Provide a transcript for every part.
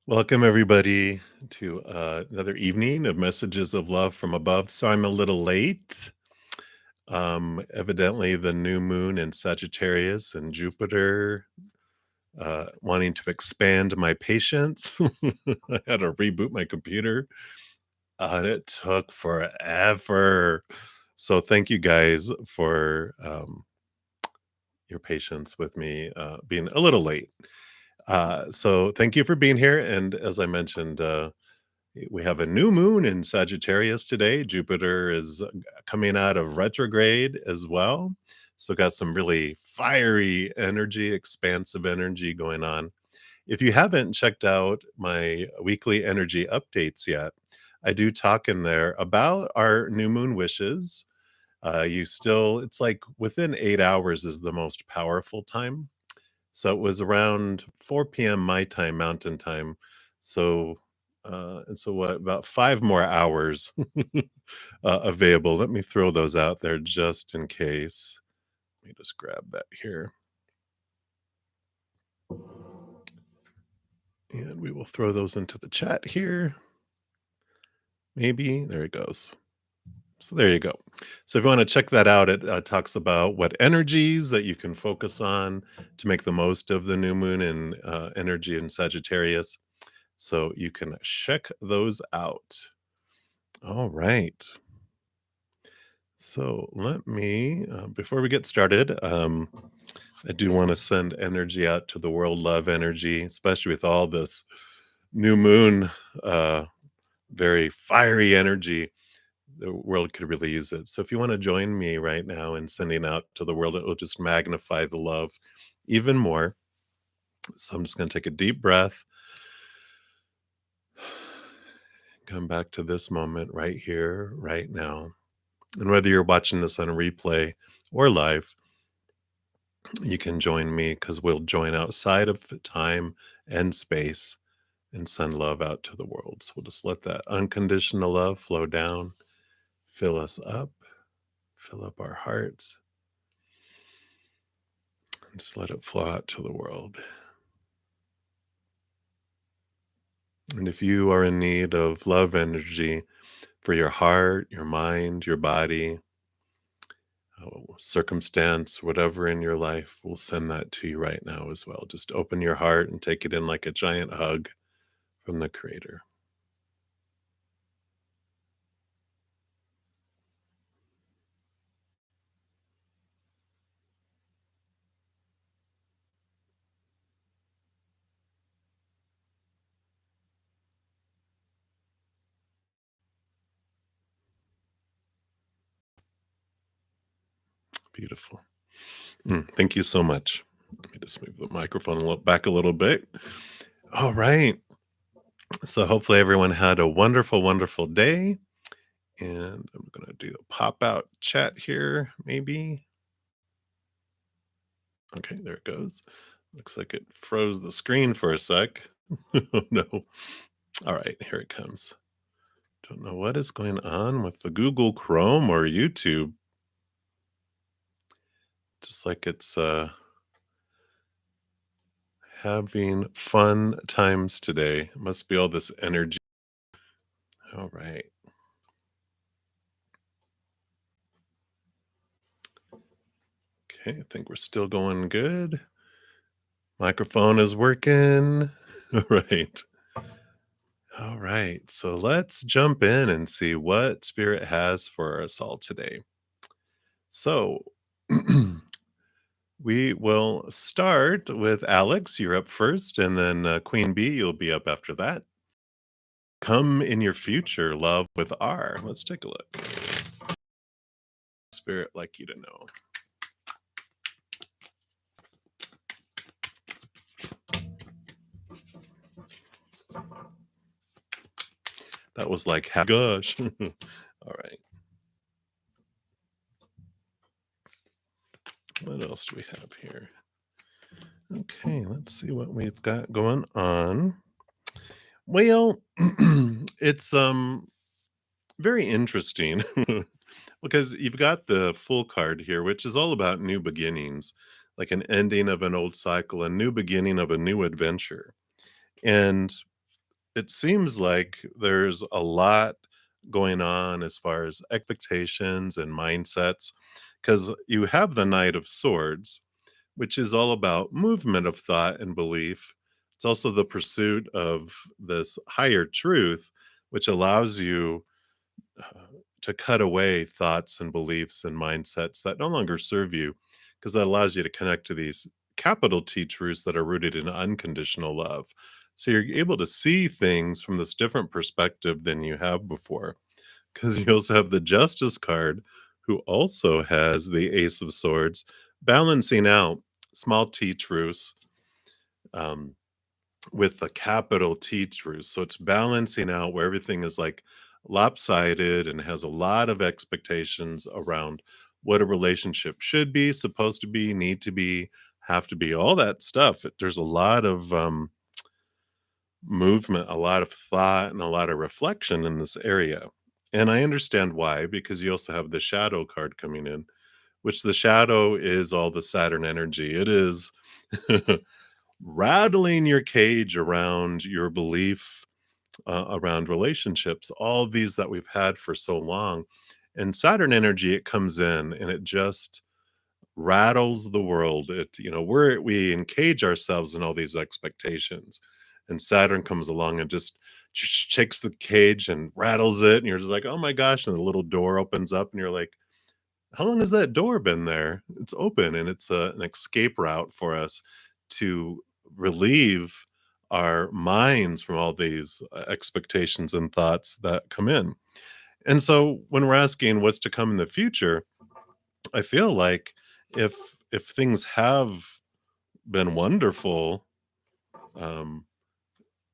Welcome, everybody, to another evening of Messages of Love from Above. So I'm a little late. Evidently, the new moon in Sagittarius and Jupiter wanting to expand my patience. I had to reboot my computer. It took forever. So thank you guys for your patience with me being a little late. So thank you for being here. And as I mentioned, we have a new moon in Sagittarius today. Jupiter is coming out of retrograde as well. So, got some really fiery energy, expansive energy going on. If you haven't checked out my weekly energy updates yet, I do talk in there about our new moon wishes. It's like within 8 hours is the most powerful time. So it was around 4 p.m. my time, Mountain Time. So, what, about 5 more hours available. Let me throw those out there just in case. Let me just grab that here. And we will throw those into the chat here. Maybe. There it goes. So there you go. So if you want to check that out, it talks about what energies that you can focus on to make the most of the new moon and energy in Sagittarius. So you can check those out. All right. So let me, before we get started, I do want to send energy out to the world, love energy, especially with all this new moon, uh, very fiery energy. The world could really use it. So if you want to join me right now in sending out to the world, it will just magnify the love even more. So I'm just going to take a deep breath. Come back to this moment right here, right now. And whether you're watching this on a replay or live, you can join me because we'll join outside of time and space and send love out to the world. So we'll just let that unconditional love flow down, fill us up, fill up our hearts, and just let it flow out to the world. And if you are in need of love energy for your heart, your mind, your body, circumstance, whatever in your life, we'll send that to you right now as well. Just open your heart and take it in like a giant hug from the Creator. Beautiful. Thank you so much. Let me just move the microphone back a little bit. All right. So hopefully everyone had a wonderful, wonderful day. And I'm going to do a pop out chat here, maybe. Okay, there it goes. Looks like it froze the screen for a sec. Oh, no. All right, here it comes. Don't know what is going on with the Google Chrome or YouTube. Just like it's having fun times today. It must be all this energy. All right. Okay, I think we're still going good. Microphone is working. All right. All right. So let's jump in and see what Spirit has for us all today. So we will start with Alex. You're up first, and then Queen Bee, you'll be up after that. Come in your future, love with R. Let's take a look. Spirit like you to know. That was like, gosh. All right. What else do we have here? Okay, let's see what we've got going on. Well, it's very interesting because you've got the full card here, which is all about new beginnings, like an ending of an old cycle, a new beginning of a new adventure. And it seems like there's a lot going on as far as expectations and mindsets, because you have the Knight of Swords, which is all about movement of thought and belief. It's also the pursuit of this higher truth, which allows you to cut away thoughts and beliefs and mindsets that no longer serve you, because that allows you to connect to these capital T truths that are rooted in unconditional love. So you're able to see things from this different perspective than you have before, because you also have the Justice card, who also has the Ace of Swords, balancing out small T truths. Um, with the capital T truth. So it's balancing out where everything is like lopsided and has a lot of expectations around what a relationship should be, supposed to be, need to be, have to be, all that stuff. There's a lot of movement, a lot of thought, and a lot of reflection in this area. And I understand why, because you also have the shadow card coming in, which the shadow is all the Saturn energy. It is rattling your cage around your belief around relationships, all these that we've had for so long. And Saturn energy, it comes in and it just rattles the world. We encage ourselves in all these expectations. And Saturn comes along and just shakes the cage and rattles it. And you're just like, oh my gosh. And the little door opens up and you're like, how long has that door been there? It's open, and it's an escape route for us to relieve our minds from all these expectations and thoughts that come in. And so when we're asking what's to come in the future, I feel like if if things have been wonderful, um,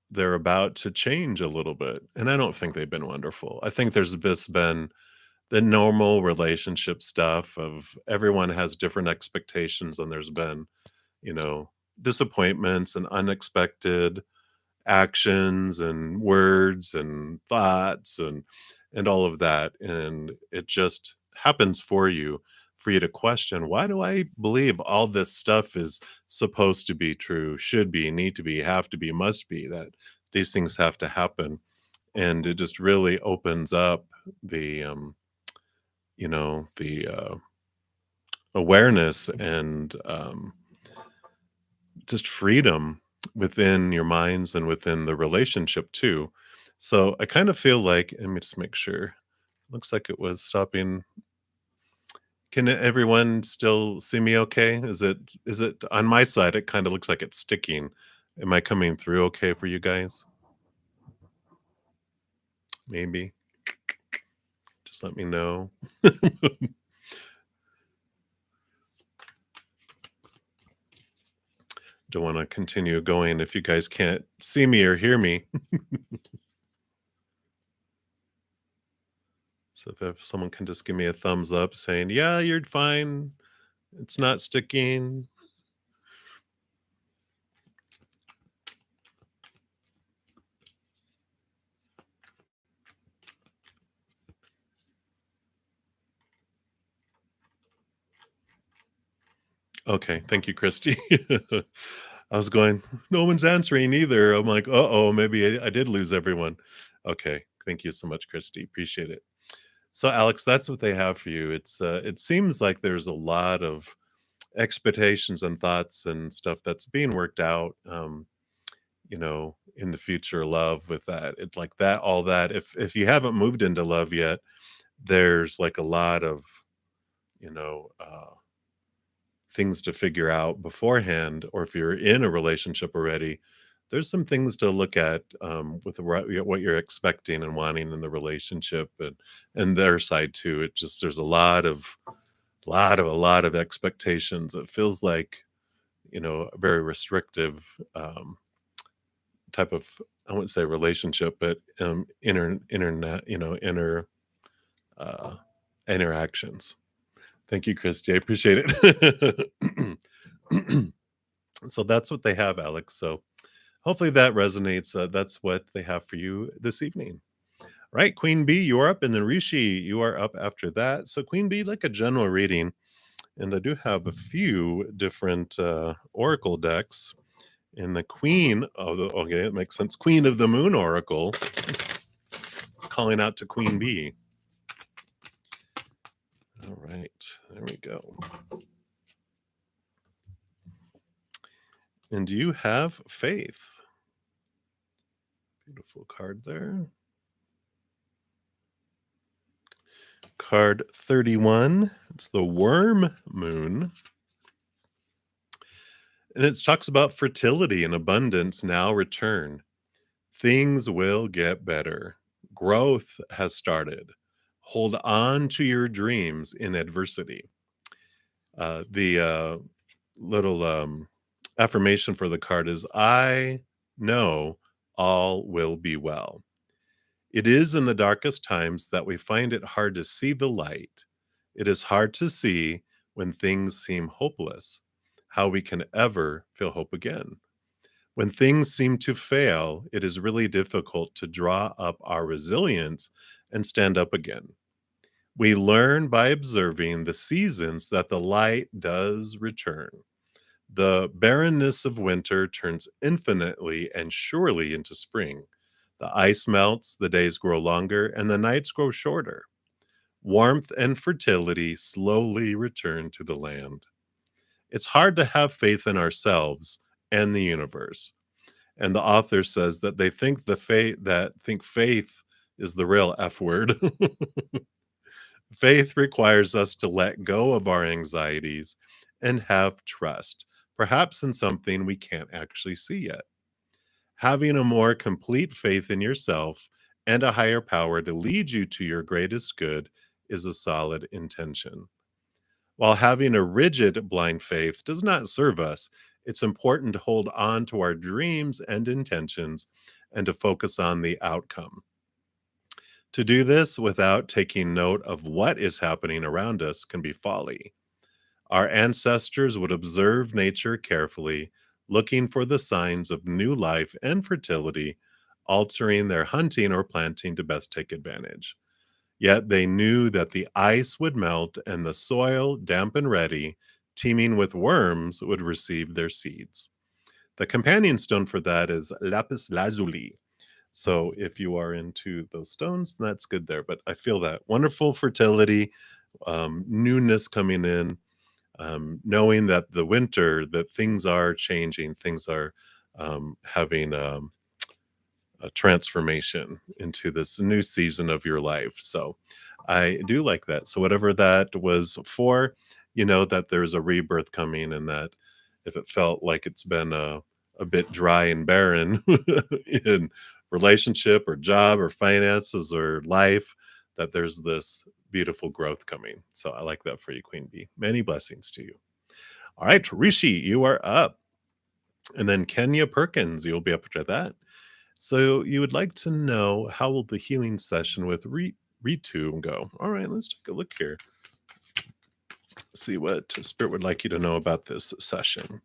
they're about to change a little bit. And I don't think they've been wonderful. I think there's just been the normal relationship stuff of everyone has different expectations, and there's been, you know, disappointments and unexpected actions and words and thoughts and all of that, and it just happens for you to question, why do I believe all this stuff is supposed to be true, should be, need to be, have to be, must be, that these things have to happen. And it just really opens up the the awareness and just freedom within your minds and within the relationship too. So I kind of feel like, let me just make sure. Looks like it was stopping. Can everyone still see me okay? Is it on my side? It kind of looks like it's sticking. Am I coming through okay for you guys? Maybe. Just let me know. Don't want to continue going if you guys can't see me or hear me. So if someone can just give me a thumbs up saying, "Yeah, you're fine. It's not sticking." Okay, thank you, Christy. I was going, "No one's answering either." I'm like, "Uh-oh, maybe I did lose everyone." Okay, thank you so much, Christy. Appreciate it. So, Alex, that's what they have for you. It seems like there's a lot of expectations and thoughts and stuff that's being worked out, in the future love with that. It's like that, all that. If you haven't moved into love yet, there's like a lot of, you know, things to figure out beforehand, or if you're in a relationship already, there's some things to look at with what you're expecting and wanting in the relationship, and their side too. It just there's a lot of expectations. It feels like a very restrictive type of, I wouldn't say relationship, but internet uh, interactions. Thank you, Christy. I appreciate it. So that's what they have, Alex. So hopefully that resonates. That's what they have for you this evening. Right, Queen B, you are up, and then Rishi, you are up after that. So Queen B, like a general reading, and I do have a few different oracle decks, And the queen of the okay, it makes sense. Queen of the moon oracle is calling out to Queen Bee. All right, there we go. And you have faith. Beautiful card there. Card 31. It's the worm moon. And it talks about fertility and abundance now return. Things will get better. Growth has started. Hold on to your dreams in adversity. The little affirmation for the card is I know all will be well. It is in the darkest times that we find it hard to see the light. It is hard to see when things seem hopeless, how we can ever feel hope again. When things seem to fail, it is really difficult to draw up our resilience and stand up again. We learn by observing the seasons that the light does return. The barrenness of winter turns infinitely and surely into spring. The ice melts, the days grow longer, and the nights grow shorter. Warmth and fertility slowly return to the land. It's hard to have faith in ourselves and the universe. And the author says that they think faith is the real F word. Faith requires us to let go of our anxieties and have trust, perhaps in something we can't actually see yet. Having a more complete faith in yourself and a higher power to lead you to your greatest good is a solid intention. While having a rigid blind faith does not serve us, it's important to hold on to our dreams and intentions and to focus on the outcome. To do this without taking note of what is happening around us can be folly. Our ancestors would observe nature carefully, looking for the signs of new life and fertility, altering their hunting or planting to best take advantage. Yet they knew that the ice would melt and the soil, damp and ready, teeming with worms, would receive their seeds. The companion stone for that is lapis lazuli. So if you are into those stones, that's good there. But I feel that wonderful fertility, newness coming in, knowing that the winter, that things are changing, things are having a transformation into this new season of your life. So I do like that. So whatever that was for, you know that there's a rebirth coming, and that if it felt like it's been a bit dry and barren in relationship or job or finances or life, that there's this beautiful growth coming. So I like that for you, Queen Bee. Many blessings to you. All right, Rishi, you are up. And then Kenya Perkins, you'll be up to that. So you would like to know how will the healing session with Ritu go? All right, let's take a look here. See what Spirit would like you to know about this session.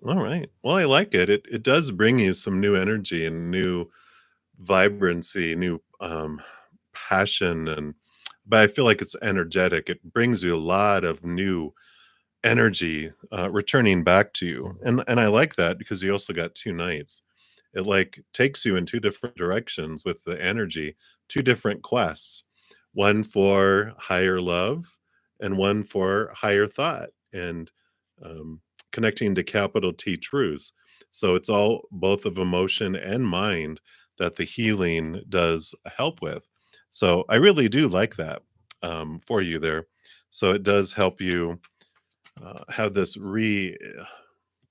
All right. Well, I like it. It does bring you some new energy and new vibrancy, new passion, and but I feel like it's energetic. It brings you a lot of new energy returning back to you, and I like that because you also got two nights. It like takes you in two different directions with the energy, two different quests, one for higher love and one for higher thought, and um, connecting to capital T truths. So it's all both of emotion and mind that the healing does help with. So I really do like that for you there. So it does help you have this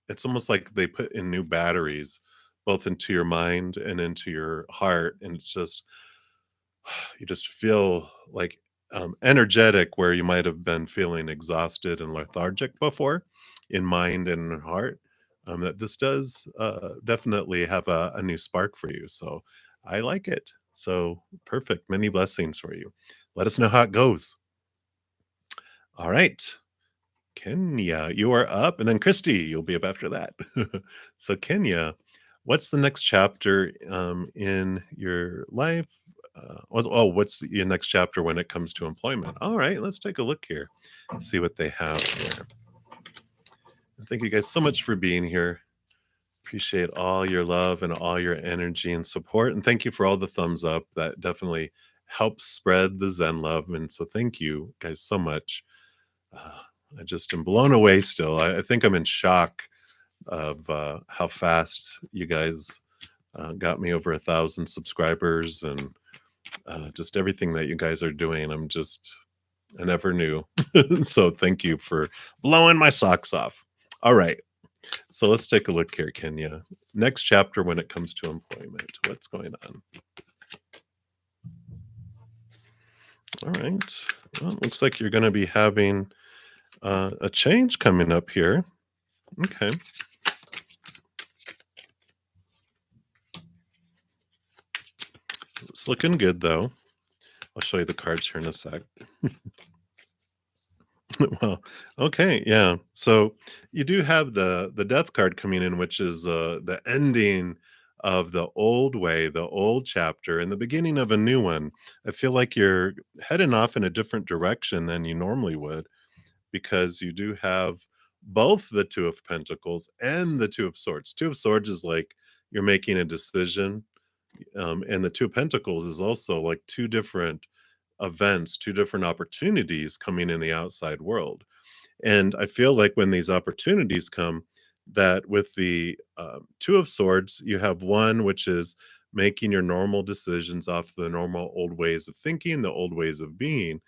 it's almost like they put in new batteries both into your mind and into your heart, and it's just you just feel like energetic where you might have been feeling exhausted and lethargic before in mind and in heart. That this does definitely have a new spark for you, so I like it. So perfect, many blessings for you. Let us know how it goes. All right, Kenya, you are up, and then Christy, you'll be up after that. So, Kenya, What's the next chapter in your life? What's your next chapter when it comes to employment? All right, let's take a look here, see what they have here. Thank you guys so much for being here. Appreciate all your love and all your energy and support. And thank you for all the thumbs up. That definitely helps spread the Zen love. And so thank you guys so much. Uh, I just am blown away still. I think I'm in shock of how fast you guys got me over 1,000 subscribers and just everything that you guys are doing. I never knew. So thank you for blowing my socks off. All right. So let's take a look here, Kenya. Next chapter when it comes to employment. What's going on? All right. Well, it looks like you're going to be having a change coming up here. Okay. It's looking good, though. I'll show you the cards here in a sec. Well, okay, yeah. So you do have the death card coming in, which is the ending of the old way, the old chapter, and the beginning of a new one. I feel like you're heading off in a different direction than you normally would because you do have both the Two of Pentacles and the Two of Swords. Two of Swords is like you're making a decision, and the Two of Pentacles is also like two different events, two different opportunities coming in the outside world. And I feel like when these opportunities come, that with the Two of Swords, you have one which is making your normal decisions off the normal old ways of thinking, the old ways of being.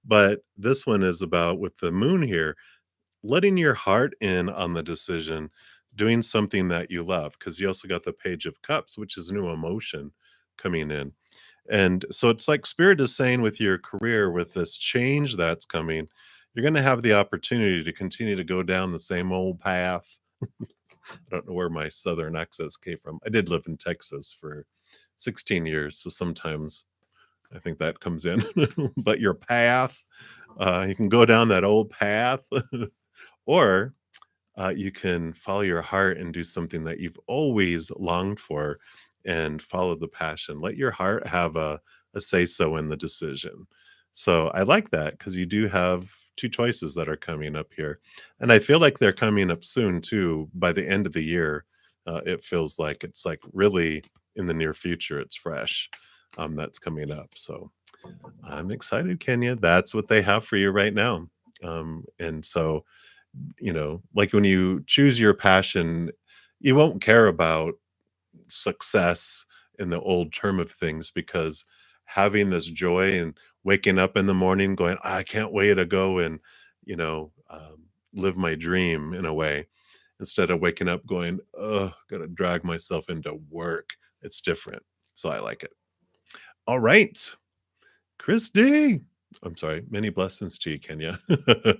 But this one is about with the moon here, letting your heart in on the decision, doing something that you love. Because you also got the Page of Cups, which is new emotion coming in. And so it's like Spirit is saying with your career, with this change that's coming, you're going to have the opportunity to continue to go down the same old path. I don't know where my Southern accents came from. I did live in Texas for 16 years. So sometimes I think that comes in. But your path, you can go down that old path, or you can follow your heart and do something that you've always longed for and follow the passion. Let your heart have a say so in the decision. So I like that because you do have two choices that are coming up here. And I feel like they're coming up soon too. By the end of the year, it feels like it's like really in the near future, it's fresh that's coming up. So I'm excited, Kenya. That's what they have for you right now. And so like when you choose your passion, you won't care about success in the old term of things because having this joy and waking up in the morning going, I can't wait to go and, you know, live my dream in a way instead of waking up going, oh, gotta drag myself into work. It's different. So I like it. All right. Christy. I'm sorry. Many blessings to you, Kenya. All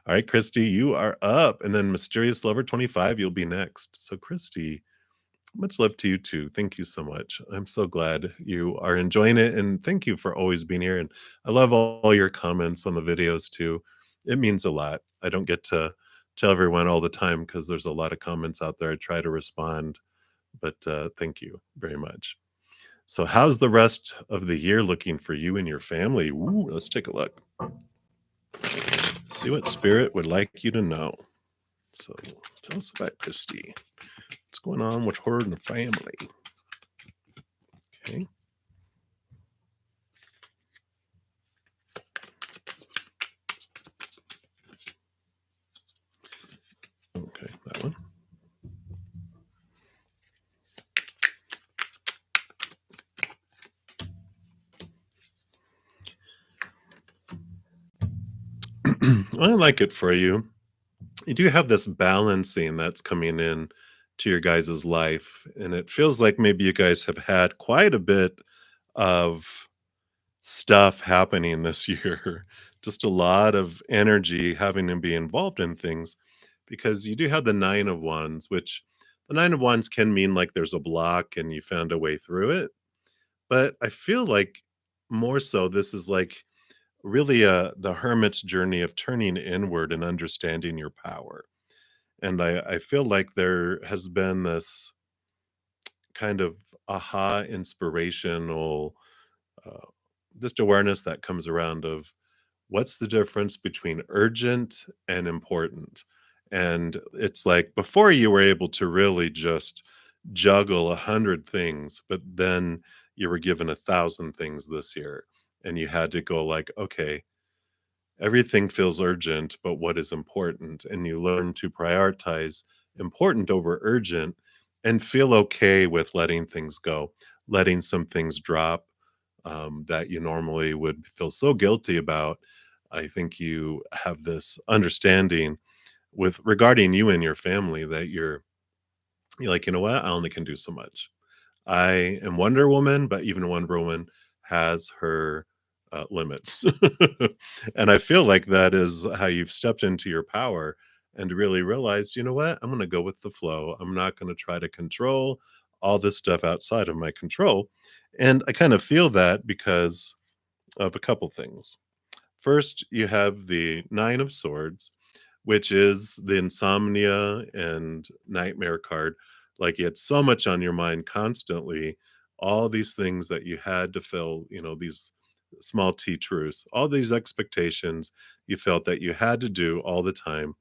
right, Christy, you are up. And then Mysterious Lover 25, you'll be next. So, Christy, much love to you too. Thank you so much. I'm so glad you are enjoying it. And thank you for always being here. And I love all your comments on the videos too. It means a lot. I don't get to tell everyone all the time because there's a lot of comments out there. I try to respond, but thank you very much. So, how's the rest of the year looking for you and your family? Ooh, let's take a look. See what spirit would like you to know. So, tell us about Christy. What's going on with her and the family? Okay. Okay, that one. I like it for you. You do have this balancing that's coming in to your guys' life, and it feels like maybe you guys have had quite a bit of stuff happening this year. Just a lot of energy having to be involved in things because you do have the 9 of Wands, which the 9 of Wands can mean like there's a block and you found a way through it. But I feel like more so this is like really the hermit's journey of turning inward and understanding your power. And I feel like there has been this kind of aha inspirational uh, just awareness that comes around of what's the difference between urgent and important. And it's like before you were able to really just juggle 100 things, but then you were given 1,000 things this year, and you had to go like, okay, everything feels urgent, but what is important? And you learn to prioritize important over urgent and feel okay with letting things go, letting some things drop that you normally would feel so guilty about. I think you have this understanding with regarding you and your family that you're like, you know what? I only can do so much. I am Wonder Woman, but even Wonder Woman has her limits. And I feel like that is how you've stepped into your power and really realized, you know what? I'm going to go with the flow. I'm not going to try to control all this stuff outside of my control. And I kind of feel that because of a couple things. First, you have the Nine of Swords, which is the insomnia and nightmare card. Like you had so much on your mind constantly, all these things that you had to fill, these small T truths, all these expectations you felt that you had to do all the time.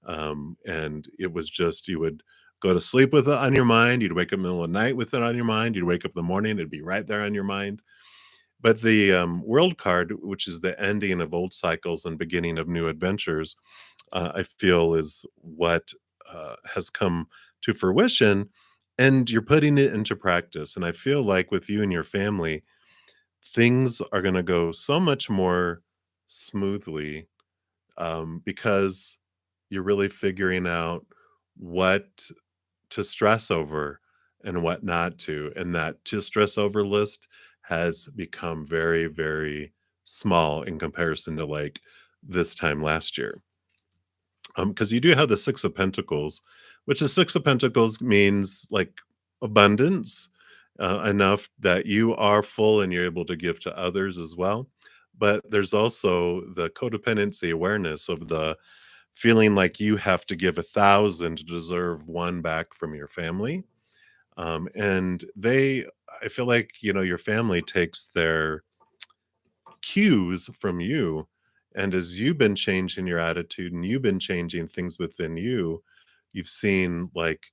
And it was just, you would go to sleep with it on your mind. You'd wake up in the middle of the night with it on your mind. You'd wake up in the morning, it'd be right there on your mind. But the world card, which is the ending of old cycles and beginning of new adventures, I feel is what has come to fruition. And you're putting it into practice. And I feel like with you and your family, things are going to go so much more smoothly because you're really figuring out what to stress over and what not to. And that to stress over list has become very, very small in comparison to like this time last year. Because you do have the Six of Pentacles, which the Six of Pentacles means like abundance, enough that you are full and you're able to give to others as well. But there's also the codependency awareness of the feeling like you have to give 1,000 to deserve one back from your family. And I feel like, your family takes their cues from you. And as you've been changing your attitude and you've been changing things within you, you've seen like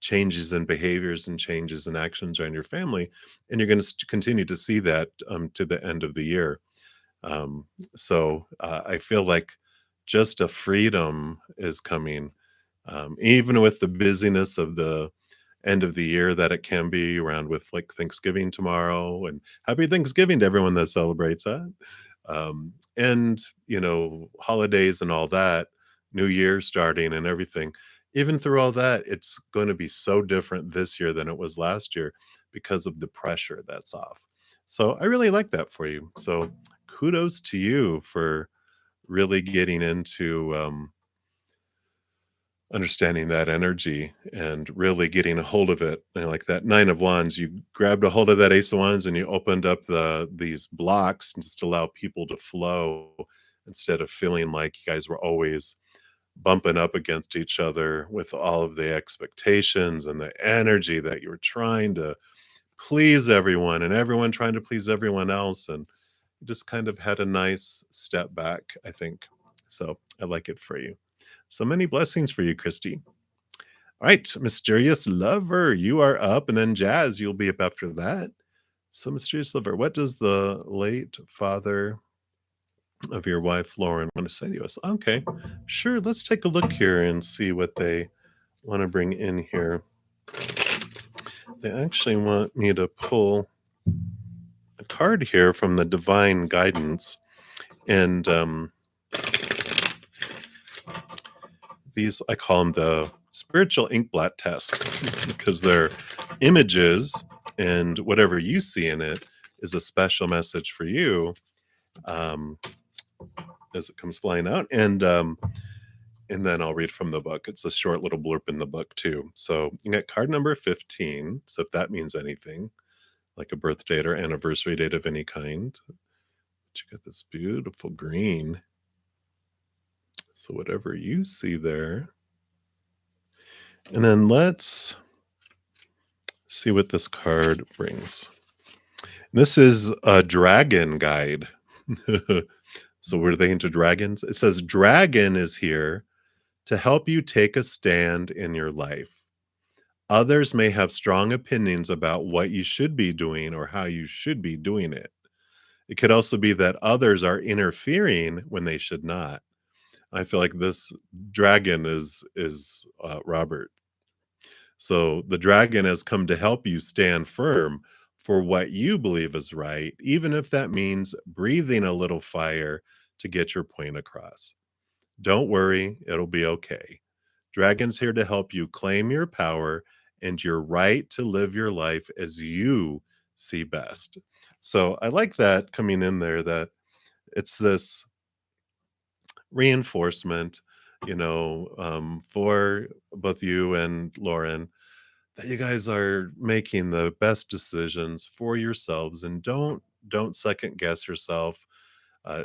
changes in behaviors and changes in actions around your family. And you're going to continue to see that to the end of the year. So I feel like just a freedom is coming, even with the busyness of the end of the year that it can be around with like Thanksgiving tomorrow. And happy Thanksgiving to everyone that celebrates that. And, holidays and all that, New Year starting and everything. Even through all that, it's going to be so different this year than it was last year because of the pressure that's off. So I really like that for you. So kudos to you for really getting into understanding that energy and really getting a hold of it. Like that Nine of Wands, you grabbed a hold of that Ace of Wands and you opened up these blocks and just allow people to flow instead of feeling like you guys were always bumping up against each other with all of the expectations and the energy that you were trying to please everyone and everyone trying to please everyone else. And you just kind of had a nice step back, I think. So I like it for you. So many blessings for you, Christy. All right, Mysterious Lover, you are up, and then Jazz, you'll be up after that. So, Mysterious Lover, what does the late father of your wife, Lauren, want to say to us? Okay, sure. Let's take a look here and see what they want to bring in here. They actually want me to pull a card here from the Divine Guidance. And these, I call them the spiritual inkblot test because they're images, and whatever you see in it is a special message for you um, as it comes flying out. And then I'll read from the book. It's a short little blurb in the book too. So you got card number 15. So if that means anything, like a birth date or anniversary date of any kind, but you got this beautiful green. So whatever you see there. And then let's See what this card brings. This is a dragon guide. So we're they into dragons? It says dragon is here to help you take a stand in your life. Others may have strong opinions about what you should be doing or how you should be doing it. It could also be that others are interfering when they should not. I feel like this dragon is Robert. So the dragon has come to help you stand firm for what you believe is right, even if that means breathing a little fire to get your point across. Don't worry, it'll be okay. Dragon's here to help you claim your power and your right to live your life as you see best. So I like that coming in there, that it's this reinforcement, for both you and Lauren, that you guys are making the best decisions for yourselves, and don't second guess yourself.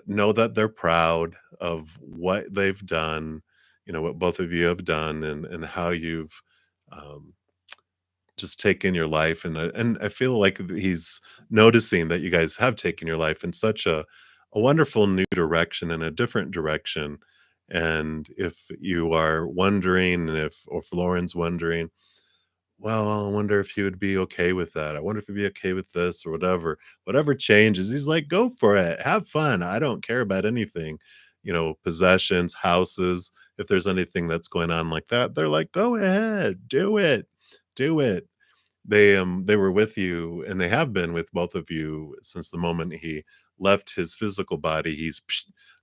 Know that they're proud of what they've done, what both of you have done, and how you've um, just taken your life. And I feel like he's noticing that you guys have taken your life in such a wonderful new direction, and a different direction. And if you are wondering, and if Lauren's wondering, well, I wonder if he would be okay with that. I wonder if he'd be okay with this or whatever. Whatever changes, he's like, go for it. Have fun. I don't care about anything, possessions, houses. If there's anything that's going on like that, they're like, go ahead, do it. Do it. They were with you, and they have been with both of you since the moment he left his physical body. He's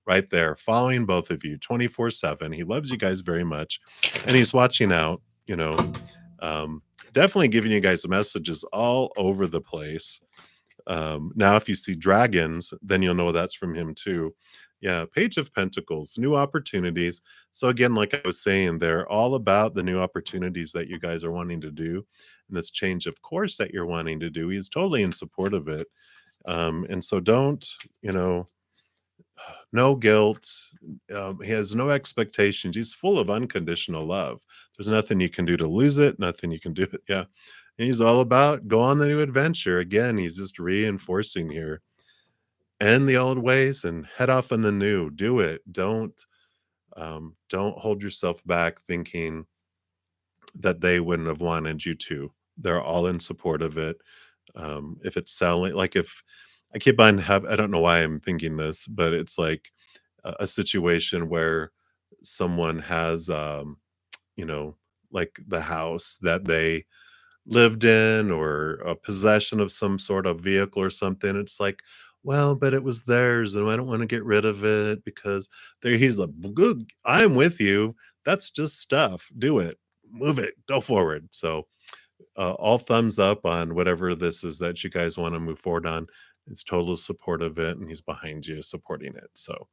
right there following both of you 24/7. He loves you guys very much, and he's watching out, um, definitely giving you guys messages all over the place. Now, if you see dragons, then you'll know that's from him too. Yeah, Page of Pentacles, new opportunities. So again, like I was saying, they're all about the new opportunities that you guys are wanting to do, and this change of course that you're wanting to do. He's totally in support of it. And so don't, no guilt. He has no expectations. He's full of unconditional love. There's nothing you can do to lose it, nothing you can do. Yeah. And he's all about go on the new adventure. Again, he's just reinforcing here. End the old ways and head off in the new. Do it. Don't hold yourself back thinking that they wouldn't have wanted you to. They're all in support of it. If it's selling, like if I keep on have, I don't know why I'm thinking this, but it's like a situation where someone has, you know, like the house that they lived in, or a possession of some sort of vehicle or something. It's like, well, but it was theirs, and I don't want to get rid of it because there. He's like, "Well, good, I'm with you. That's just stuff. Do it, move it, go forward." So, all thumbs up on whatever this is that you guys want to move forward on. It's total support of it, and he's behind you, supporting it. So,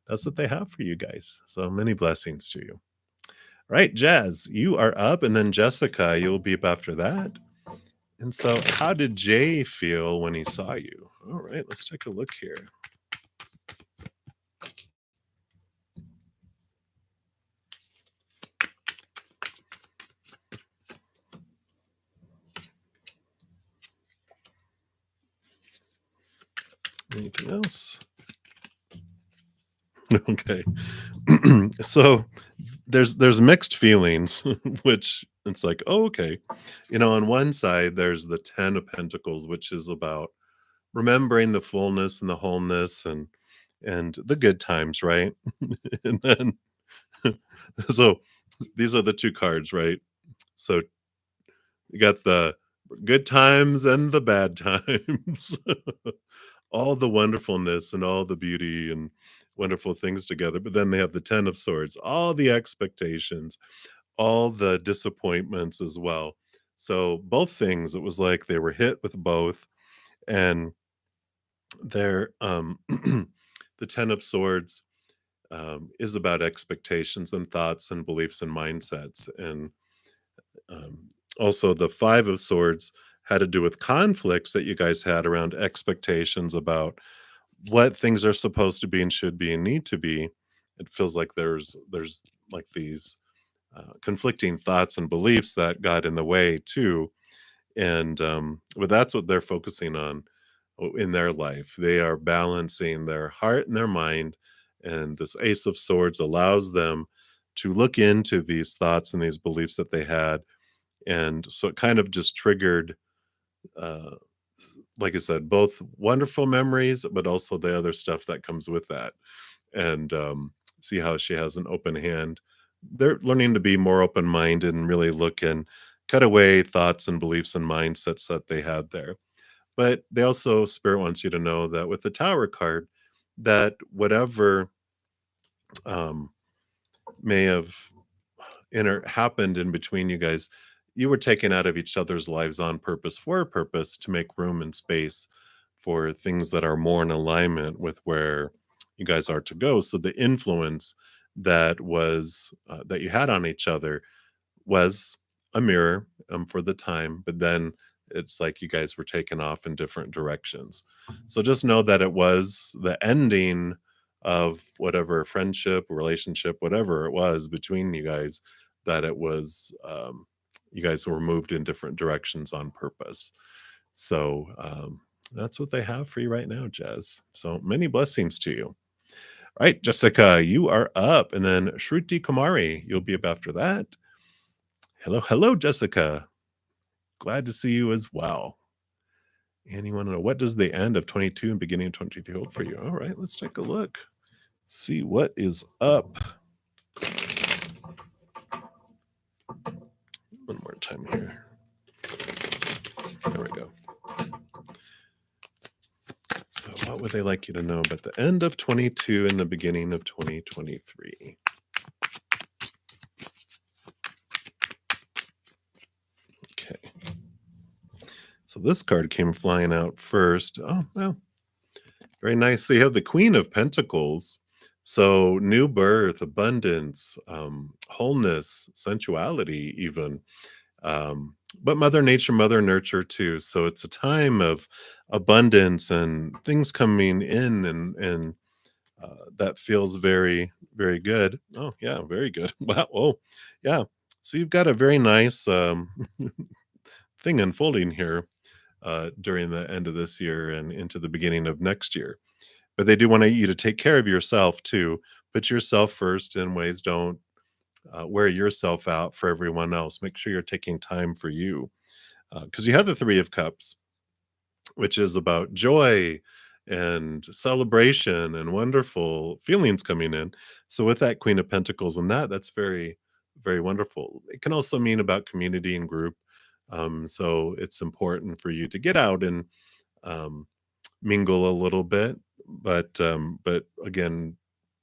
that's what they have for you guys. So many blessings to you. All right, Jazz, you are up, and then Jessica, you'll be up after that. And so, how did Jay feel when he saw you? All right, let's take a look here. Anything else? Okay. So there's mixed feelings, which it's like, oh, okay. On one side, there's the 10 of Pentacles, which is about remembering the fullness and the wholeness, and the good times, right? And then so these are the two cards, right? So you got the good times and the bad times. All the wonderfulness and all the beauty and wonderful things together. But then they have the 10 of Swords, all the expectations, all the disappointments as well. So both things, it was like they were hit with both. And they're the 10 of Swords is about expectations and thoughts and beliefs and mindsets. And also the 5 of Swords had to do with conflicts that you guys had around expectations about what things are supposed to be and should be and need to be. It feels like there's like these conflicting thoughts and beliefs that got in the way too. And but that's what they're focusing on in their life. They are balancing their heart and their mind, and this Ace of Swords allows them to look into these thoughts and these beliefs that they had. And so it kind of just triggered, uh, like I said, both wonderful memories, but also the other stuff that comes with that. And see how she has an open hand. They're learning to be more open minded and really look and cut away thoughts and beliefs and mindsets that they had there. But they also Spirit wants you to know that with the Tower card, that whatever um, may have happened in between you guys, you were taken out of each other's lives on purpose for a purpose to make room and space for things that are more in alignment with where you guys are to go. So the influence that you had on each other was a mirror, for the time, but then it's like you guys were taken off in different directions. So just know that it was the ending of whatever friendship, relationship, whatever it was between you guys, that it was, you guys were moved in different directions on purpose. So, that's what they have for you right now, Jazz. So many blessings to you. All right, Jessica, you are up, and then Shruti Kumari, you'll be up after that. Hello, hello, Jessica. Glad to see you as well. And you want to know, what does the end of 22 and beginning of 23 hold for you? All right, let's take a look. See what is up. One more time here. There we go. So, what would they like you to know about the end of 22 and the beginning of 2023? Okay. So, this card came flying out first. Oh, well, very nice. So, you have the Queen of Pentacles. So, new birth, abundance, wholeness, sensuality, even. But Mother Nature, Mother Nurture too. So it's a time of abundance and things coming in, and that feels very, very good. Oh yeah, very good. Wow. Oh yeah. So you've got a very nice thing unfolding here during the end of this year and into the beginning of next year. But they do want you to take care of yourself too. Put yourself first in ways. Don't wear yourself out for everyone else. Make sure you're taking time for you, because you have the Three of Cups, which is about joy and celebration and wonderful feelings coming in. So with that Queen of Pentacles and that's very, very wonderful. It can also mean about community and group. So it's important for you to get out and um, mingle a little bit, but again,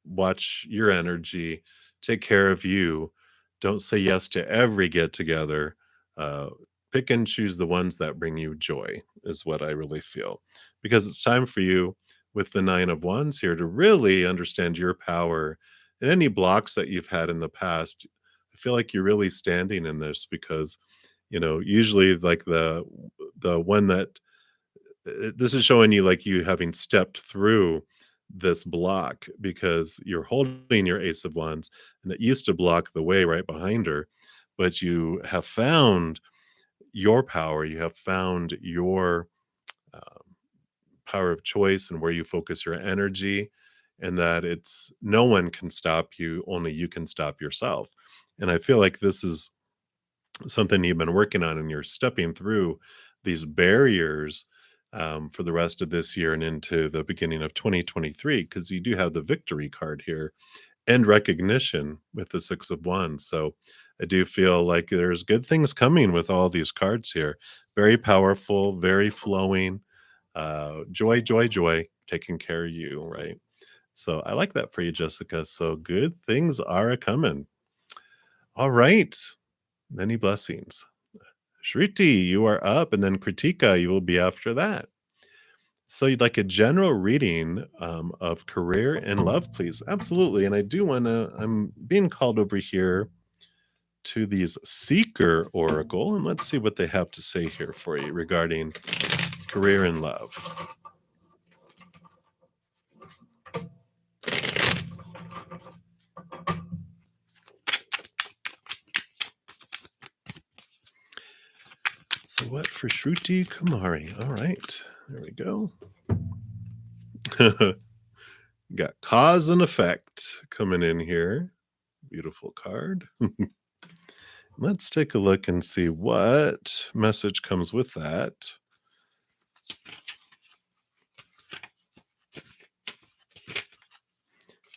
watch your energy, take care of you. Don't say yes to every get together. Uh, Pick and choose the ones that bring you joy, is what I really feel. Because it's time for you with the Nine of Wands here to really understand your power and any blocks that you've had in the past. I feel like you're really standing in this because, usually like the one that this is showing you like you having stepped through this block because you're holding your Ace of Wands and it used to block the way right behind her, but you have found your power, you have found your um, power of choice and where you focus your energy, and that it's no one can stop you, only you can stop yourself. And I feel like this is something you've been working on, and you're stepping through these barriers for the rest of this year and into the beginning of 2023, because you do have the victory card here and recognition with the Six of Wands. So I do feel like there's good things coming with all these cards here. Very powerful, very flowing. Joy, joy, joy, taking care of you, right? So I like that for you, Jessica. So good things are a coming. All right. Many blessings. Shriti, you are up, and then Kritika, you will be after that. So you'd like a general reading of career and love, please? Absolutely. And I do want to, I'm being called over here to these Seeker Oracle, and let's see what they have to say here for you regarding career and love. So what for Shruti Kumari? All right, there we go. Got cause and effect coming in here. Beautiful card. Let's take a look and see what message comes with that.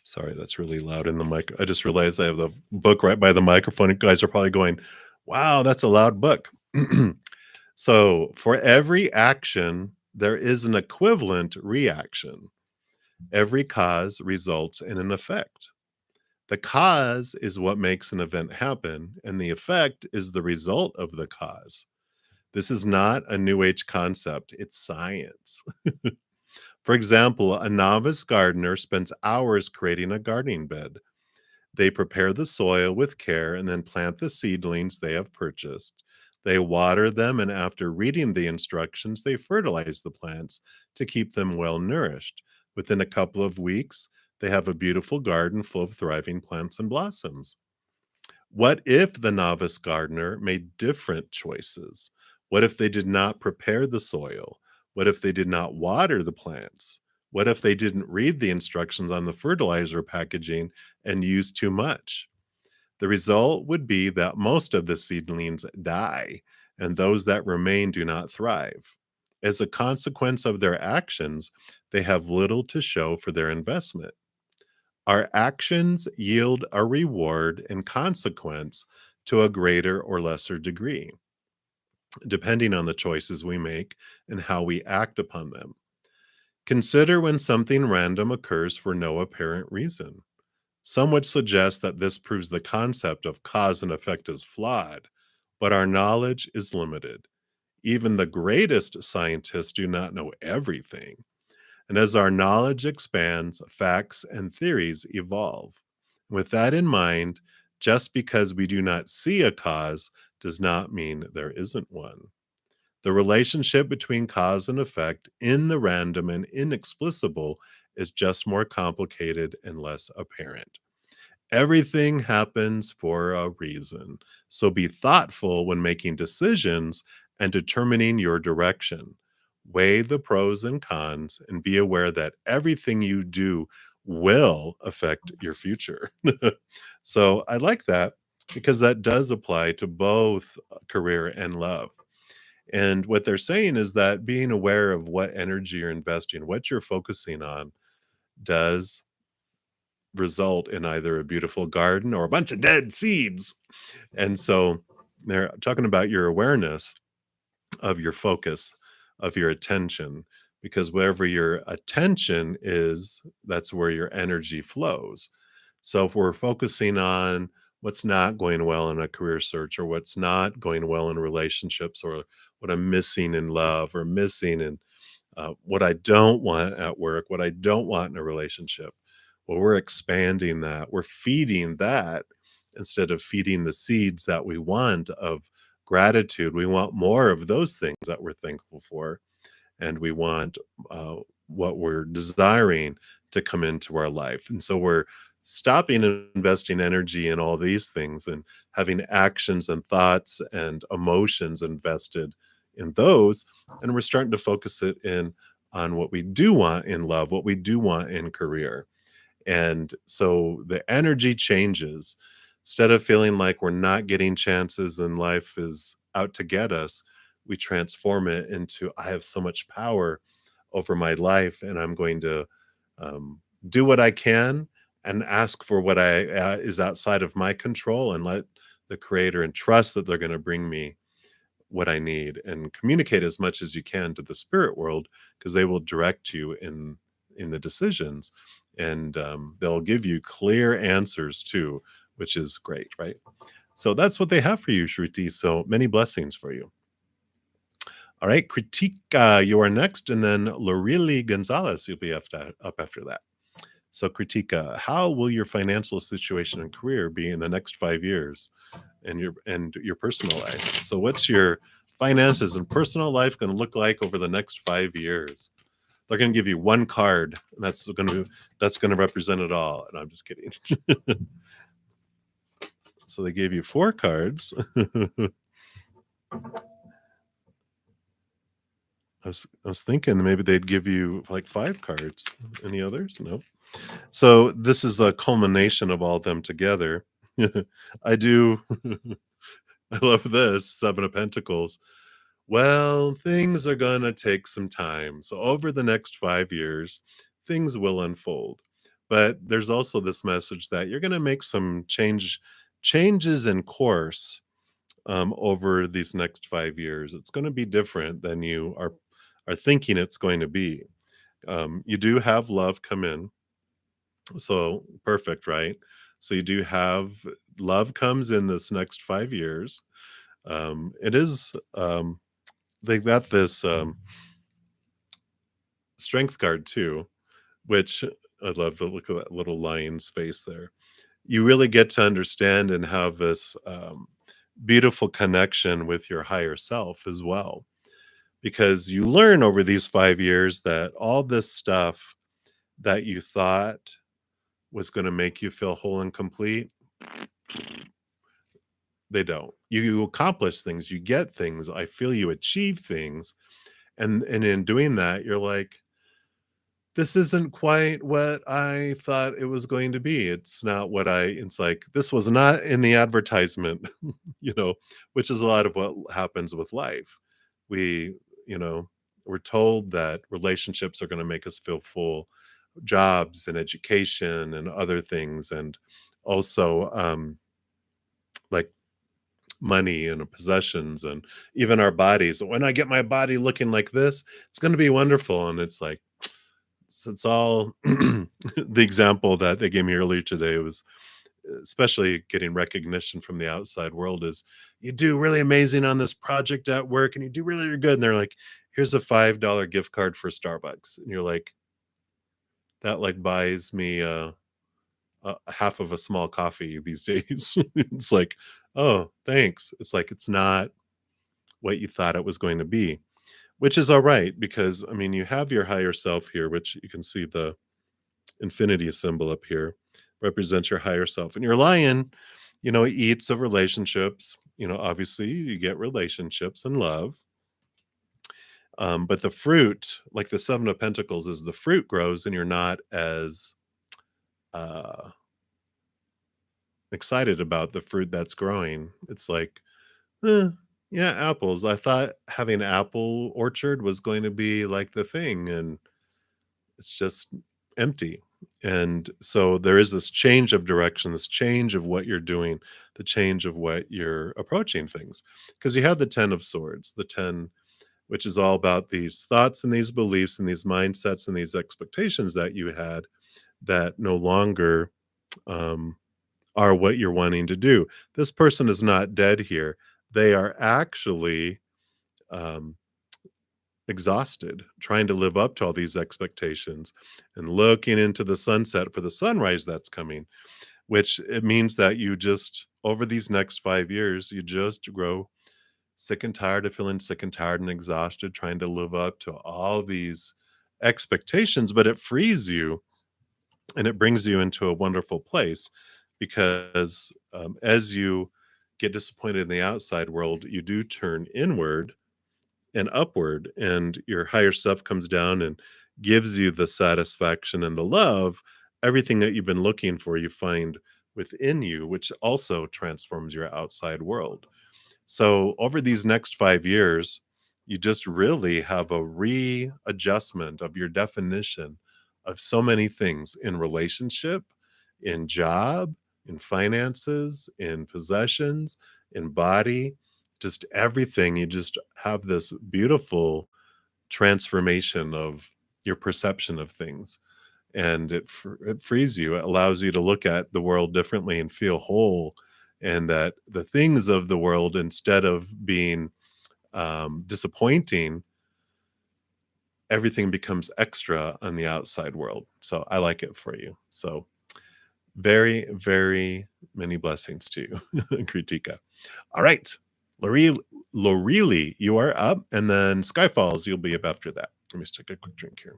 Sorry, that's really loud in the mic. I just realized I have the book right by the microphone. You guys are probably going, wow, that's a loud book. So, for every action, there is an equivalent reaction. Every cause results in an effect. The cause is what makes an event happen, and the effect is the result of the cause. This is not a new age concept, it's science. For example, a novice gardener spends hours creating a gardening bed. They prepare the soil with care and then plant the seedlings they have purchased. They water them, and after reading the instructions, they fertilize the plants to keep them well nourished. Within a couple of weeks, they have a beautiful garden full of thriving plants and blossoms. What if the novice gardener made different choices? What if they did not prepare the soil? What if they did not water the plants? What if they didn't read the instructions on the fertilizer packaging and use too much? The result would be that most of the seedlings die, and those that remain do not thrive. As a consequence of their actions, they have little to show for their investment. Our actions yield a reward and consequence to a greater or lesser degree, depending on the choices we make and how we act upon them. Consider when something random occurs for no apparent reason. Some would suggest that this proves the concept of cause and effect is flawed, but our knowledge is limited. Even the greatest scientists do not know everything. And as our knowledge expands, facts and theories evolve. With that in mind, just because we do not see a cause does not mean there isn't one. The relationship between cause and effect in the random and inexplicable is just more complicated and less apparent. Everything happens for a reason. So be thoughtful when making decisions and determining your direction. Weigh the pros and cons and be aware that everything you do will affect your future. So I like that because that does apply to both career and love. And what they're saying is that being aware of what energy you're investing, what you're focusing on, does result in either a beautiful garden or a bunch of dead seeds. And so they're talking about your awareness of your focus, of your attention, because wherever your attention is, that's where your energy flows. So if we're focusing on what's not going well in a career search or what's not going well in relationships or what I'm missing in love or missing in what I don't want at work, what I don't want in a relationship. Well, we're expanding that. We're feeding that instead of feeding the seeds that we want of gratitude. We want more of those things that we're thankful for. And we want what we're desiring to come into our life. And so we're stopping investing energy in all these things and having actions and thoughts and emotions invested in those. And we're starting to focus it in on what we do want in love, what we do want in career. And so the energy changes. Instead of feeling like we're not getting chances and life is out to get us, we transform it into I have so much power over my life, and I'm going to do what I can and ask for what I is outside of my control, and let the Creator and trust that they're going to bring me what I need, and communicate as much as you can to the spirit world because they will direct you in the decisions, and they'll give you clear answers too, which is great, right? So that's what they have for you, Shruti. So many blessings for you. All right, Kritika, you are next, and then Lorili Gonzalez, you'll be up after that. So, Kritika, how will your financial situation and career be in the next 5 years, and your personal life? So, what's your finances and personal life going to look like over the next 5 years? They're going to give you one card, and that's going to represent it all. And I'm just kidding. So they gave you four cards. I was thinking maybe they'd give you, like, 5 cards. Any others? No? So, this is a culmination of all of them together. I do I love this, 7 of Pentacles. Well, things are gonna take some time. So over the next 5 years, things will unfold. But there's also this message that you're gonna make some changes in course, over these next 5 years. It's gonna be different than you are thinking it's going to be. You do have love come in, so perfect, right? So you do have love comes in this next 5 years. It is, they've got this, strength card too, which I love the look of that little lion's face there. You really get to understand and have this, beautiful connection with your higher self as well, because you learn over these 5 years that all this stuff that you thought was gonna make you feel whole and complete, they don't. You accomplish things, you get things, I feel you achieve things, and in doing that, you're like, this isn't quite what I thought it was going to be. It's not what I it's like, this was not in the advertisement, you know, which is a lot of what happens with life. We, you know, we're told that relationships are going to make us feel full, jobs and education and other things, and also like money and possessions and even our bodies. When I get my body looking like this, it's going to be wonderful. And it's like, so it's all the example that they gave me earlier today was especially getting recognition from the outside world is you do really amazing on this project at work and you do really good. And they're like, here's a $5 gift card for Starbucks. And you're like, that like buys me a half of a small coffee these days. It's like, oh, thanks. It's like, it's not what you thought it was going to be, which is all right because I mean, you have your higher self here, which you can see the infinity symbol up here represents your higher self. And your lion, you know, eats of relationships. You know, obviously you get relationships and love. But the fruit, like the 7 of Pentacles, is the fruit grows and you're not as uh, excited about the fruit that's growing. It's like, eh, yeah, apples. I thought having apple orchard was going to be like the thing. And it's just empty. And so there is this change of direction, this change of what you're doing, the change of what you're approaching things. Because you have the 10 of Swords, the 10, which is all about these thoughts and these beliefs and these mindsets and these expectations that you had that no longer um, are what you're wanting to do. This person is not dead here. They are actually um, exhausted trying to live up to all these expectations and looking into the sunset for the sunrise that's coming, which it means that you just over these next 5 years you just grow sick and tired of feeling sick and tired and exhausted trying to live up to all these expectations, but it frees you and it brings you into a wonderful place because as you get disappointed in the outside world you do turn inward and upward, and your higher self comes down and gives you the satisfaction and the love. Everything that you've been looking for you find within you, which also transforms your outside world. So over these next 5 years, you just really have a readjustment of your definition of so many things in relationship, in job, in finances, in possessions, in body, just everything. You just have this beautiful transformation of your perception of things, and it frees you. It allows you to look at the world differently and feel whole, and that the things of the world, instead of being disappointing, everything becomes extra on the outside world. So I like it for you. So very, very many blessings to you, Kritika. All right, Loreli, you are up, and then Skyfalls, you'll be up after that. Let me just take a quick drink here.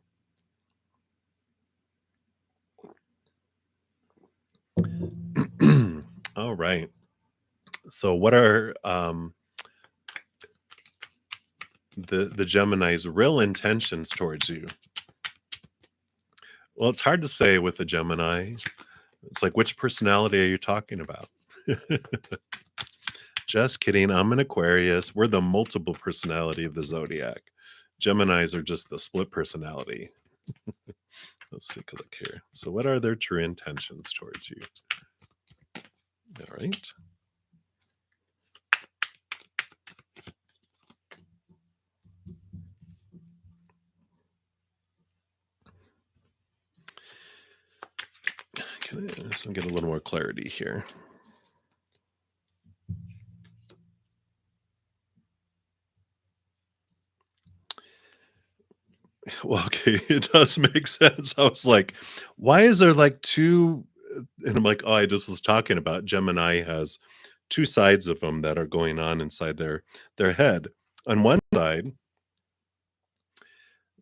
All right. So, what are the Gemini's real intentions towards you. Well, it's hard to say with the Gemini. It's like, which personality are you talking about? Just kidding. I'm an Aquarius. We're the multiple personality of the zodiac. Geminis are just the split personality. Let's take a look here. So, what are their true intentions towards you? All right. Can I so get a little more clarity here? Well, okay, it does make sense. I was like, why is there like two? And I'm like, oh, I just was talking about Gemini has two sides of them that are going on inside their head. On one side,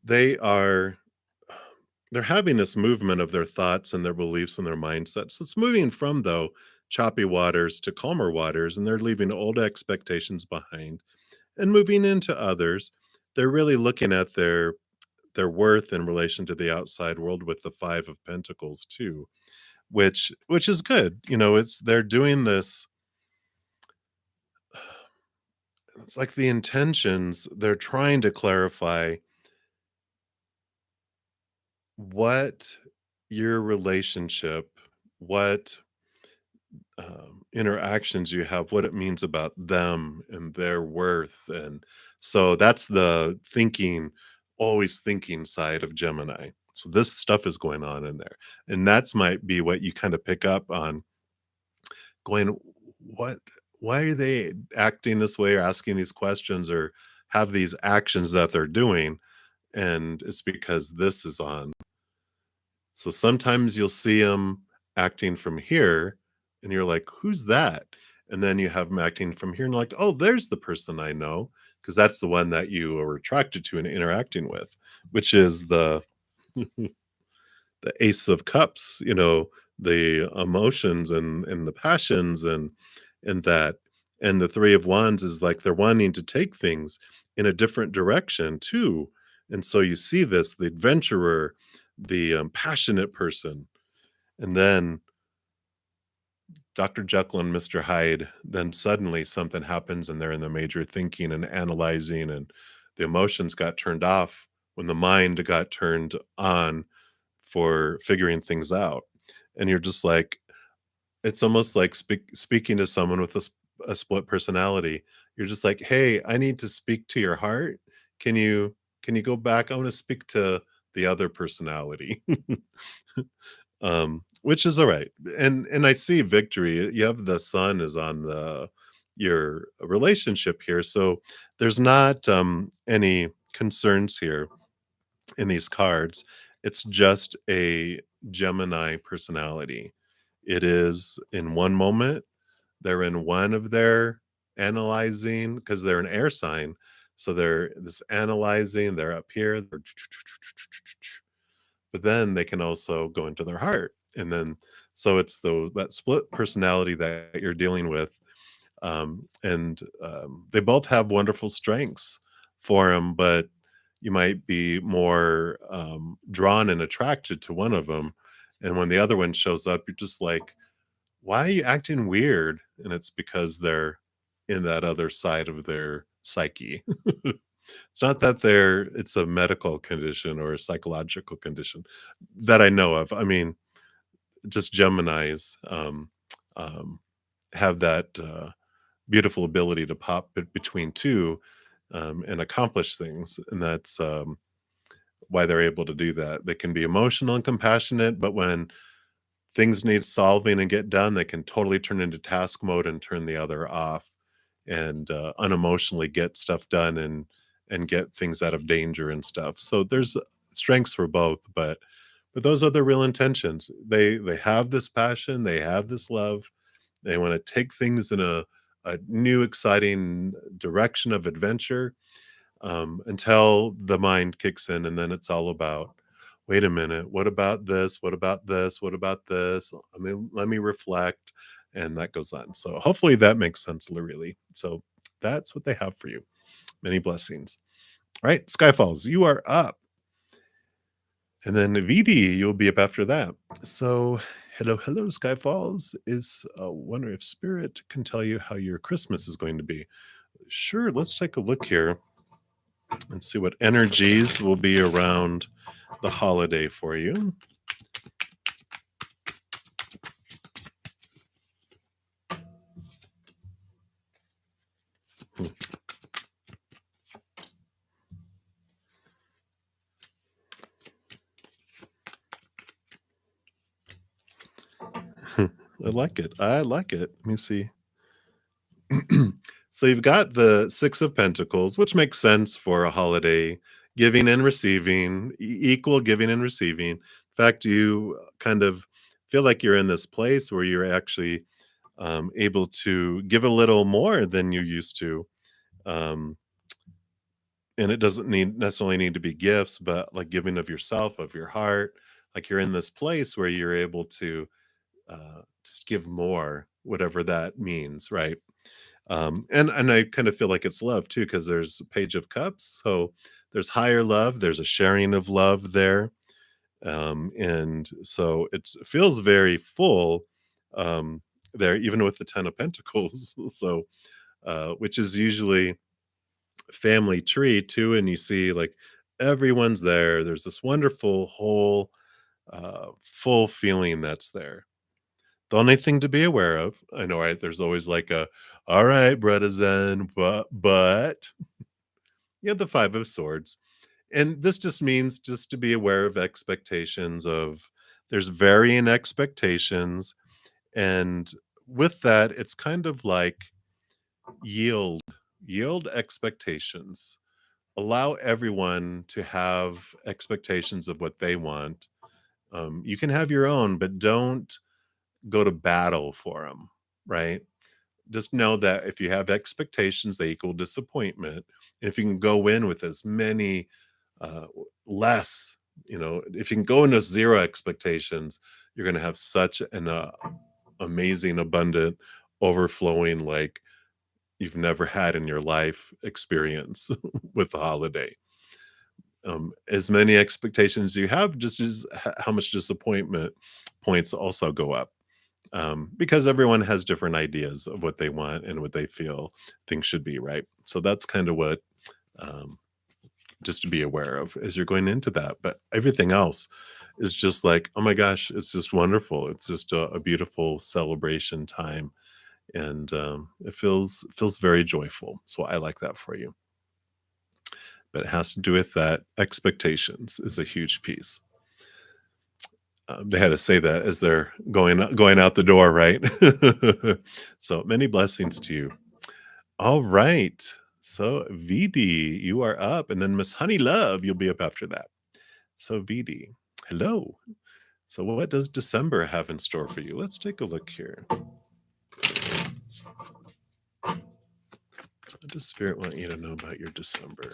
they are they're having this movement of their thoughts and their beliefs and their mindsets. So it's moving from though choppy waters to calmer waters, and they're leaving old expectations behind and moving into others. They're really looking at their worth in relation to the outside world with the 5 of Pentacles too, which is good. You know, it's they're doing this it's like the intentions, they're trying to clarify what your relationship, what interactions you have, what it means about them and their worth. And so that's the thinking, always thinking side of Gemini. So this stuff is going on in there. And that's might be what you kind of pick up on going, what, why are they acting this way or asking these questions or have these actions that they're doing? And it's because this is on. So sometimes you'll see them acting from here, and you're like, "Who's that?" And then you have them acting from here, and like, "Oh, there's the person I know," because that's the one that you are attracted to and interacting with, which is the the Ace of Cups, you know, the emotions and the passions and that. And the Three of Wands is like they're wanting to take things in a different direction too. And so you see this, the adventurer, the passionate person, and then Dr. Jekyll and Mr. Hyde, then suddenly something happens and they're in the major thinking and analyzing, and the emotions got turned off when the mind got turned on for figuring things out. And you're just like, it's almost like speaking to someone with a split personality. You're just like, hey, I need to speak to your heart. Can you go back? I want to speak to the other personality. Which is all right. And I see victory. You have the sun is on the your relationship here. So there's not any concerns here in these cards. It's just a Gemini personality. It is in one moment, they're in one of their analyzing because they're an air sign. So they're this analyzing, they're up here, but then they can also go into their heart. And then so it's those that split personality that you're dealing with. And they both have wonderful strengths for them, but you might be more drawn and attracted to one of them. And when the other one shows up, you're just like, why are you acting weird? And it's because they're in that other side of their psyche. It's not that it's a medical condition or a psychological condition that I know of. I mean, just Geminis um, have that beautiful ability to pop between two and accomplish things. And that's why they're able to do that. They can be emotional and compassionate, but when things need solving and get done, they can totally turn into task mode and turn the other off and unemotionally get stuff done and get things out of danger and stuff. So there's strengths for both, but those are their real intentions. They have this passion, they have this love. They want to take things in a new exciting direction of adventure until the mind kicks in, and then it's all about, wait a minute, what about this? What about this? What about this? I mean, let me reflect, and that goes on. So hopefully that makes sense, really. So that's what they have for you. Many blessings. All right, Skyfalls, you are up. And then VD, you'll be up after that. So, hello, hello, Skyfalls. Is wonder if Spirit can tell you how your Christmas is going to be. Sure, let's take a look here and see what energies will be around the holiday for you. I like it. I like it. Let me see. So you've got the Six of Pentacles, which makes sense for a holiday, giving and receiving, equal giving and receiving. In fact, you kind of feel like you're in this place where you're actually able to give a little more than you used to. Um, and it doesn't need necessarily need to be gifts, but like giving of yourself, of your heart. Like you're in this place where you're able to just give more, whatever that means, right? And I kind of feel like it's love too, because there's a Page of Cups, so there's higher love, there's a sharing of love there, and so it feels very full um, there, even with the Ten of Pentacles. So, which is usually family tree too, and you see like everyone's there. There's this wonderful whole, full feeling that's there. The only thing to be aware of, I know, right? There's always like a, all right, Bretta Zen, but you have the Five of Swords. And this just means just to be aware of expectations of there's varying expectations. And with that, it's kind of like yield, yield expectations. Allow everyone to have expectations of what they want. You can have your own, but don't go to battle for them, right? Just know that if you have expectations, they equal disappointment. And if you can go in with as many less, if you can go into zero expectations, you're going to have such an amazing, abundant, overflowing, like you've never had in your life experience with the holiday. As many expectations you have, just as how much disappointment points also go up, because everyone has different ideas of what they want and what they feel things should be, right? So that's kind of what, um, just to be aware of as you're going into that. But everything else is just like, oh my gosh, it's just wonderful. It's just a beautiful celebration time, and it feels very joyful. So I like that for you. But it has to do with that expectations is a huge piece. They had to say that as they're going out the door, right? So many blessings to you. All right. So VD, you are up, and then Miss Honey Love, you'll be up after that. So VD, hello. So what does December have in store for you? Let's take a look here. What does Spirit want you to know about your December?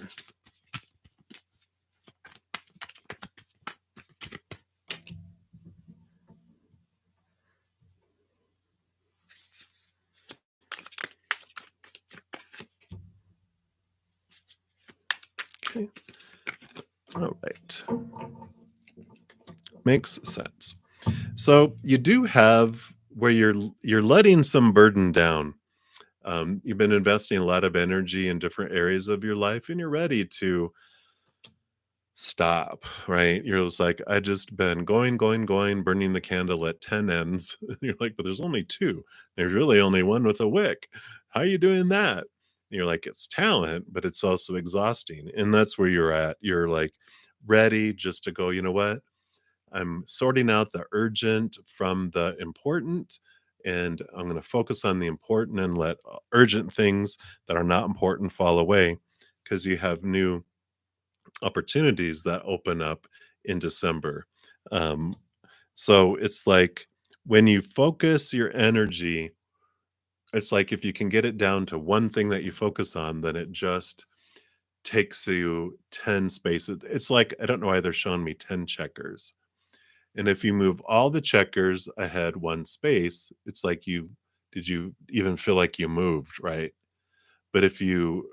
Okay. All right. Makes sense. So you do have where you're letting some burden down. You've been investing a lot of energy in different areas of your life, and you're ready to stop, right? You're just like, I just been going, going, going, burning the candle at 10 ends. And you're like, but there's only two. There's really only one with a wick. How are you doing that? And you're like, it's talent, but it's also exhausting. And that's where you're at. You're like ready just to go, you know what? I'm sorting out the urgent from the important, and I'm going to focus on the important and let urgent things that are not important fall away, because you have new opportunities that open up in December. Um, so it's like when you focus your energy, it's like if you can get it down to one thing that you focus on, then it just takes you 10 spaces. It's like, I don't know why they're showing me 10 checkers. And if you move all the checkers ahead one space, it's like did you even feel like you moved, right? But if you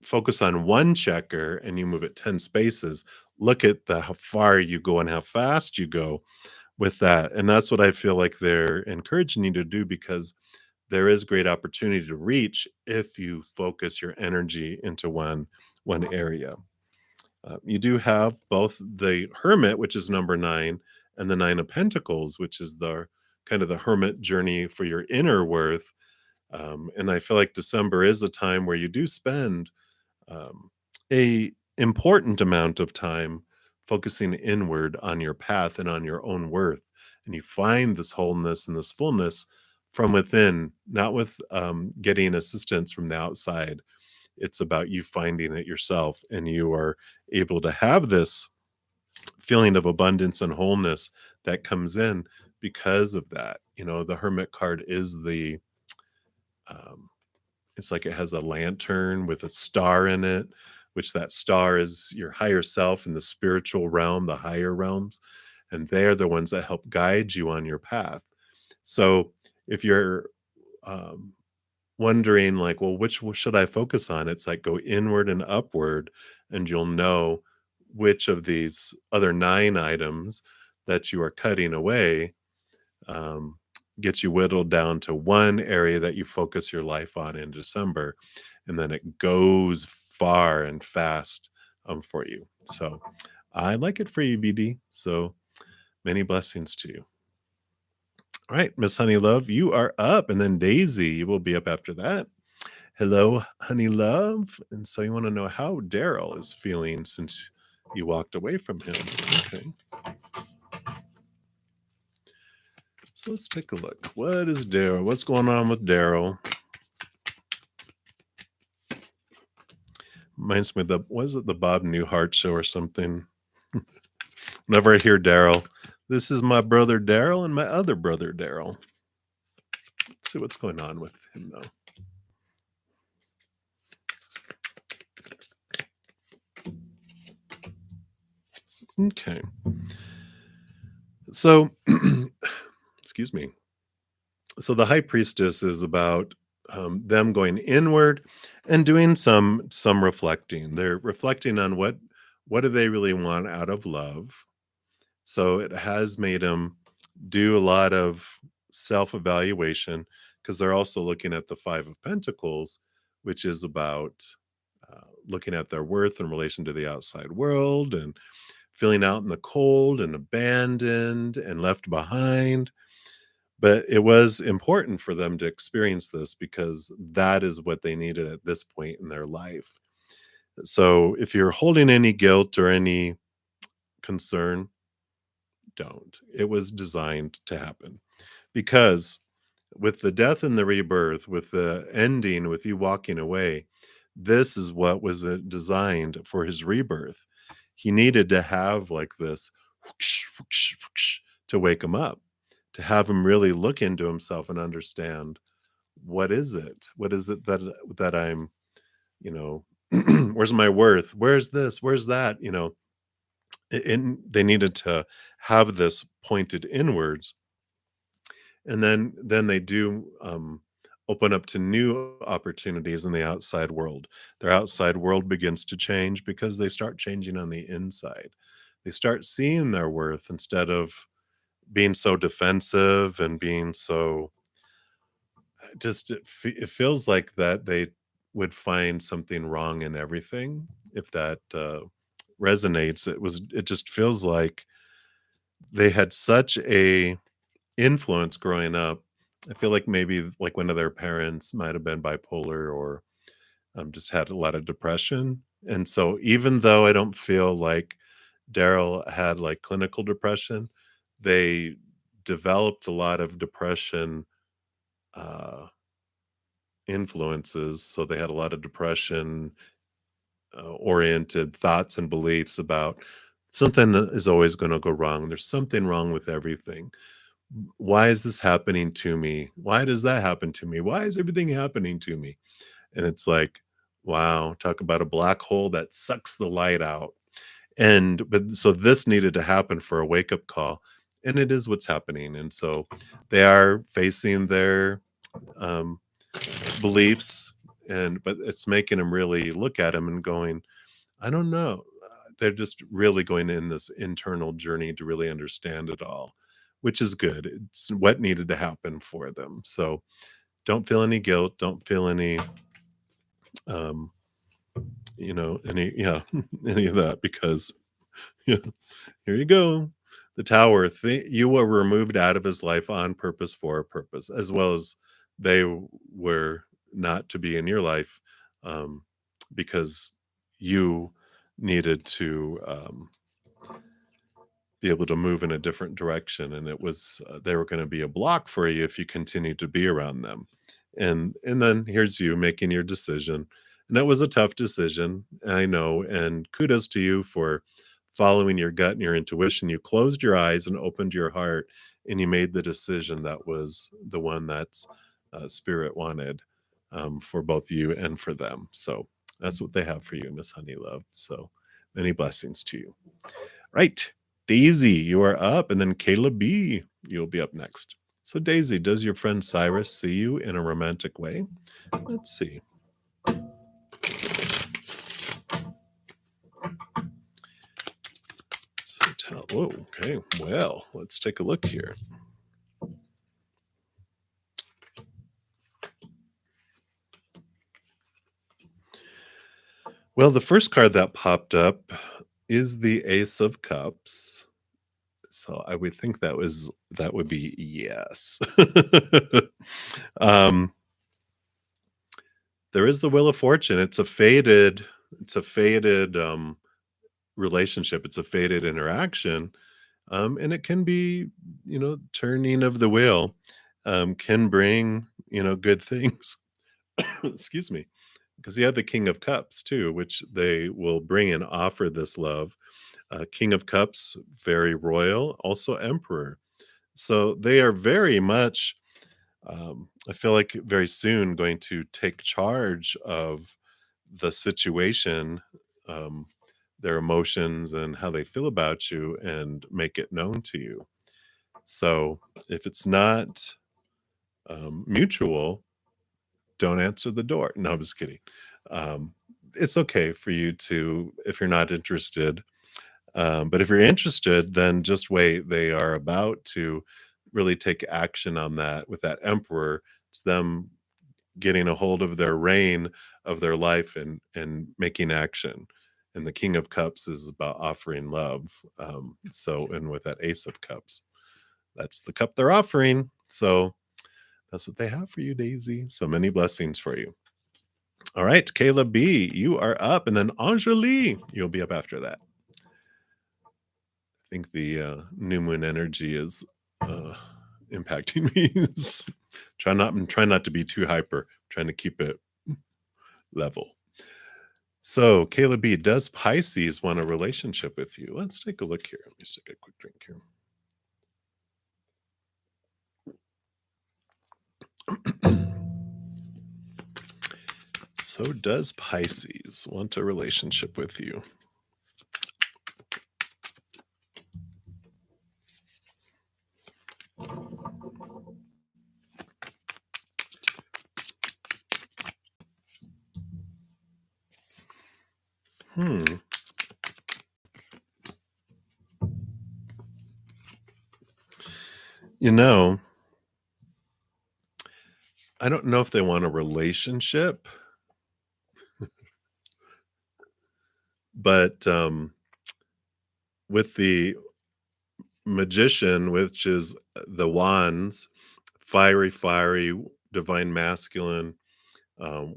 focus on one checker and you move it 10 spaces, look at the how far you go and how fast you go with that. And that's what I feel like they're encouraging you to do, because there is great opportunity to reach if you focus your energy into one area. You do have both the Hermit, which is number 9, and the 9 of Pentacles, which is the kind of the hermit journey for your inner worth. And I feel like December is a time where you do spend um, a important amount of time focusing inward on your path and on your own worth, and you find this wholeness and this fullness from within, not with getting assistance from the outside. It's about you finding it yourself, and you are able to have this feeling of abundance and wholeness that comes in because of that. You know, the Hermit card is the um, it's like it has a lantern with a star in it, which that star is your higher self in the spiritual realm, the higher realms, and they're the ones that help guide you on your path. So if you're um, wondering, like, well, which should I focus on? It's like go inward and upward, and you'll know which of these other 9 items that you are cutting away um, gets you whittled down to one area that you focus your life on in December, and then it goes far and fast for you. So I like it for you, BD. So many blessings to you. All right, Miss Honey Love, you are up, and then Daisy, you will be up after that. Hello, Honey Love. And so you want to know how Daryl is feeling since you walked away from him. Okay. So let's take a look. What is Daryl? What's going on with Daryl? Reminds me of the, was it the Bob Newhart show or something? Whenever I hear Daryl, this is my brother Daryl and my other brother Daryl. Let's see what's going on with him though. Okay. So, excuse me. So the high priestess is about them going inward and doing some reflecting. They're reflecting on what do they really want out of love. So it has made them do a lot of self-evaluation, because they're also looking at the 5 of Pentacles, which is about looking at their worth in relation to the outside world and feeling out in the cold and abandoned and left behind. But it was important for them to experience this because that is what they needed at this point in their life. So if you're holding any guilt or any concern, don't. It was designed to happen, because with the death and the rebirth, with the ending, with you walking away, this is what was designed for his rebirth. He needed to have like this whoosh, whoosh, whoosh, to wake him up, to have him really look into himself and understand, what is it? What is it that I'm, you know, where's my worth? Where's this? Where's that? You know, and they needed to have this pointed inwards, and then they do open up to new opportunities in the outside world. Their outside world begins to change because they start changing on the inside. They start seeing their worth instead of being so defensive and being so just it feels like that they would find something wrong in everything. If that resonates, it just feels like they had such a influence growing up. I feel like maybe like one of their parents might have been bipolar, or just had a lot of depression. And so even though I don't feel like Daryl had like clinical depression, they developed a lot of depression uh, influences. So they had a lot of depression oriented thoughts and beliefs about something is always going to go wrong. There's something wrong with everything. Why is this happening to me? Why does that happen to me? Why is everything happening to me? And it's like, wow, talk about a black hole that sucks the light out. And but so this needed to happen for a wake up call, and it is what's happening. And so they are facing their um, beliefs but it's making them really look at him and going, I don't know. They're just really going in this internal journey to really understand it all, which is good. It's what needed to happen for them. So don't feel any guilt. Don't feel any, um, yeah, any of that because yeah, here you go. The tower, you were removed out of his life on purpose for a purpose, as well as they were not to be in your life um, because you needed to be able to move in a different direction, and it was they were going to be a block for you if you continued to be around them. And then here's you making your decision, and that was a tough decision, I know, and kudos to you for following your gut and your intuition. You closed your eyes and opened your heart, and you made the decision that was the one that's spirit wanted for both you and for them. So that's what they have for you, Miss Honeylove. So many blessings to you. Right. Daisy, you are up, and then Kayla B, you'll be up next. So, Daisy, does your friend Cyrus see you in a romantic way? Let's see. So, oh, okay. Well, let's take a look here. Well, the first card that popped up is the Ace of Cups. So I would think that would be yes. um, there is the Wheel of Fortune. It's a faded relationship. It's a faded interaction. And it can be, turning of the wheel can bring, good things. Excuse me. Because you have the King of Cups too, which they will bring and offer this love. King of Cups, very royal, also Emperor. So they are very much, I feel like very soon going to take charge of the situation, um, their emotions and how they feel about you and make it known to you. So if it's not mutual, don't answer the door. No, I'm just kidding. Um, it's okay for you to, if you're not interested. But if you're interested, then just wait. They are about to really take action on that with that emperor. It's them getting a hold of their reign of their life and making action. And the King of Cups is about offering love. And with that Ace of Cups, that's the cup they're offering. So that's what they have for you, Daisy. So many blessings for you. All right, Kayla B, you are up. And then Anjali, you'll be up after that. I think the new moon energy is impacting me. Try not to be too hyper. Trying to keep it level. So, Kayla B, does Pisces want a relationship with you? Let's take a look here. Let me just take a quick drink here. So, does Pisces want a relationship with you? Hmm. You know, I don't know if they want a relationship, but with the magician, which is the wands, fiery, divine masculine, um,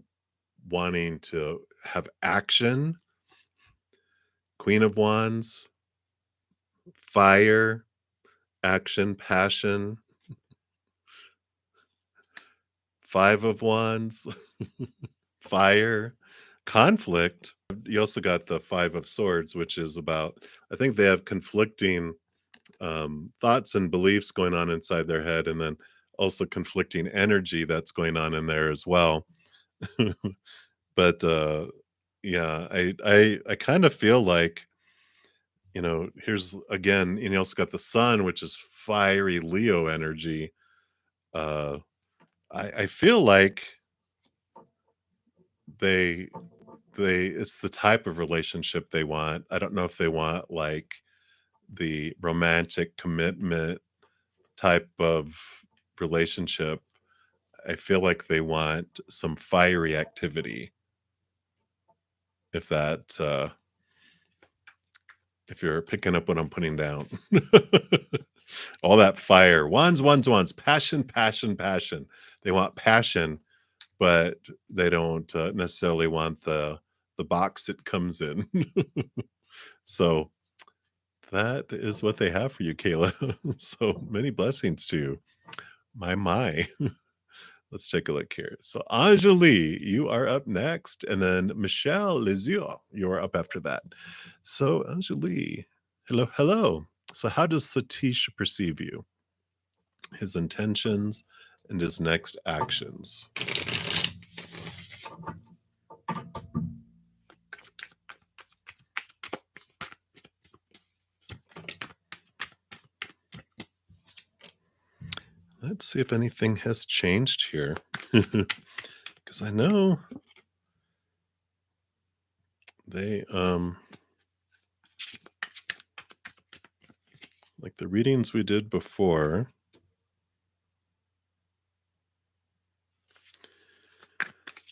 wanting to have action, Queen of Wands, fire, action, passion, Five of Wands, fire, conflict. You also got the Five of Swords, which is about, I think they have conflicting thoughts and beliefs going on inside their head, and then also conflicting energy that's going on in there as well. But yeah, I kind of feel like, here's again, you also got the sun, which is fiery Leo energy. uh I feel like they it's the type of relationship they want. I don't know if they want, like, the romantic commitment type of relationship. I feel like they want some fiery activity, if that, if you're picking up what I'm putting down. All that fire. Wands, wands, wands. Passion, passion, passion. They want passion, but they don't, necessarily want the box it comes in. So, that is what they have for you, Kayla. So, many blessings to you. My. Let's take a look here. So, Anjali, you are up next, and then Michelle Lizio, you're up after that. So, Anjali, hello, hello. So, how does Satish perceive you, his intentions, and his next actions? Let's see if anything has changed here. Because I know they, like the readings we did before.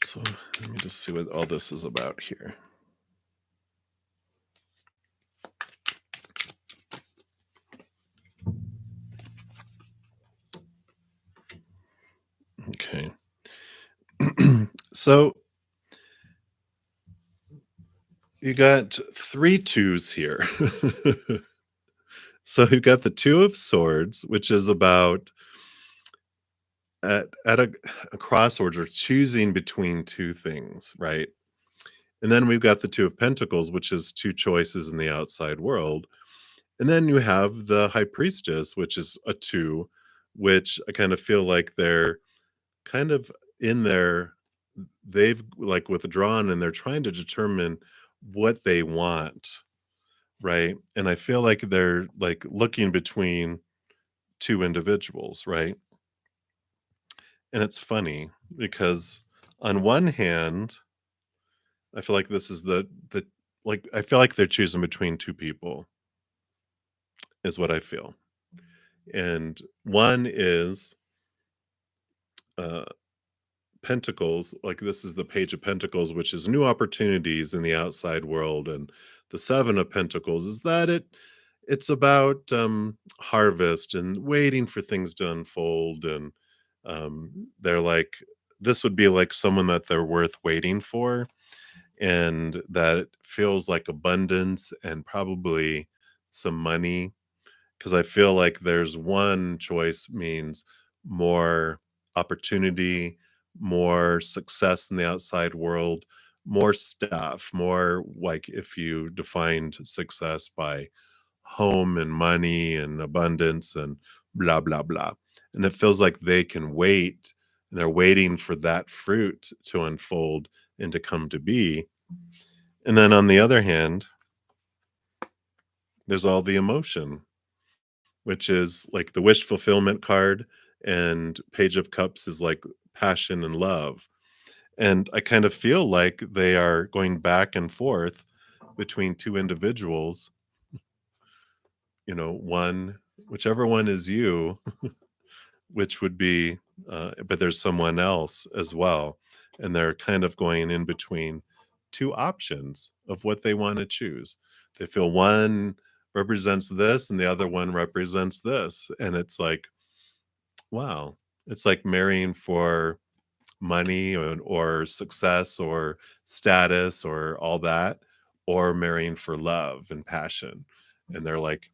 So let me just see what all this is about here. Okay. So you got 3 twos here. So you've got the 2 of swords, which is about at a crossroads or choosing between 2 things, right? And then we've got the 2 of pentacles, which is 2 choices in the outside world. And then you have the high priestess, which is a 2, which I kind of feel like they're kind of in their they've, like, withdrawn and they're trying to determine what they want, right? And I feel like they're, like, looking between 2 individuals, right? And it's funny because on one hand, I feel like this is the like, I feel like they're choosing between 2 people, is what I feel. And one is, uh Pentacles, like this is the Page of Pentacles, which is new opportunities in the outside world, and the Seven of Pentacles is that it's about harvest and waiting for things to unfold, and they're like this would be like someone that they're worth waiting for, and that feels like abundance and probably some money because I feel like there's one choice means more opportunity, more success in the outside world, more stuff, more like if you defined success by home and money and abundance and blah, blah, blah. And it feels like they can wait and they're waiting for that fruit to unfold and to come to be. And then on the other hand, there's all the emotion, which is like the wish fulfillment card, and Page of Cups is like passion and love. And I kind of feel like they are going back and forth between 2 individuals, one whichever one is you, which would be but there's someone else as well, and they're kind of going in between 2 options of what they wanna choose. They feel one represents this and the other one represents this, and it's like, wow. It's like marrying for money or success or status or all that, or marrying for love and passion. And they're like,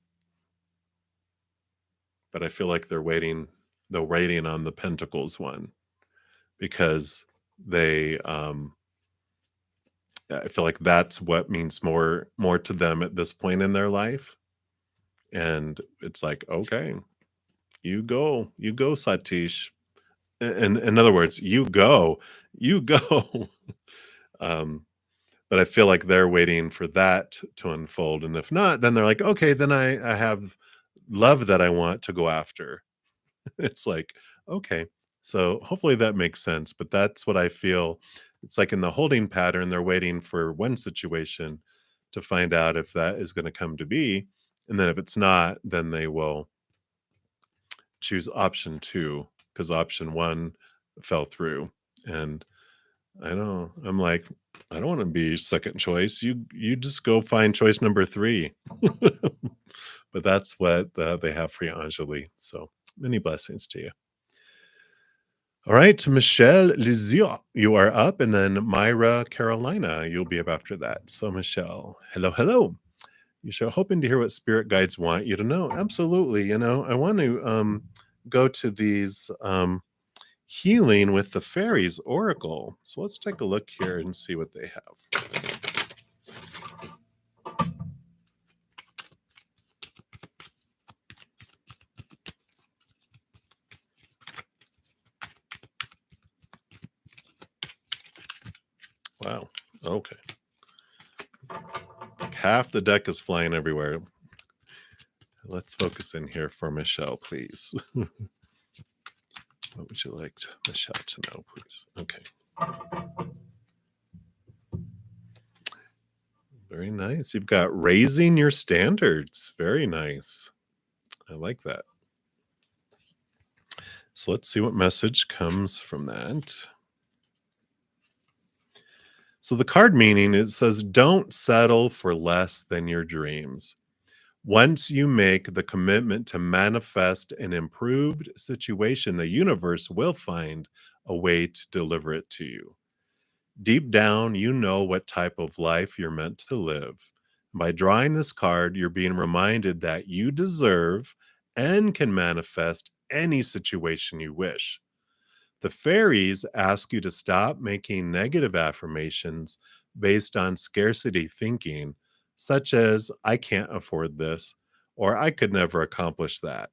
but I feel like they're waiting on the Pentacles one because they I feel like that's what means more to them at this point in their life. And it's like, okay, you go, Satish. In other words, you go. um, but I feel like they're waiting for that to unfold, and if not, then they're like, okay, then I have love that I want to go after. It's like, okay, so hopefully that makes sense. But that's what I feel It's like in the holding pattern, they're waiting for one situation to find out if that is going to come to be. And then if it's not, then they will choose option two because option one fell through. And I know I'm like, I don't want to be second choice. You just go find choice number three. But that's what they have for you, Anjali. So many blessings to you. All right, Michelle Lizio, you are up, and then Myra Carolina, you'll be up after that. So, Michelle, hello, hello. You show hoping to hear what spirit guides want you to know. Absolutely. I want to go to these healing with the fairies oracle. So let's take a look here and see what they have. Wow. Okay. Half the deck is flying everywhere. Let's focus in here for Michelle, please. What would you like Michelle to know, please? Okay. Very nice. You've got raising your standards. Very nice. I like that. So let's see what message comes from that. So the card meaning, it says, don't settle for less than your dreams. Once you make the commitment to manifest an improved situation, the universe will find a way to deliver it to you. Deep down, you know what type of life you're meant to live. By drawing this card, you're being reminded that you deserve and can manifest any situation you wish. The fairies ask you to stop making negative affirmations based on scarcity thinking, such as, I can't afford this, or I could never accomplish that.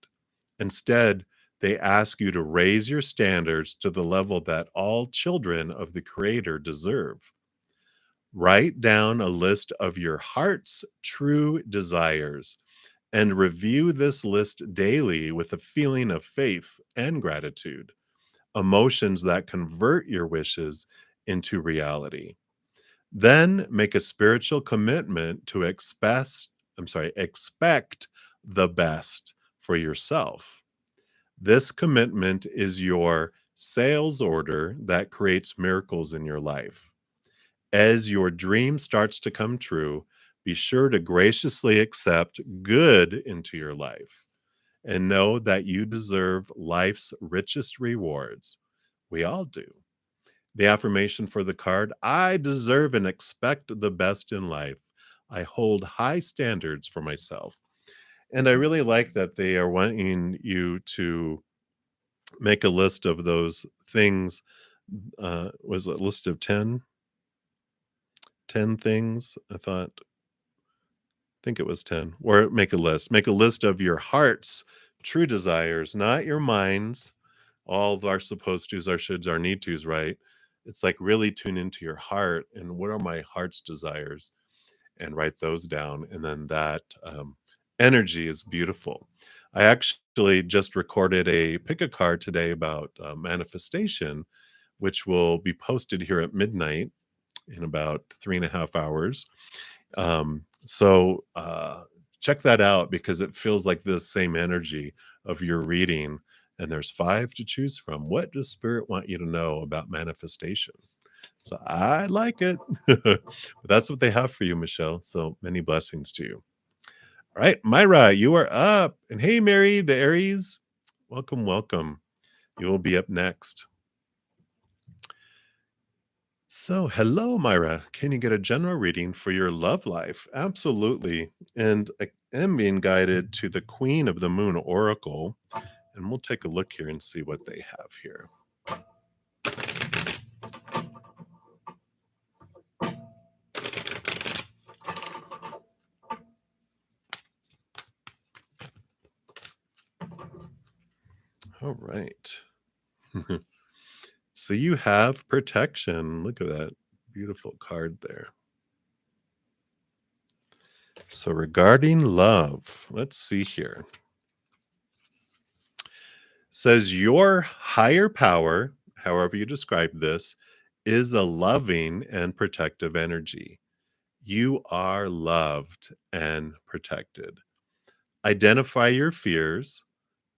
Instead, they ask you to raise your standards to the level that all children of the Creator deserve. Write down a list of your heart's true desires and review this list daily with a feeling of faith and gratitude, emotions that convert your wishes into reality. Then make a spiritual commitment to expect the best for yourself. This commitment is your sales order that creates miracles in your life. As your dream starts to come true, be sure to graciously accept good into your life and know that you deserve life's richest rewards. We all do. The affirmation for the card, I deserve and expect the best in life. I hold high standards for myself. And I really like that they are wanting you to make a list of those things. Was it a list of 10 things? I think it was 10. Or make a list. Make a list of your heart's true desires, not your mind's. All of our supposed to's, our shoulds, our need to's, right? It's like really tune into your heart and what are my heart's desires and write those down. And then that energy is beautiful. I actually just recorded a pick a card today about manifestation, which will be posted here at midnight in about 3.5 hours. So check that out because it feels like the same energy of your reading. And there's 5 to choose from. What does Spirit want you to know about manifestation? So I like it. But that's what they have for you, Michelle. So many blessings to you. All right, Myra, you are up. And hey, Mary, the Aries, welcome, welcome. You will be up next. So, hello, Myra. Can you get a general reading for your love life? Absolutely. And I am being guided to the Queen of the Moon Oracle. And we'll take a look here and see what they have here. All right. So you have protection. Look at that beautiful card there. So regarding love, let's see here. Says your higher power, however you describe this, is a loving and protective energy. You are loved and protected. Identify your fears.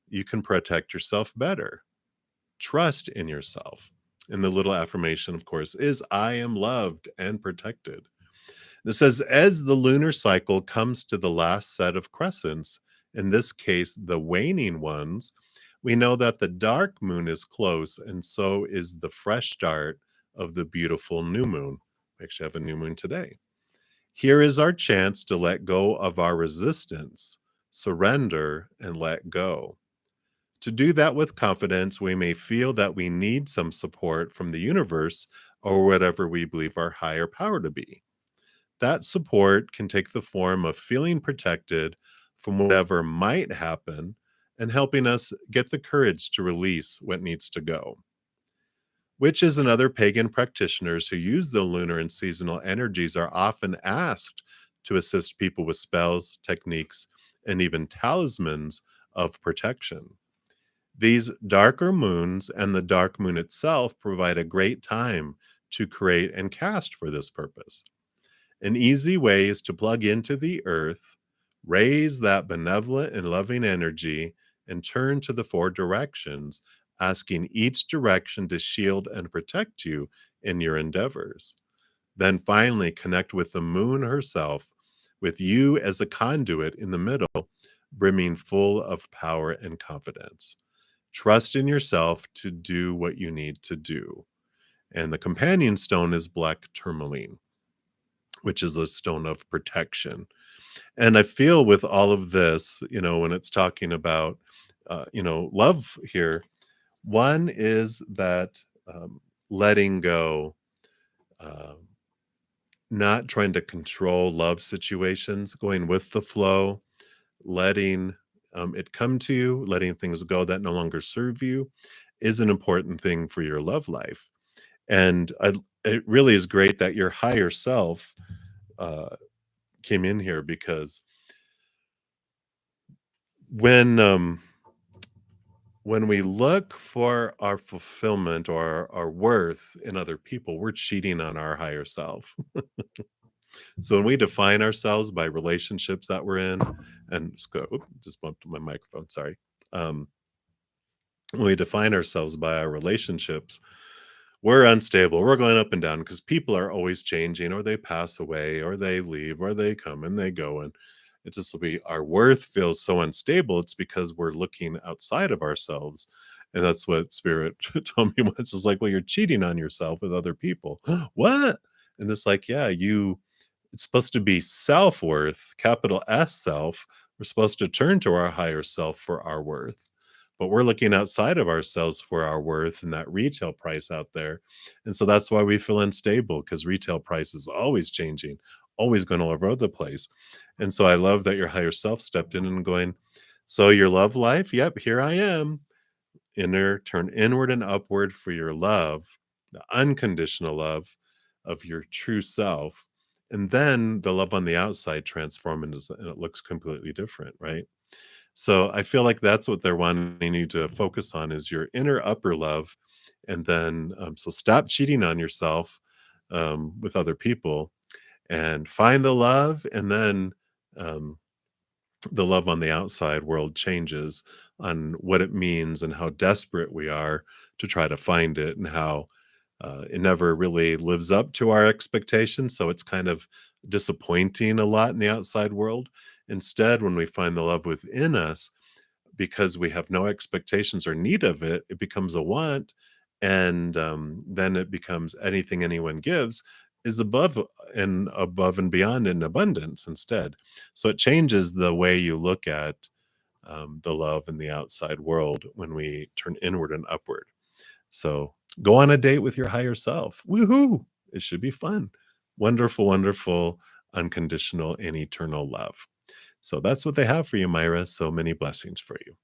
You can protect yourself better. Trust in yourself. And the little affirmation, of course, is I am loved and protected. It says, as the lunar cycle comes to the last set of crescents, in this case, the waning ones, we know that the dark moon is close, and so is the fresh start of the beautiful new moon. We actually have a new moon today. Here is our chance to let go of our resistance, surrender, and let go. To do that with confidence, we may feel that we need some support from the universe or whatever we believe our higher power to be. That support can take the form of feeling protected from whatever might happen and helping us get the courage to release what needs to go. Witches and other pagan practitioners who use the lunar and seasonal energies are often asked to assist people with spells, techniques, and even talismans of protection. These darker moons and the dark moon itself provide a great time to create and cast for this purpose. An easy way is to plug into the earth, raise that benevolent and loving energy, and turn to the four directions, asking each direction to shield and protect you in your endeavors. Then finally connect with the moon herself, with you as a conduit in the middle, brimming full of power and confidence. Trust in yourself to do what you need to do. And the companion stone is black tourmaline, which is a stone of protection. And I feel with all of this, when it's talking about, love here, one is that letting go, uh, not trying to control love situations, going with the flow, letting it come to you, letting things go that no longer serve you is an important thing for your love life. And it really is great that your higher self uh, came in here because when um, when we look for our fulfillment or our worth in other people, we're cheating on our higher self. So when we define ourselves by relationships that we're in, and just bumped my microphone, sorry. Um, when we define ourselves by our relationships, we're unstable. We're going up and down because people are always changing, or they pass away, or they leave, or they come and they go. And it just will be our worth feels so unstable. It's because we're looking outside of ourselves. And that's what Spirit told me once. It's like, well, you're cheating on yourself with other people. What? And it's like, yeah, it's supposed to be self worth, capital S self. We're supposed to turn to our higher self for our worth. But we're looking outside of ourselves for our worth and that retail price out there. And so that's why we feel unstable because retail price is always changing, always going all over the place. And so I love that your higher self stepped in and going, so your love life, yep, here I am. Turn inward and upward for your love, the unconditional love of your true self. And then the love on the outside transform and it looks completely different, right? So I feel like that's what they're wanting you to focus on is your inner upper love. And then, so stop cheating on yourself with other people and find the love. And then um, the love on the outside world changes on what it means and how desperate we are to try to find it and how it never really lives up to our expectations. So it's kind of disappointing a lot in the outside world. Instead, when we find the love within us, because we have no expectations or need of it, it becomes a want. And then it becomes anything anyone gives is above and beyond in abundance instead. So it changes the way you look at the love in the outside world when we turn inward and upward. So go on a date with your higher self. Woohoo! It should be fun. Wonderful, wonderful, unconditional and eternal love. So that's what they have for you, Myra. So many blessings for you.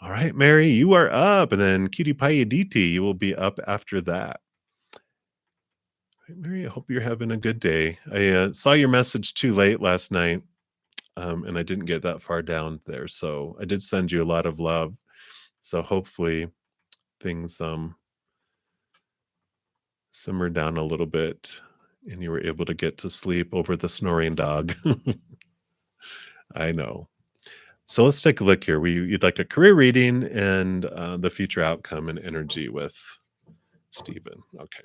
All right, Mary, you are up. And then Cutie Pie Aditi, you will be up after that. All right, Mary, I hope you're having a good day. I saw your message too late last night, and I didn't get that far down there. So I did send you a lot of love. So hopefully things simmer down a little bit and you were able to get to sleep over the snoring dog. I know. So let's take a look here. You'd like a career reading and the future outcome and energy with Stephen. Okay.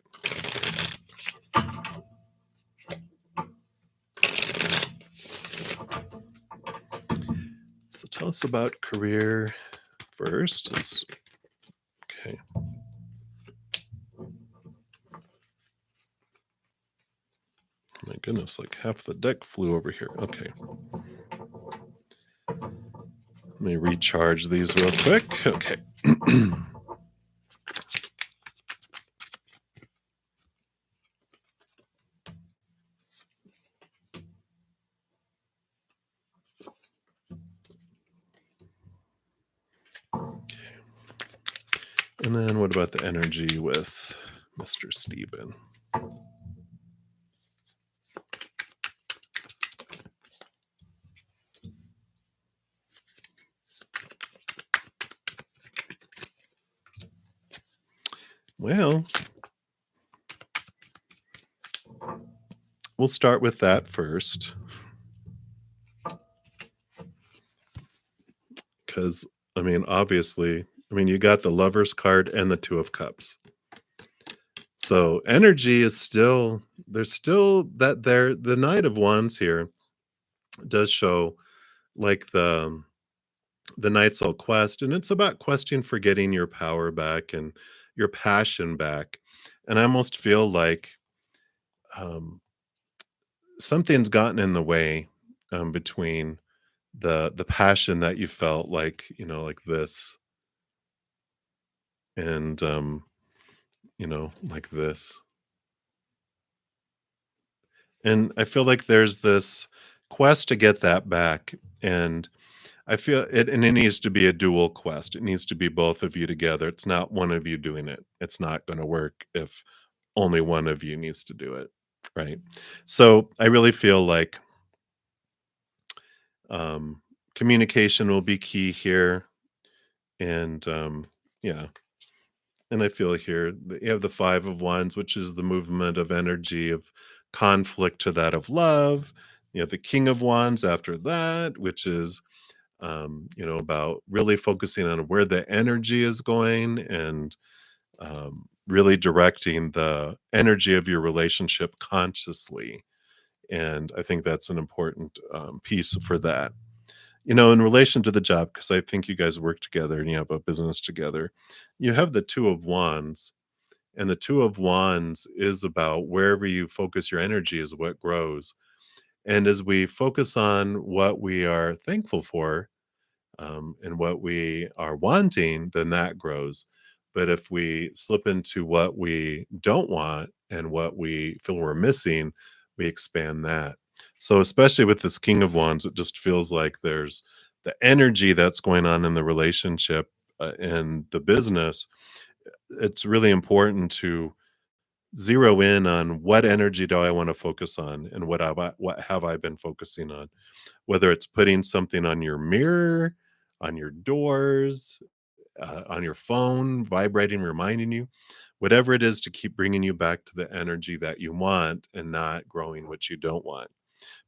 So tell us about career first. Okay. My goodness, like half the deck flew over here. Okay. Let me recharge these real quick. Okay. And then what about the energy with Mr. Stephen? Well, we'll start with that first because, I mean, obviously, I mean, you got the Lover's card and the Two of Cups. So energy is still, there's still that there, the Knight of Wands here does show like the Knight's Soul quest, and it's about questing for getting your power back and your passion back. And I almost feel like um, something's gotten in the way between the passion that you felt like, like this, and like this. And I feel like there's this quest to get that back, and I feel it, and it needs to be a dual quest. It needs to be both of you together. It's not one of you doing it. It's not going to work if only one of you needs to do it, right? So I really feel like um, communication will be key here, and yeah. And I feel here that you have the Five of Wands, which is the movement of energy of conflict to that of love. You have the King of Wands after that, which is about really focusing on where the energy is going and really directing the energy of your relationship consciously. And I think that's an important piece for that. In relation to the job, because I think you guys work together and you have a business together, you have the Two of Wands. And the Two of Wands is about wherever you focus your energy is what grows. And as we focus on what we are thankful for, and what we are wanting, then that grows. But if we slip into what we don't want and what we feel we're missing, we expand that. So, especially with this King of Wands, it just feels like there's the energy that's going on in the relationship and the business. It's really important to zero in on what energy do I want to focus on and what have I been focusing on, whether it's putting something on your mirror, on your doors, on your phone, vibrating, reminding you, whatever it is to keep bringing you back to the energy that you want and not growing what you don't want.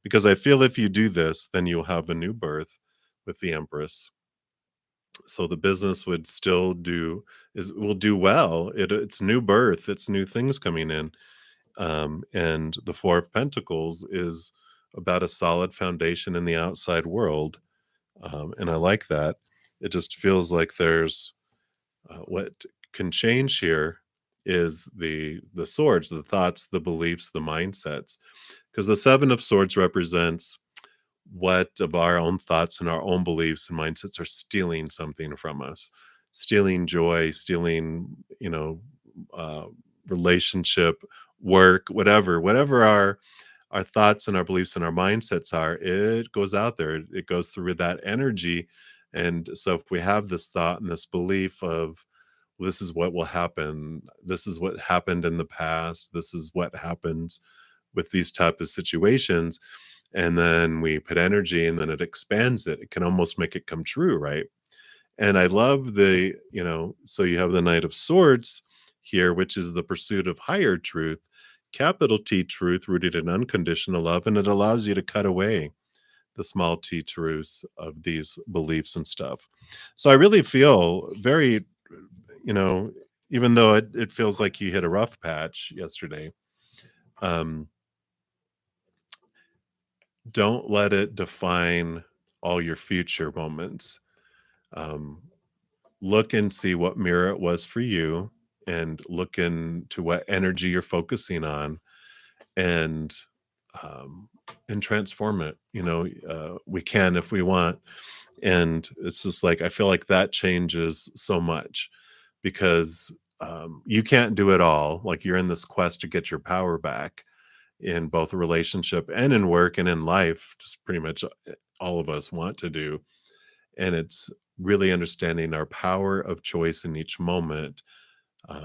Because I feel if you do this, then you'll have a new birth with the Empress. So the business would still will do well. It's new birth, it's new things coming in. And the Four of Pentacles is about a solid foundation in the outside world, and I like that. It just feels like there's what can change here is the swords, the thoughts, the beliefs, the mindsets, because the Seven of Swords represents what of our own thoughts and our own beliefs and mindsets are stealing something from us, stealing joy, stealing, uh, relationship, work, whatever our thoughts and our beliefs and our mindsets are, it goes out there. It goes through that energy. And so if we have this thought and this belief of this is what will happen, this is what happened in the past, this is what happens with these type of situations, and then we put energy and then it expands it can almost make it come true, right? And I love so you have the Knight of Swords here, which is the pursuit of higher truth, capital T truth rooted in unconditional love. And it allows you to cut away the small t truths of these beliefs and stuff. So I really feel very, you know, even though it feels like you hit a rough patch yesterday, um, don't let it define all your future moments. Um, Look and see what mirror it was for you, and look into what energy you're focusing on, and um, and transform it. We can if we want. And it's just like, I feel like that changes so much because you can't do it all. Like, you're in this quest to get your power back in both a relationship and in work and in life, just pretty much all of us want to do. And it's really understanding our power of choice in each moment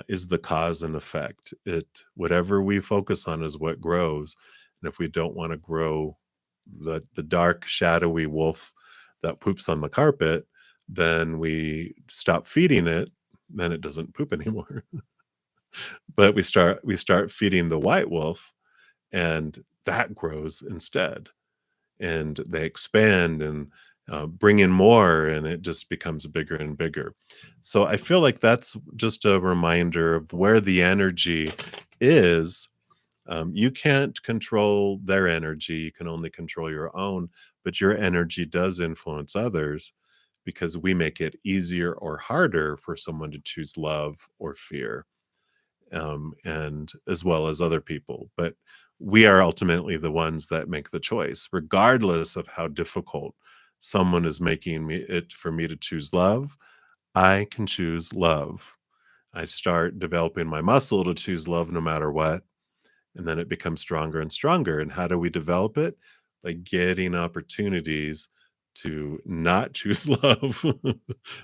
is the cause and effect. Whatever we focus on is what grows. And if we don't want to grow the dark, shadowy wolf that poops on the carpet, then we stop feeding it. Then it doesn't poop anymore. But we start feeding the white wolf, and that grows instead. And they expand and bring in more, and it just becomes bigger and bigger. So I feel like that's just a reminder of where the energy is. You can't control their energy, you can only control your own, but your energy does influence others because we make it easier or harder for someone to choose love or fear, and as well as other people. But we are ultimately the ones that make the choice, regardless of how difficult someone is making it for me to choose love. I can choose love. I start developing my muscle to choose love no matter what, and then it becomes stronger and stronger. And how do we develop it? By getting opportunities to not choose love,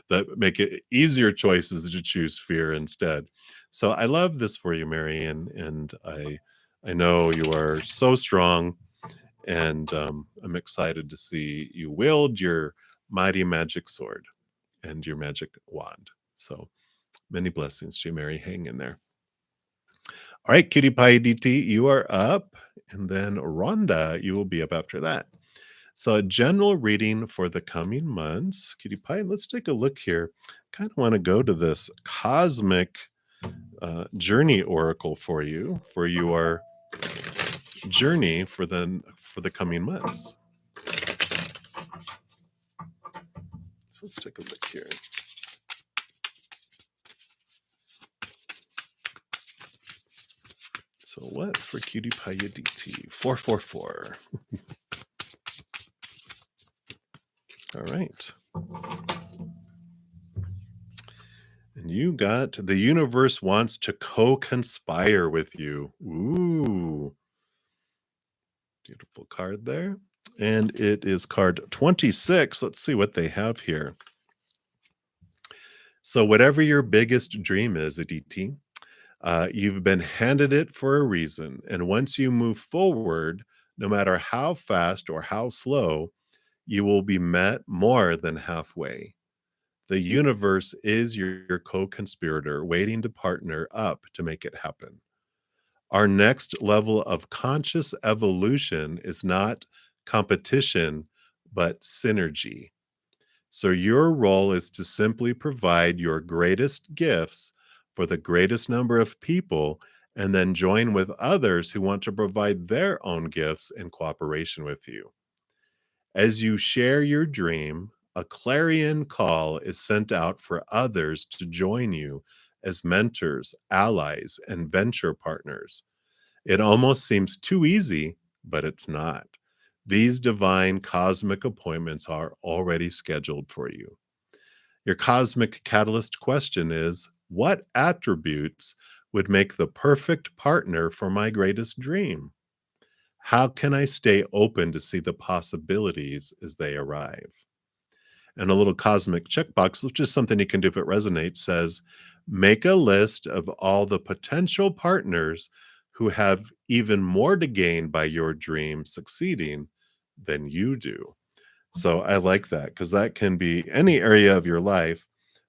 that make it easier choices to choose fear instead. So I love this for you, Marianne, and I know you are so strong, and I'm excited to see you wield your mighty magic sword and your magic wand. So many blessings to you, Mary. Hang in there. All right, Cutie Pie DT, you are up. And then Rhonda, you will be up after that. So, a general reading for the coming months. Cutie Pie, let's take a look here. Kind of want to go to this cosmic journey oracle for you, for your journey for the coming months. So let's take a look here. So what for Cutie Pie DT? 444. All right. And you got the universe wants to co-conspire with you. Ooh. Beautiful card there. And it is card 26. Let's see what they have here. So whatever your biggest dream is, Aditi, you've been handed it for a reason. And once you move forward, no matter how fast or how slow, you will be met more than halfway. The universe is your co-conspirator waiting to partner up to make it happen. Our next level of conscious evolution is not competition, but synergy. So, your role is to simply provide your greatest gifts for the greatest number of people, and then join with others who want to provide their own gifts in cooperation with you. As you share your dream, a clarion call is sent out for others to join you as mentors, allies, and venture partners. It almost seems too easy, but it's not. These divine cosmic appointments are already scheduled for you. Your cosmic catalyst question is, what attributes would make the perfect partner for my greatest dream? How can I stay open to see the possibilities as they arrive? And a little cosmic checkbox, which is something you can do if it resonates, says, make a list of all the potential partners who have even more to gain by your dream succeeding than you do. So I like that, because that can be any area of your life.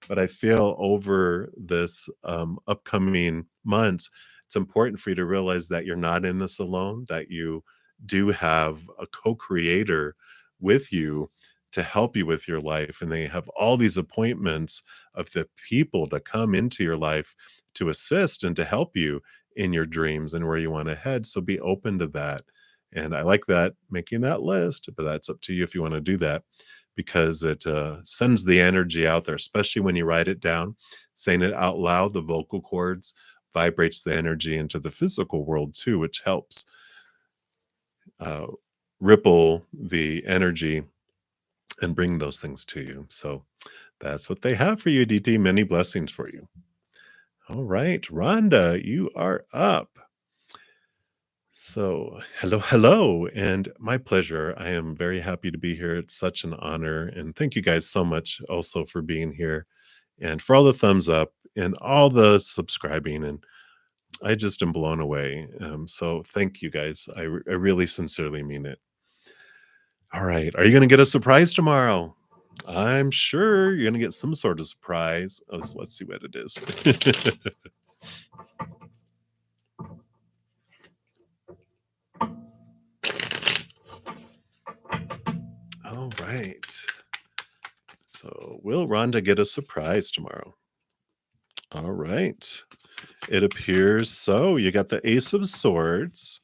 But I feel over this upcoming months, it's important for you to realize that you're not in this alone, that you do have a co-creator with you to help you with your life. And they have all these appointments of the people to come into your life to assist and to help you in your dreams and where you want to head. So be open to that. And I like that, making that list, but that's up to you if you want to do that because it sends the energy out there, especially when you write it down. Saying it out loud, the vocal cords vibrates the energy into the physical world too, which helps uh, ripple the energy and bring those things to you. So that's what they have for you, DT. Many blessings for you. All right, Rhonda, you are up. So, hello, hello, and my pleasure. I am very happy to be here. It's such an honor. And thank you guys so much also for being here and for all the thumbs up and all the subscribing. And I just am blown away. So, thank you guys. I really sincerely mean it. All right. Are you going to get a surprise tomorrow? I'm sure you're going to get some sort of surprise. Let's see what it is. All right. So, will Rhonda get a surprise tomorrow? All right. It appears so. You got the Ace of Swords,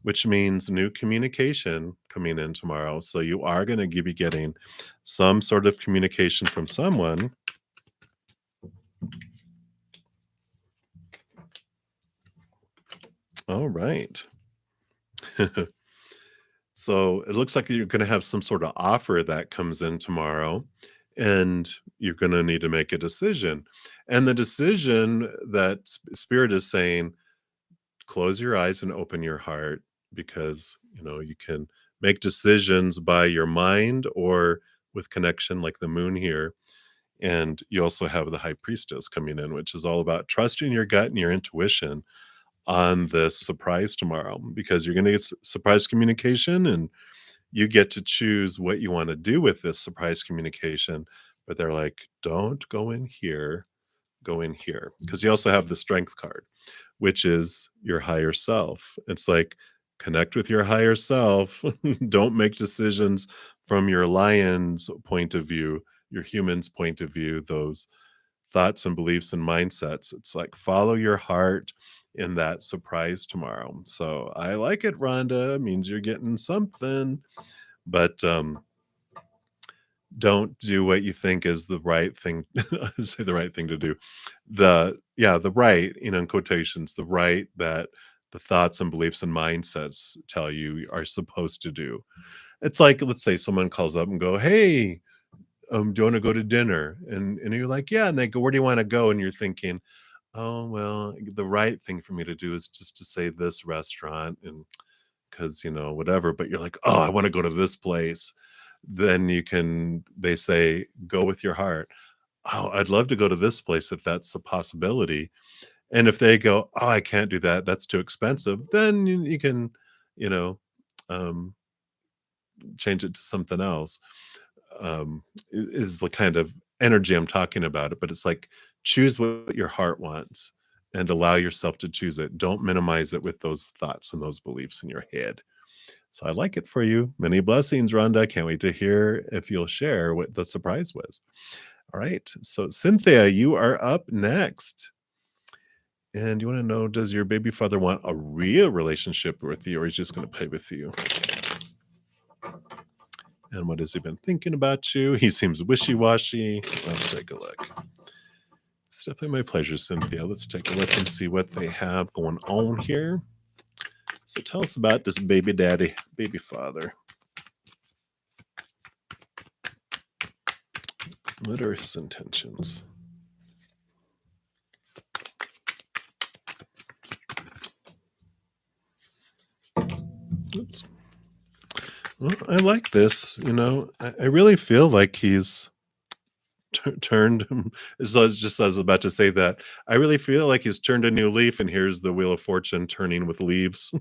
which means new communication coming in tomorrow. So you are going to be getting some sort of communication from someone. All right. So it looks like you're going to have some sort of offer that comes in tomorrow, and you're going to need to make a decision. And the decision that Spirit is saying, close your eyes and open your heart because you can make decisions by your mind or with connection like the moon here. And you also have the high priestess coming in, which is all about trusting your gut and your intuition on this surprise tomorrow because you're going to get surprise communication and you get to choose what you want to do with this surprise communication. But they're like, don't go in here, go in here, because you also have the strength card, which is your higher self. It's like connect with your higher self. Don't make decisions from your lion's point of view, your human's point of view, those thoughts and beliefs and mindsets. It's like follow your heart in that surprise tomorrow. So I like it, Rhonda. It means you're getting something, but don't do what you think is the right thing. Say the right thing to do. The right, in quotations, the right that the thoughts and beliefs and mindsets tell you are supposed to do. It's like, let's say someone calls up and go, hey, do you want to go to dinner? And you're like, yeah. And they go, where do you want to go? And you're thinking, oh, well, the right thing for me to do is just to say this restaurant and because whatever, but you're like, oh, I want to go to this place. Then they say go with your heart. Oh, I'd love to go to this place if that's a possibility. And if they go, oh, I can't do that, that's too expensive, then you can you know um change it to something else. Is the kind of energy I'm talking about it, but it's like choose what your heart wants and allow yourself to choose it. Don't minimize it with those thoughts and those beliefs in your head. So I like it for you. Many blessings, Rhonda. Can't wait to hear if you'll share what the surprise was. All right. So Cynthia, you are up next. And you want to know, does your baby father want a real relationship with you, or he's just going to play with you? And what has he been thinking about you? He seems wishy-washy. Let's take a look. It's definitely my pleasure, Cynthia. Let's take a look and see what they have going on here. So tell us about this baby daddy, baby father. What are his intentions? Oops. Well, I like this. I really feel like he's turned. Just as I was about to say that, I really feel like he's turned a new leaf, and here's the Wheel of Fortune turning with leaves.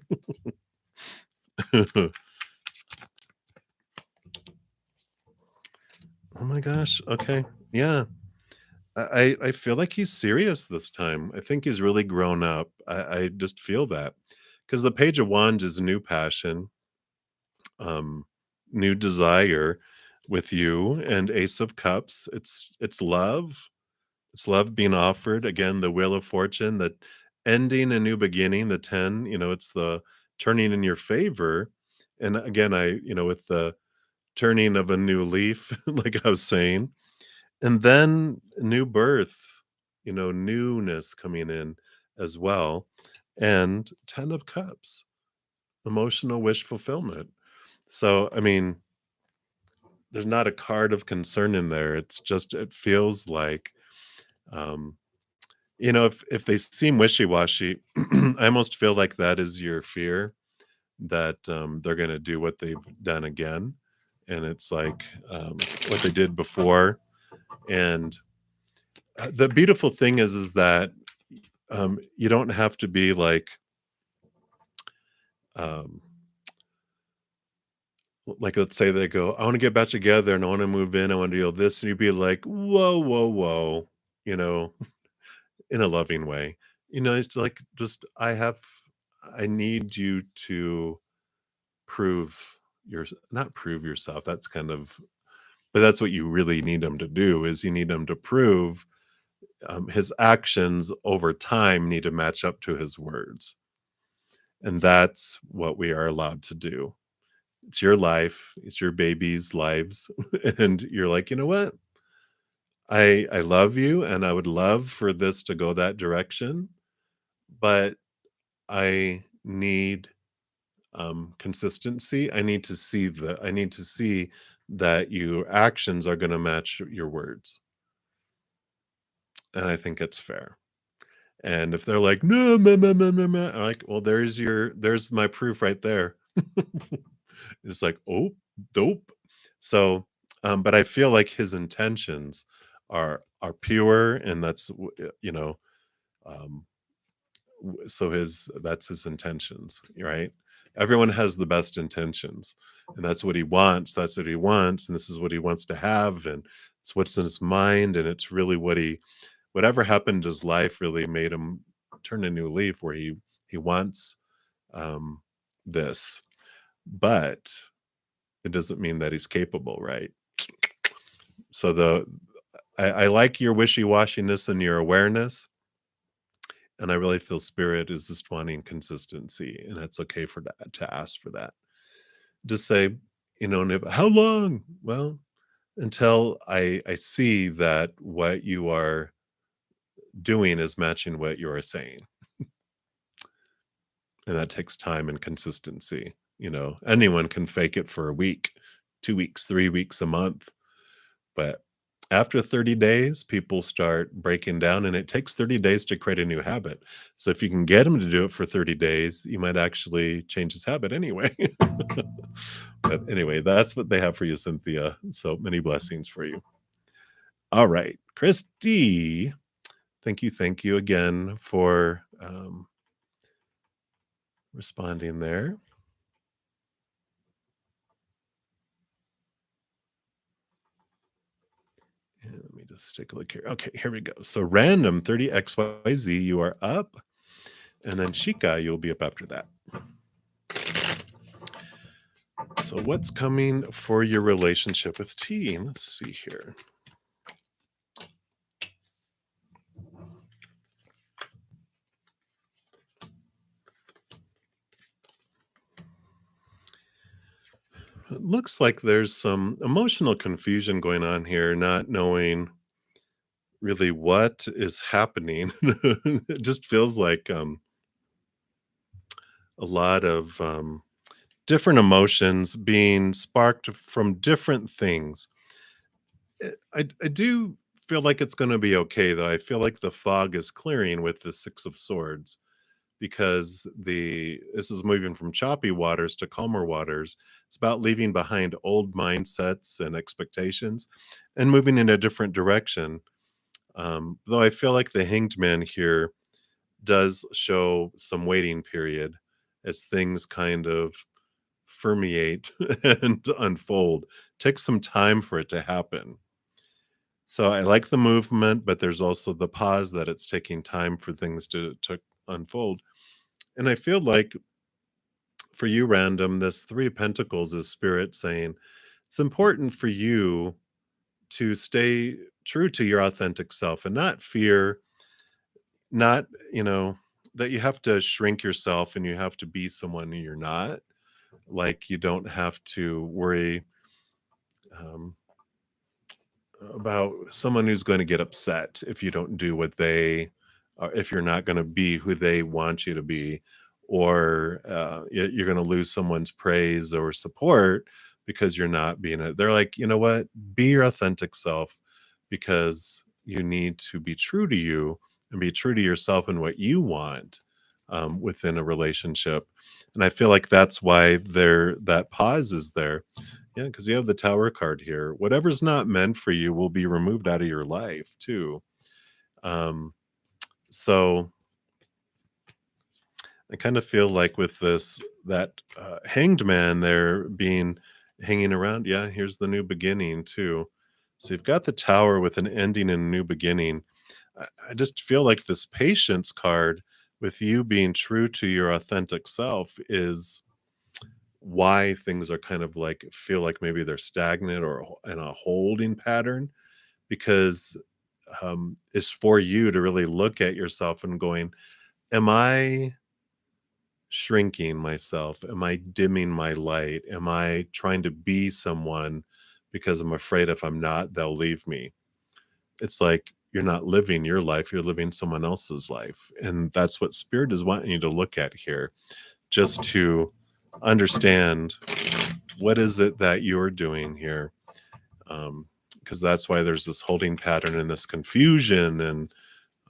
Oh my gosh. Okay. Yeah. I feel like he's serious this time. I think he's really grown up. I just feel that because the Page of Wands is new passion, um, new desire with you, and Ace of Cups. It's love. It's love being offered. Again, the Wheel of Fortune, the ending a new beginning, the 10, it's the turning in your favor. And again, with the turning of a new leaf, like I was saying, and then new birth, newness coming in as well. And 10 of Cups, emotional wish fulfillment. So, I mean, there's not a card of concern in there. It's just, it feels like, um, if they seem wishy-washy, I almost feel like that is your fear that, they're gonna do what they've done again, and it's like, what they did before, and, the beautiful thing is that, you don't have to be um, let's say they go, "I wanna get back together, and I wanna move in, I wanna do all this," and you'd be like, "Whoa, whoa, whoa," you know, in a loving way. It's like, just, I need you to prove your not prove yourself, that's kind of, but that's what you really need him to do, is you need him to prove, his actions over time need to match up to his words, and that's what we are allowed to do. It's your life, it's your baby's lives, and you're like, "You know what? I love you, and I would love for this to go that direction, but I need consistency. I need to see that your actions are going to match your words." And I think it's fair. And if they're like, "No, meh, meh, meh, meh, meh," I'm like, well, there's my proof right there. It's like, oh, dope. So, but I feel like his intentions are pure, and um, so his that's his intentions, right? Everyone has the best intentions, and that's what he wants. That's what he wants, and this is what he wants to have, and it's what's in his mind, and it's really whatever happened in his life really made him turn a new leaf where he wants um, this, but it doesn't mean that he's capable, right? So I like your wishy-washiness and your awareness, and I really feel spirit is just wanting consistency, and that's okay for that to ask for that. Just say, how long? Well, until I see that what you are doing is matching what you are saying, and that takes time and consistency. Anyone can fake it for a week, 2 weeks, 3 weeks, a month, but after 30 days, people start breaking down, and it takes 30 days to create a new habit. So if you can get him to do it for 30 days, you might actually change his habit anyway. But anyway, that's what they have for you, Cynthia. So many blessings for you. All right, Christy, thank you again for responding there. And let me just take a look here. Okay, here we go. So random 30XYZ, you are up. And then Shika, you'll be up after that. So what's coming for your relationship with T? Let's see here. It looks like there's some emotional confusion going on here, not knowing really what is happening. It just feels like a lot of different emotions being sparked from different things. I do feel like it's going to be okay, though. I feel like the fog is clearing with the Six of Swords, because the this is moving from choppy waters to calmer waters. It's about leaving behind old mindsets and expectations and moving in a different direction. Though I feel like the Hanged Man here does show some waiting period as things kind of permeate and unfold. Takes some time for it to happen. So I like the movement, but there's also the pause that it's taking time for things to unfold. And I feel like for you, random, this Three of Pentacles is spirit saying it's important for you to stay true to your authentic self and not fear, not, that you have to shrink yourself and you have to be someone who you're not. Like you don't have to worry um, about someone who's going to get upset if you don't do what they, if you're not going to be who they want you to be, or you're going to lose someone's praise or support because you're not being it. They're like, you know what? Be your authentic self because you need to be true to you and be true to yourself and what you want within a relationship. And I feel like that's why that pause is there. Yeah, because you have the Tower card here. Whatever's not meant for you will be removed out of your life too. Um, so I kind of feel like with this that hanged man there being hanging around. Yeah, here's the new beginning too. So you've got the Tower with an ending and a new beginning. I just feel like this patience card with you being true to your authentic self is why things are kind of like feel like maybe they're stagnant or in a holding pattern because it's for you to really look at yourself and going, am I shrinking myself? Am I dimming my light? Am I trying to be someone because I'm afraid if I'm not, they'll leave me? It's like you're not living your life, you're living someone else's life. And that's what spirit is wanting you to look at here, just to understand what is it that you're doing here. Because that's why there's this holding pattern and this confusion and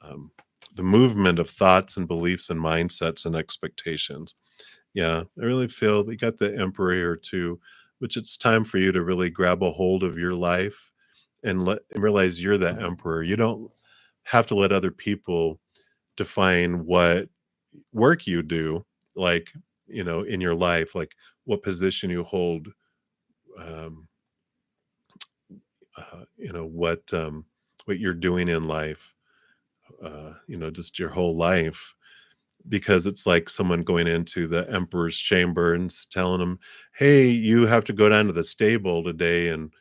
um, the movement of thoughts and beliefs and mindsets and expectations. Yeah, I really feel you got the emperor here too, which it's time for you to really grab a hold of your life and realize you're the emperor. You don't have to let other people define what work you do, like, in your life, like what position you hold, um, what you're doing in life, just your whole life. Because it's like someone going into the emperor's chamber and telling him, "Hey, you have to go down to the stable today and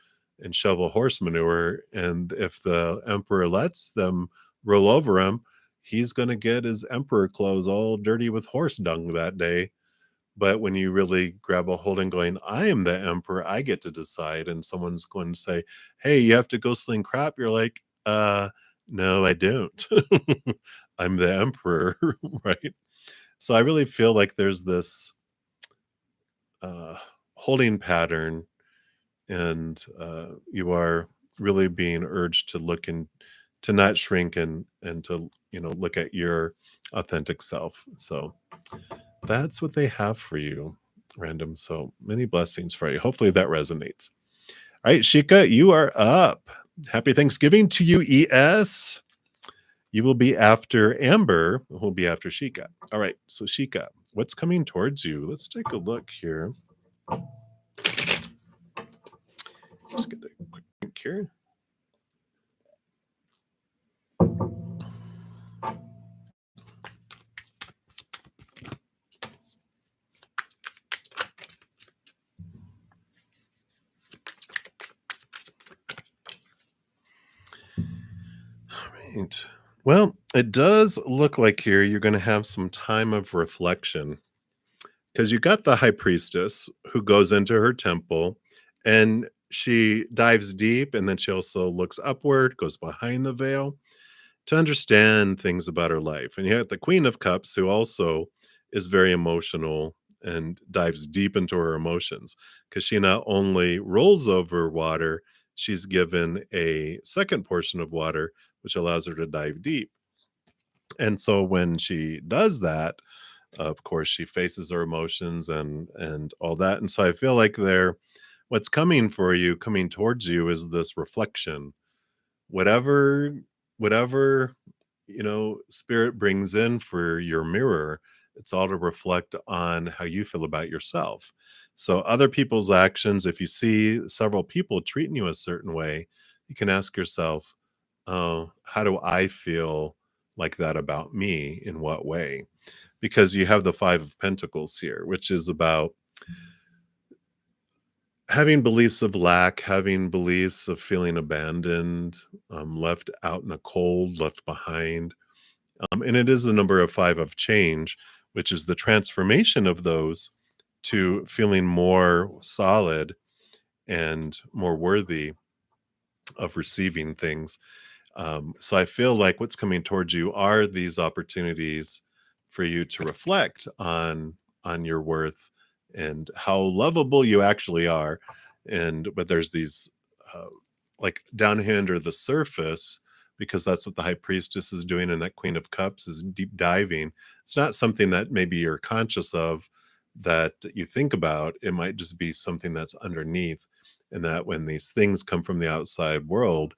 shovel horse manure." And if the emperor lets them roll over him, he's going to get his emperor clothes all dirty with horse dung that day. But when you really grab a hold and going, I am the emperor, I get to decide, and someone's going to say, "Hey, you have to go sling crap," you're like, no, I don't. I'm the emperor, right? So I really feel like there's this uh, holding pattern, and you are really being urged to look and to not shrink and to look at your authentic self. So that's what they have for you, random. So many blessings for you. Hopefully that resonates. All right, Shika, you are up. Happy Thanksgiving to you, ES. You will be after Amber, who will be after Shika. All right, so Shika, what's coming towards you? Let's take a look here. Just get a quick drink here. All right. Well, it does look like here you're going to have some time of reflection because you got the high priestess who goes into her temple and she dives deep and then she also looks upward, goes behind the veil to understand things about her life. And you have the Queen of Cups, who also is very emotional and dives deep into her emotions because she not only rolls over water, she's given a second portion of water, which allows her to dive deep. And so when she does that, of course, she faces her emotions and all that. And so I feel like what's coming for you, coming towards you, is this reflection. Whatever spirit brings in for your mirror, it's all to reflect on how you feel about yourself. So other people's actions, if you see several people treating you a certain way, you can ask yourself, oh, how do I feel like that about me? In what way? Because you have the Five of Pentacles here, which is about having beliefs of lack, having beliefs of feeling abandoned, left out in the cold, left behind. And it is the number of five of change, which is the transformation of those to feeling more solid and more worthy of receiving things. So I feel like what's coming towards you are these opportunities for you to reflect on your worth and how lovable you actually are. And but there's these uh, like down here under the surface, because that's what the high priestess is doing, and that queen of cups is deep diving. It's not something that maybe you're conscious of, that you think about. It might just be something that's underneath, and that when these things come from the outside world,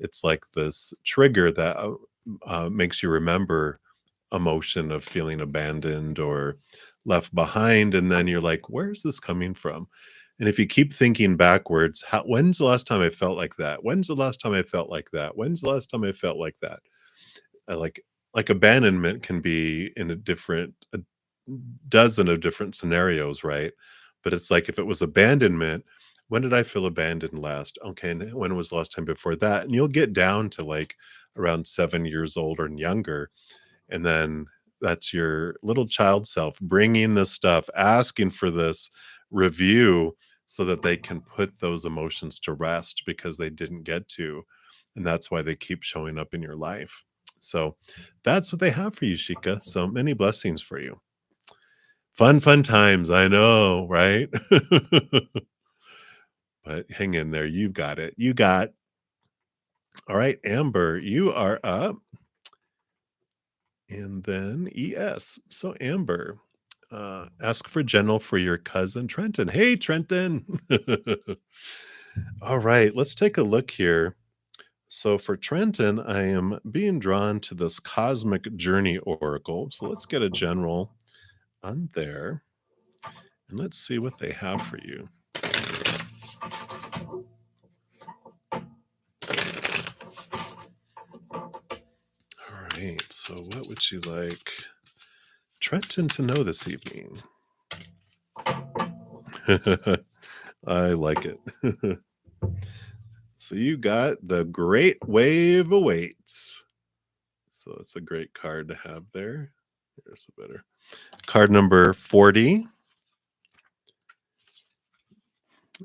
it's like this trigger that makes you remember emotion of feeling abandoned or left behind, and then you're like, where's this coming from? And if you keep thinking backwards, when's the last time I felt like that? When's the last time I felt like that? When's the last time I felt like that? Uh, like like abandonment can be in a dozen of different scenarios, right? But it's like, if it was abandonment, when did I feel abandoned last? Okay, and when was the last time before that? And you'll get down to like around 7 years old or younger, and then that's your little child self bringing this stuff, asking for this review so that they can put those emotions to rest because they didn't get to. And that's why they keep showing up in your life. So that's what they have for you, Shika. So many blessings for you. Fun, fun times. I know, right? But hang in there. You got it. You got. All right, Amber, you are up. And then ES. So Amber, ask for General for your cousin Trenton. Hey, Trenton. All right, let's take a look here. So for Trenton, I am being drawn to this Cosmic Journey Oracle. So let's get a general on there and let's see what they have for you. All right, so what would you like Trenton to know this evening? I like it. So you got the Great Wave Awaits. So it's a great card to have there. Here's a better card, number 40.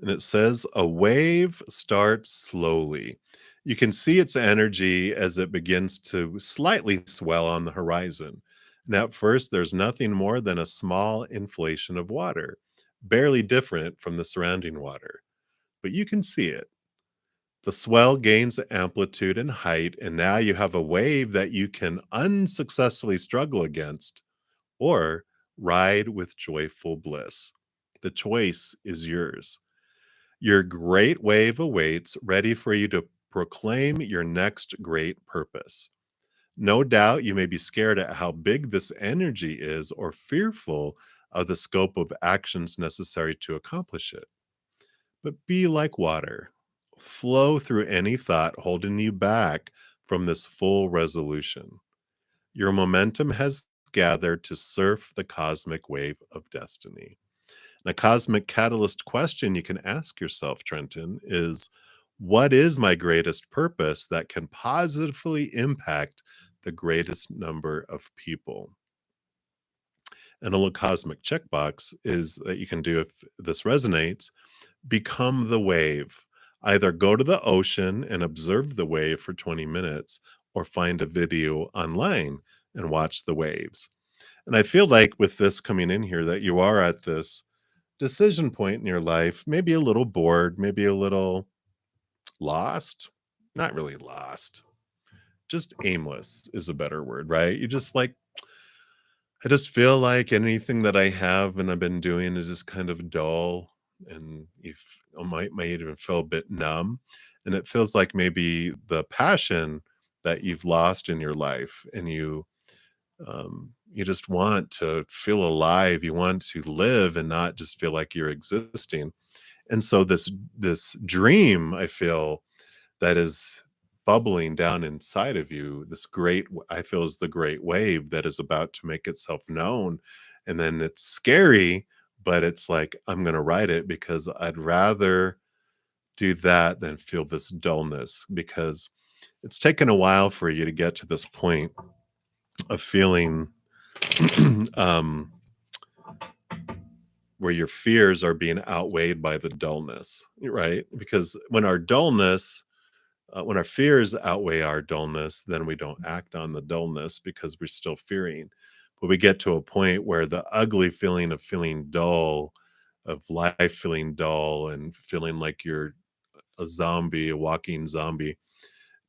And it says, a wave starts slowly. You can see its energy as it begins to slightly swell on the horizon. And at first, there's nothing more than a small inflation of water, barely different from the surrounding water. But you can see it. The swell gains amplitude and height, and now you have a wave that you can unsuccessfully struggle against or ride with joyful bliss. The choice is yours. Your great wave awaits, ready for you to proclaim your next great purpose. No doubt you may be scared at how big this energy is or fearful of the scope of actions necessary to accomplish it. But be like water. Flow through any thought holding you back from this full resolution. Your momentum has gathered to surf the cosmic wave of destiny. And a cosmic catalyst question you can ask yourself, Trenton, is, what is my greatest purpose that can positively impact the greatest number of people? And a little cosmic checkbox is that you can do, if this resonates, become the wave. Either go to the ocean and observe the wave for 20 minutes or find a video online and watch the waves. And I feel like with this coming in here that you are at this decision point in your life, maybe a little bored, maybe a little lost, not really lost, just aimless is a better word, right? You just like, I just feel like anything that I have and I've been doing is just kind of dull, and you might even feel a bit numb. And it feels like maybe the passion that you've lost in your life, and you just want to feel alive. You want to live and not just feel like you're existing. And so this dream, I feel, that is bubbling down inside of you, this I feel is the great wave that is about to make itself known. And then it's scary, but it's like, I'm going to ride it because I'd rather do that than feel this dullness, because it's taken a while for you to get to this point of feeling um, where your fears are being outweighed by the dullness, right? Because when our fears outweigh our dullness, then we don't act on the dullness because we're still fearing. But we get to a point where the ugly feeling of feeling dull, of life feeling dull and feeling like you're a zombie, a walking zombie,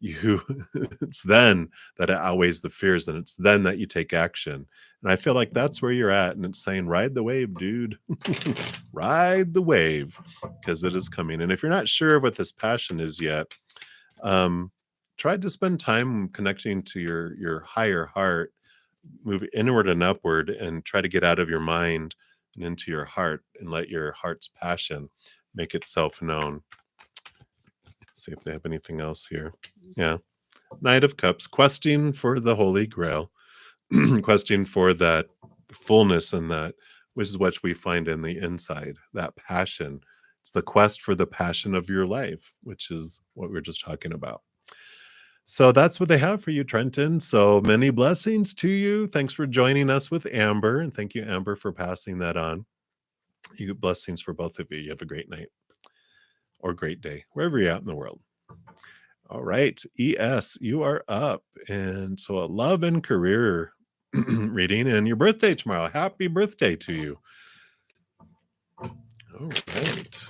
you it's then that it outweighs the fears, and it's then that you take action. And I feel like that's where you're at, and it's saying, ride the wave, dude. Ride the wave, because it is coming. And if you're not sure what this passion is yet, um, try to spend time connecting to your higher heart, move inward and upward, and try to get out of your mind and into your heart, and let your heart's passion make itself known. See if they have anything else here. Yeah. Knight of Cups, questing for the Holy Grail, questing for that fullness, and that which is what we find in the inside, that passion. It's the quest for the passion of your life, which is what we are just talking about. So that's what they have for you, Trenton. So many blessings to you. Thanks for joining us with Amber. And thank you, Amber, for passing that on. You blessings for both of you. You have a great night or great day, wherever you're at in the world. All right, ES, you are up. And so a love and career reading, and your birthday tomorrow. Happy birthday to you. All right.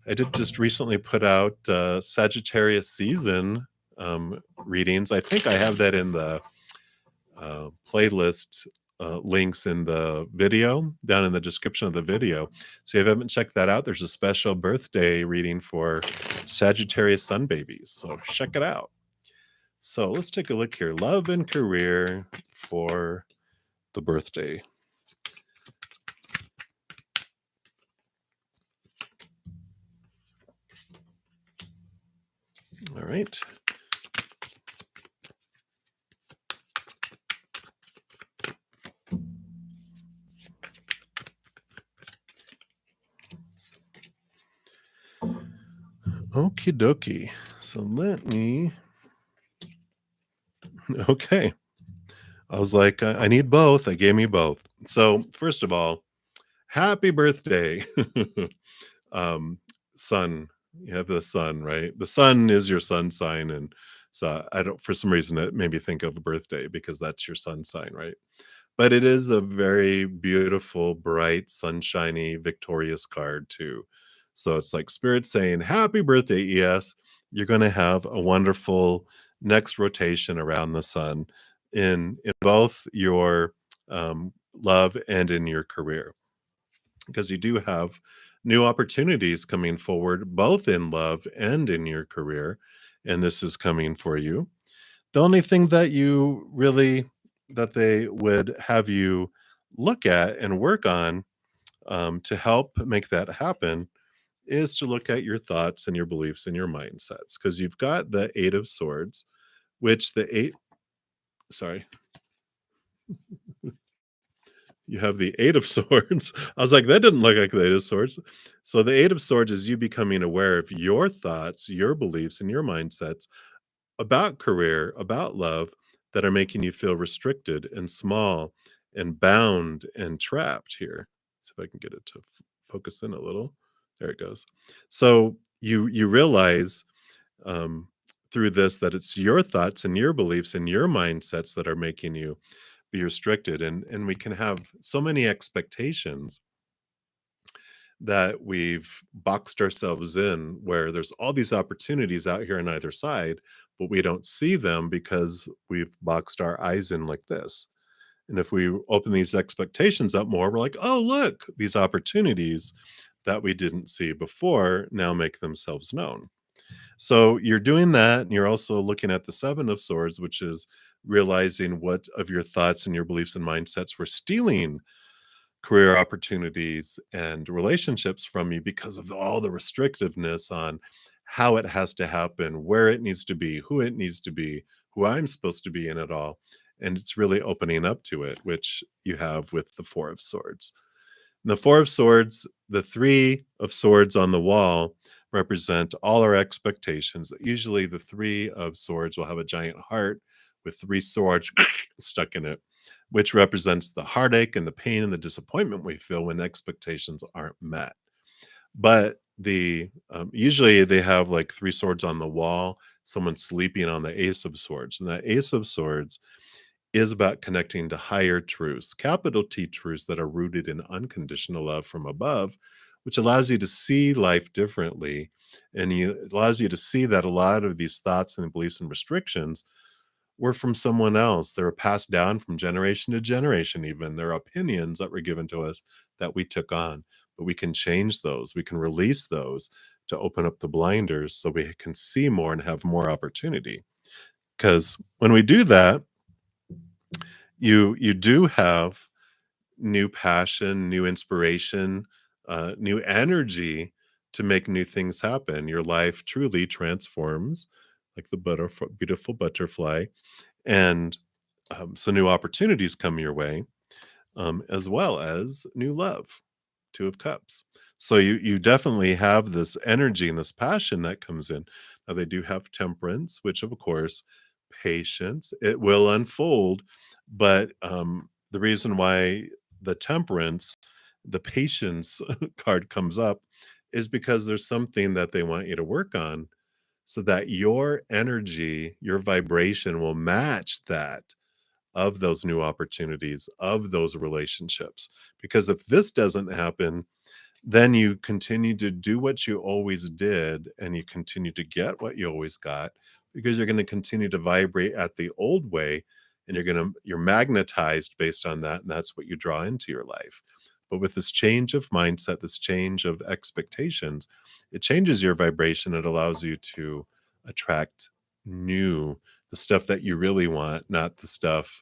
I did just recently put out Sagittarius season readings. I think I have that in the playlist links in the video, down in the description of the video. So if you haven't checked that out, there's a special birthday reading for Sagittarius sun babies. So check it out. So let's take a look here. Love and career for the birthday. All right. Okie dokie. So let me. Okay. I was like, I need both. They gave me both. So first of all, happy birthday, sun. You have the sun, right? The sun is your sun sign, and so I don't. For some reason, it made me think of a birthday because that's your sun sign, right? But it is a very beautiful, bright, sunshiny, victorious card too. So it's like Spirit saying, "Happy birthday, ES! You're going to have a wonderful next rotation around the sun in both your love and in your career, because you do have new opportunities coming forward, both in love and in your career, and this is coming for you. The only thing that you really that they would have you look at and work on to help make that happen is to look at your thoughts and your beliefs and your mindsets, because you've got the Eight of Swords, which the eight, sorry, you have the Eight of Swords. I was like, that didn't look like the Eight of Swords. So the Eight of Swords is you becoming aware of your thoughts, your beliefs, and your mindsets about career, about love, that are making you feel restricted and small and bound and trapped here. See if I can get it to focus in a little. There it goes. So you realize um, through this that it's your thoughts and your beliefs and your mindsets that are making you be restricted, and we can have so many expectations that we've boxed ourselves in, where there's all these opportunities out here on either side, but we don't see them because we've boxed our eyes in like this. And if we open these expectations up more, we're like, oh, look, these opportunities that we didn't see before now make themselves known. So you're doing that, and you're also looking at the Seven of Swords, which is realizing what of your thoughts and your beliefs and mindsets were stealing career opportunities and relationships from you because of all the restrictiveness on how it has to happen, where it needs to be, who it needs to be, who I'm supposed to be in it all. And it's really opening up to it, which you have with the Four of Swords. The Four of Swords, the Three of Swords on the wall represent all our expectations. Usually, the Three of Swords will have a giant heart with three swords stuck in it, which represents the heartache and the pain and the disappointment we feel when expectations aren't met. But usually they have like three swords on the wall, someone sleeping on the Ace of Swords, and that Ace of Swords is about connecting to higher truths, capital T truths that are rooted in unconditional love from above, which allows you to see life differently. And it allows you to see that a lot of these thoughts and beliefs and restrictions were from someone else. They were passed down from generation to generation, even. There are opinions that were given to us that we took on, but we can change those. We can release those to open up the blinders so we can see more and have more opportunity. Because when we do that, you do have new passion, new inspiration, new energy to make new things happen. Your life truly transforms like the beautiful butterfly. And so new opportunities come your way, as well as new love, Two of Cups. So you definitely have this energy and this passion that comes in. Now they do have Temperance, which of course, patience. It will unfold, but the reason why the Temperance, the patience card comes up, is because there's something that they want you to work on, so that your energy, your vibration will match that of those new opportunities, of those relationships. Because if this doesn't happen, then you continue to do what you always did and you continue to get what you always got, because you're going to continue to vibrate at the old way, and you're magnetized based on that, and that's what you draw into your life. But with this change of mindset, this change of expectations, it changes your vibration. It allows you to attract new, the stuff that you really want, not the stuff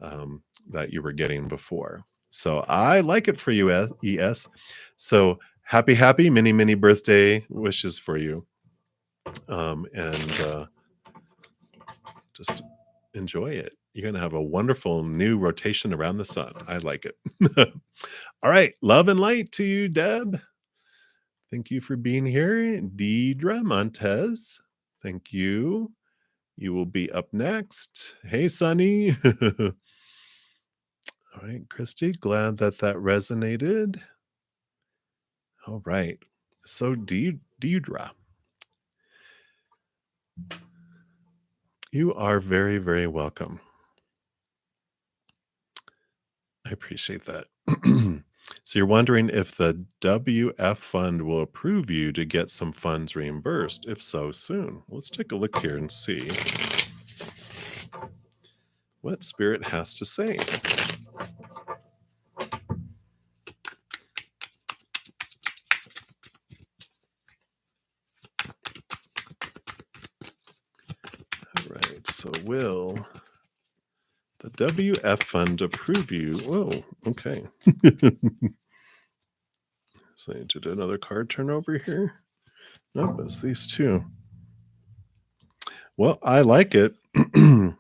that you were getting before. So I like it for you, ES. So happy, many birthday wishes for you. And just enjoy it. You're going to have a wonderful new rotation around the sun. I like it. All right. Love and light to you, Deb. Thank you for being here. Deidre Montez. Thank you. You will be up next. Hey, Sunny. All right, Christy, glad that that resonated. All right. So, Deidre, you are very welcome. I appreciate that. So, you're wondering if the WF fund will approve you to get some funds reimbursed. If so, soon. Let's take a look here and see what Spirit has to say. All right. So, will the WF fund approve you? Whoa. Okay. So, I did another card turn over here. Nope, it's these two. Well, I like it because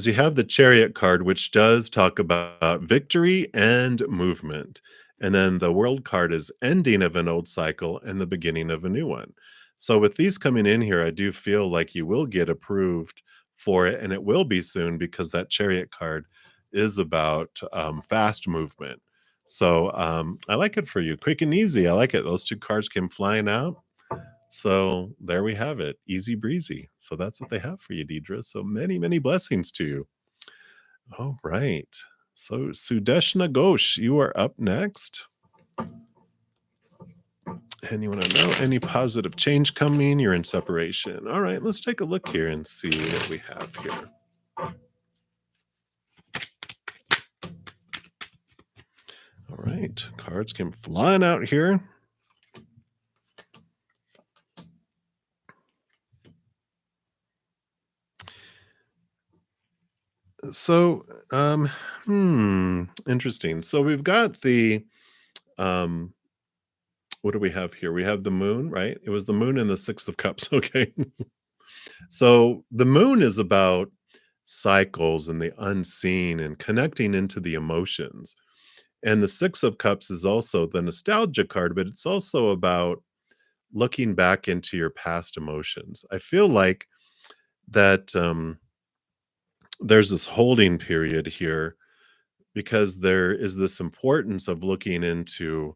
you have the Chariot card, which does talk about victory and movement. And then the World card is ending of an old cycle and the beginning of a new one. So with these coming in here, I do feel like you will get approved for it, and it will be soon, because that Chariot card is about fast movement. So I like it for you. Quick and easy. I like it. Those two cards came flying out. So there we have it. Easy breezy. So that's what they have for you, Deidre. So many blessings to you. All right. So Sudeshna Ghosh, you are up next. And you want to know any positive change coming? You're in separation. All right, let's take a look here and see what we have here. All right, cards came flying out here. So, interesting. So we've got the what do we have here? We have the moon, right? It was the moon and the 6 of cups, okay. So, the moon is about cycles and the unseen and connecting into the emotions. And the 6 of cups is also the nostalgia card, but it's also about looking back into your past emotions. I feel like that, there's this holding period here because there is this importance of looking into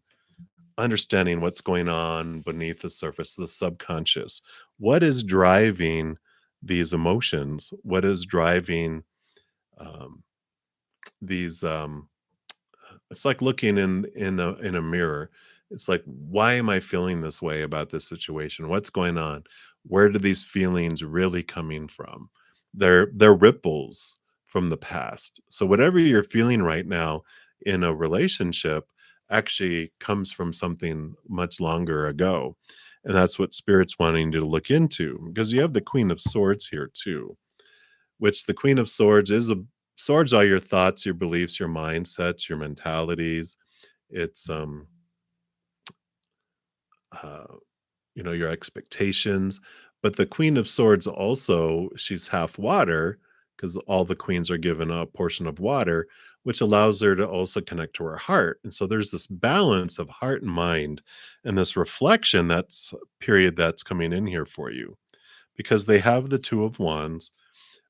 understanding what's going on beneath the surface, the subconscious. What is driving these emotions? What is driving um, these? It's like looking in a mirror. It's like, why am I feeling this way about this situation? What's going on? Where do these feelings really coming from? They're ripples from the past. So whatever you're feeling right now in a relationship actually comes from something much longer ago. And that's what spirit's wanting to look into because you have the Queen of Swords here too, which the Queen of Swords is a swords are your thoughts, your beliefs, your mindsets, your mentalities. It's uh, your expectations. But the Queen of Swords also, she's half water because all the queens are given a portion of water, which allows her to also connect to her heart. And so there's this balance of heart and mind and this reflection that's period that's coming in here for you because they have the Two of Wands,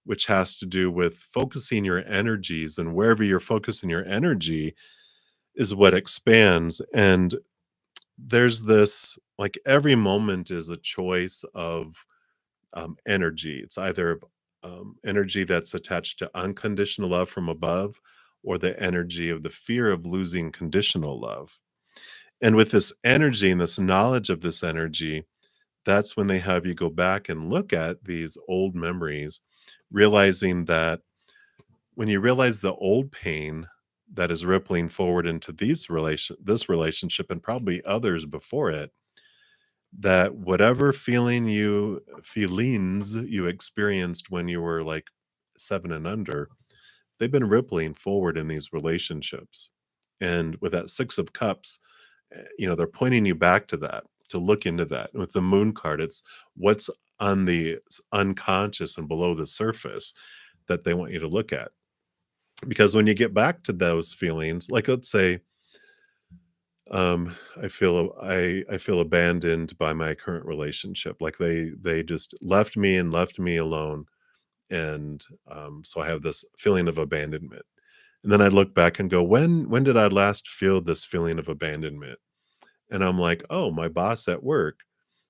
which has to do with focusing your energies, and wherever you're focusing your energy is what expands. And there's this like every moment is a choice of energy. It's either energy that's attached to unconditional love from above or the energy of the fear of losing conditional love. And with this energy and this knowledge of this energy, that's when they have you go back and look at these old memories, realizing that when you realize the old pain that is rippling forward into this relationship and probably others before it, that whatever feelings you experienced when you were like 7 and under, they've been rippling forward in these relationships. And with that 6 of cups, they're pointing you back to that, to look into that. With the moon card, it's what's on the unconscious and below the surface that they want you to look at. Because when you get back to those feelings, like let's say, I feel abandoned by my current relationship. Like they just left me alone, and so I have this feeling of abandonment. And then I look back and go, when did I last feel this feeling of abandonment? And I'm like, oh, my boss at work,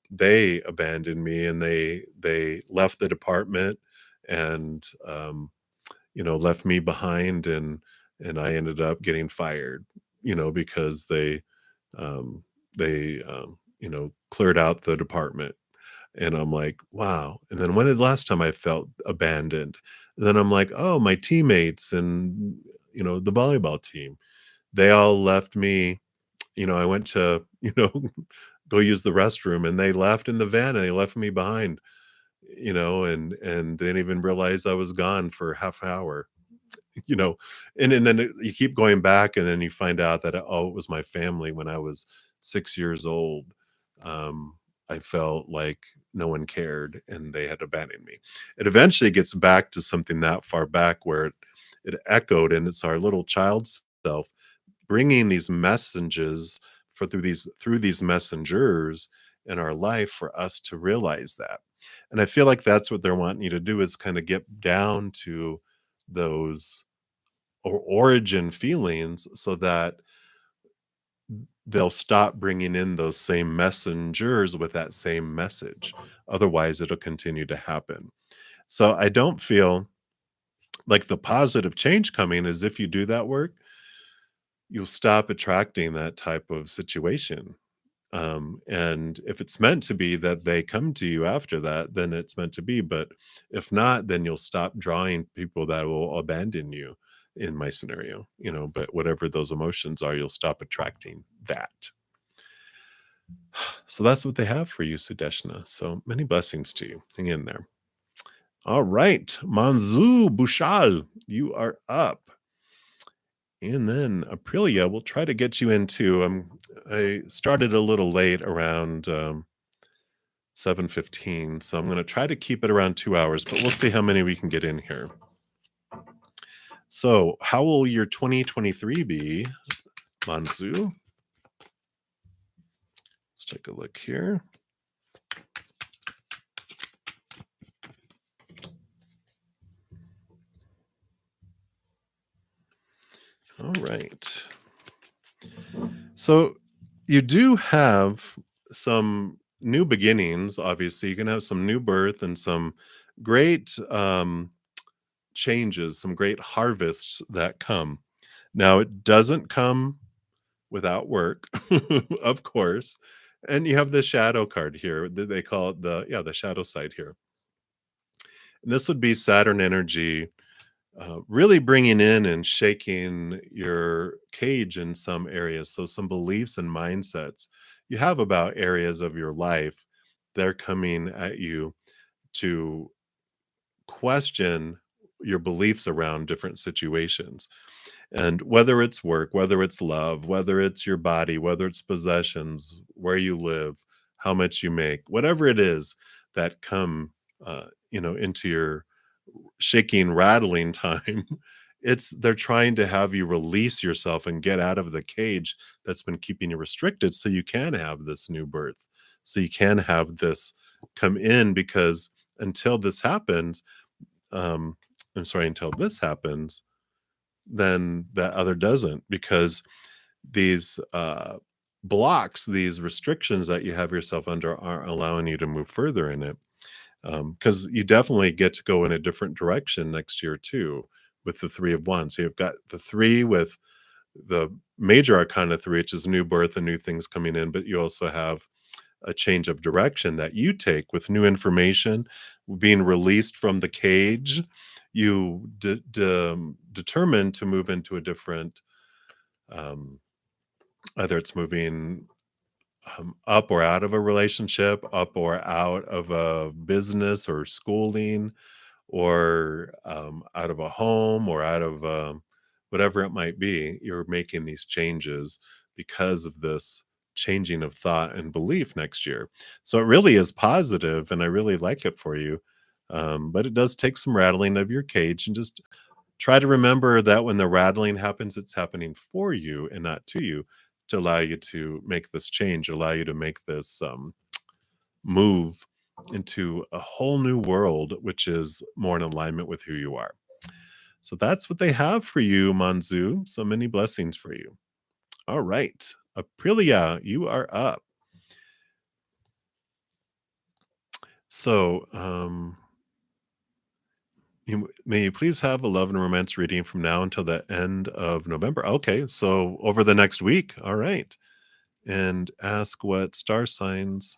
they abandoned me, and they left the department, and left me behind, and I ended up getting fired, because um, they cleared out the department. And I'm like, wow. And then when did the last time I felt abandoned? And then I'm like, oh, my teammates and, the volleyball team, they all left me. I went to, go use the restroom, and they left in the van and they left me behind, and they didn't even realize I was gone for half an hour. you know, and then you keep going back, and then you find out that, oh, it was my family when I was 6 years old. Um, I felt like no one cared, and they had abandoned me. It eventually gets back to something that far back where it echoed, and it's our little child self bringing these messages through these messengers in our life for us to realize that. And I feel like that's what they're wanting you to do is kind of get down to those or origin feelings so that they'll stop bringing in those same messengers with that same message. Otherwise, it'll continue to happen. So I don't feel like the positive change coming is if you do that work, you'll stop attracting that type of situation. And if it's meant to be that they come to you after that, then it's meant to be. But if not, then you'll stop drawing people that will abandon you in my scenario, but whatever those emotions are, you'll stop attracting that. So that's what they have for you, Sudeshna. So many blessings to you. Hang in there. All right. Manzu Bushal, you are up. And then Aprilia will try to get you into I started a little late around 7:15, so I'm going to try to keep it around 2 hours, but we'll see how many we can get in here. So, how will your 2023 be, Manzu? Let's take a look here. All right. So you do have some new beginnings, obviously. You can have some new birth and some great changes, some great harvests that come. Now, it doesn't come without work, of course. And you have the shadow card here. They call it the shadow side here. And this would be Saturn energy really bringing in and shaking your cage in some areas. So, some beliefs and mindsets you have about areas of your life, they're coming at you to question your beliefs around different situations. And whether it's work, whether it's love, whether it's your body, whether it's possessions, where you live, how much you make, whatever it is that come, into your shaking, rattling time. It's they're trying to have you release yourself and get out of the cage that's been keeping you restricted so you can have this new birth. So you can have this come in because until this happens, um, I'm sorry, until this happens, then that other doesn't because these blocks, these restrictions that you have yourself under aren't allowing you to move further in it. Because you definitely get to go in a different direction next year too with the 3 of Wands. So you've got the three with the major arcana three, which is new birth and new things coming in, but you also have a change of direction that you take with new information being released from the cage. You determine to move into a different, um, either it's moving up or out of a relationship, up or out of a business or schooling, or out of a home, or out of whatever it might be. You're making these changes because of this changing of thought and belief next year. So it really is positive, and I really like it for you. But it does take some rattling of your cage, and just try to remember that when the rattling happens, it's happening for you and not to you, to allow you to make this change, allow you to make this move into a whole new world, which is more in alignment with who you are. So that's what they have for you, Manzu. So many blessings for you. All right. Aprilia, you are up. So, may you please have a love and romance reading from now until the end of November. Okay. So, over the next week. All right. And ask what star signs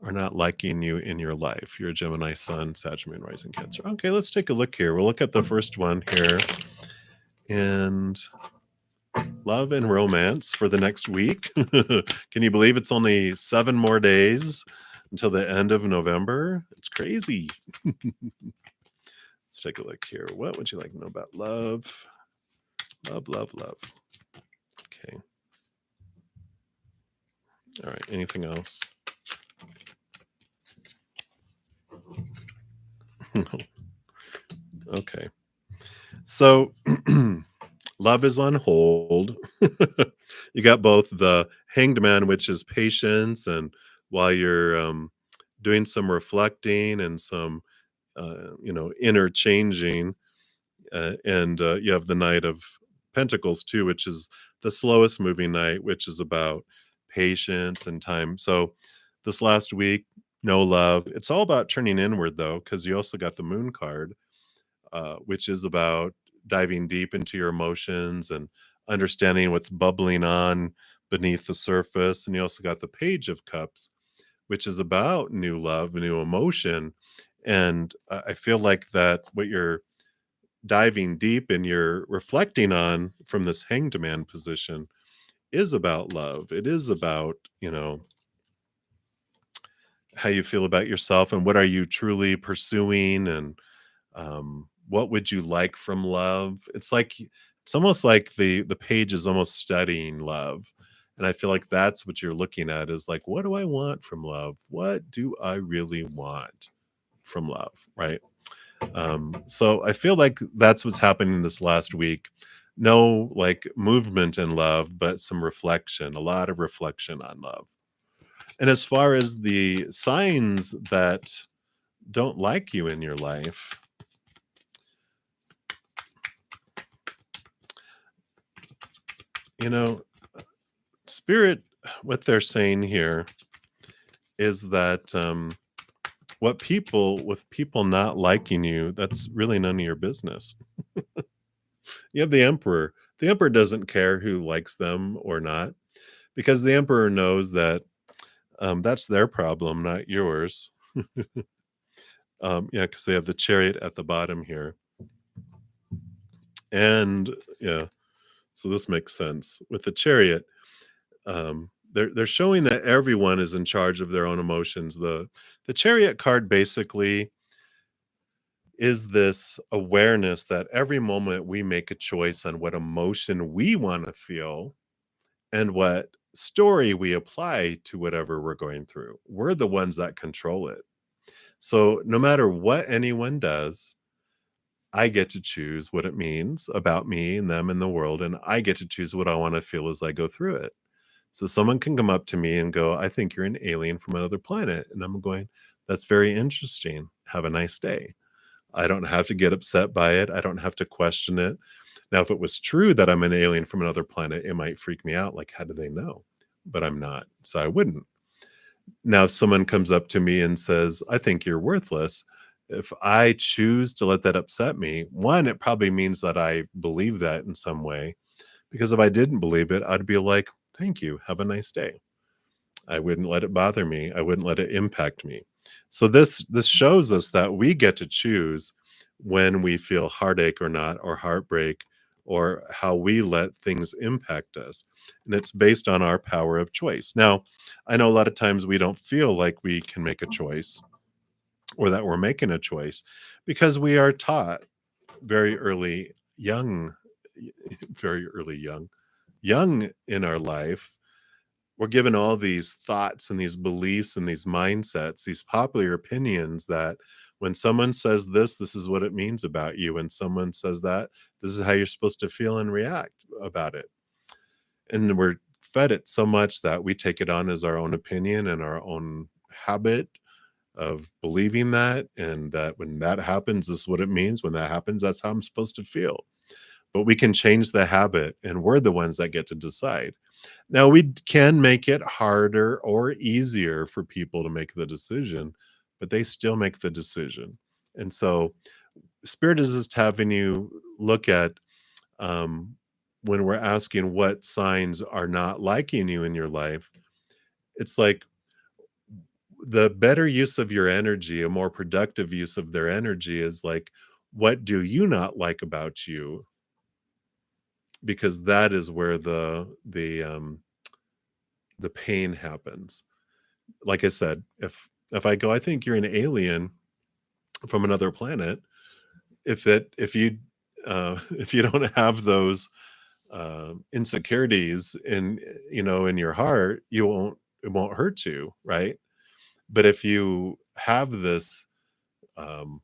are not liking you in your life. You're a Gemini sun, Sagittarius moon, rising Cancer. Okay, let's take a look here. We'll look at the first one here. And love and romance for the next week. Can you believe it's only 7 more days until the end of November? It's crazy. Let's take a look here. What would you like to know about love? Love, love, love. Okay. All right. Anything else? Okay. So love is on hold. You got both the hanged man, which is patience, and while you're doing some reflecting and some inner changing, and you have the Knight of Pentacles too, which is the slowest moving knight, which is about patience and time. So this last week, no love. It's all about turning inward though, because you also got the Moon card, which is about diving deep into your emotions and understanding what's bubbling on beneath the surface. And you also got the Page of Cups, which is about new love, new emotion. And I feel like that what you're diving deep and you're reflecting on from this hanged man position is about love. It is about, how you feel about yourself and what are you truly pursuing, and what would you like from love. It's like It's almost like the page is almost studying love, and I feel like that's what you're looking at is like, "What do I want from love? What do I really want from love?" Right? So I feel like that's what's happening this last week. No, like, movement in love, but some reflection, a lot of reflection on love. And as far as the signs that don't like you in your life, you know, spirit, what they're saying here is that what people with people not liking you, that's really none of your business. You have the emperor. The emperor doesn't care who likes them or not because the emperor knows that that's their problem, not yours. Yeah, because they have the chariot at the bottom here, and yeah, so this makes sense with the chariot. They're showing that everyone is in charge of their own emotions. The chariot card basically is this awareness that every moment we make a choice on what emotion we want to feel and what story we apply to whatever we're going through. We're the ones that control it. So no matter what anyone does, I get to choose what it means about me and them and the world, and I get to choose what I want to feel as I go through it. So someone can come up to me and go, "I think you're an alien from another planet." And I'm going, "That's very interesting. Have a nice day." I don't have to get upset by it. I don't have to question it. Now, if it was true that I'm an alien from another planet, it might freak me out. Like, how do they know? But I'm not. So I wouldn't. Now, if someone comes up to me and says, "I think you're worthless," if I choose to let that upset me, one, it probably means that I believe that in some way. Because if I didn't believe it, I'd be like, "Thank you. Have a nice day." I wouldn't let it bother me. I wouldn't let it impact me. So this shows us that we get to choose when we feel heartache or not, or heartbreak, or how we let things impact us. And it's based on our power of choice. Now, I know a lot of times we don't feel like we can make a choice or that we're making a choice because we are taught very early, young, very early, young in our life, we're given all these thoughts and these beliefs and these mindsets, these popular opinions that when someone says this, this is what it means about you. When someone says that, this is how you're supposed to feel and react about it. And we're fed it so much that we take it on as our own opinion and our own habit of believing that. And that when that happens, this is what it means. When that happens, that's how I'm supposed to feel. But we can change the habit, and we're the ones that get to decide. Now, we can make it harder or easier for people to make the decision, but they still make the decision. And so, Spirit is just having you look at um, when we're asking what signs are not liking you in your life, it's like the better use of your energy, a more productive use of their energy is like, what do you not like about you? Because that is where the pain happens. Like I said, if I go, "I think you're an alien from another planet," if you if you don't have those insecurities in in your heart, it won't hurt you, right? But if you have this um,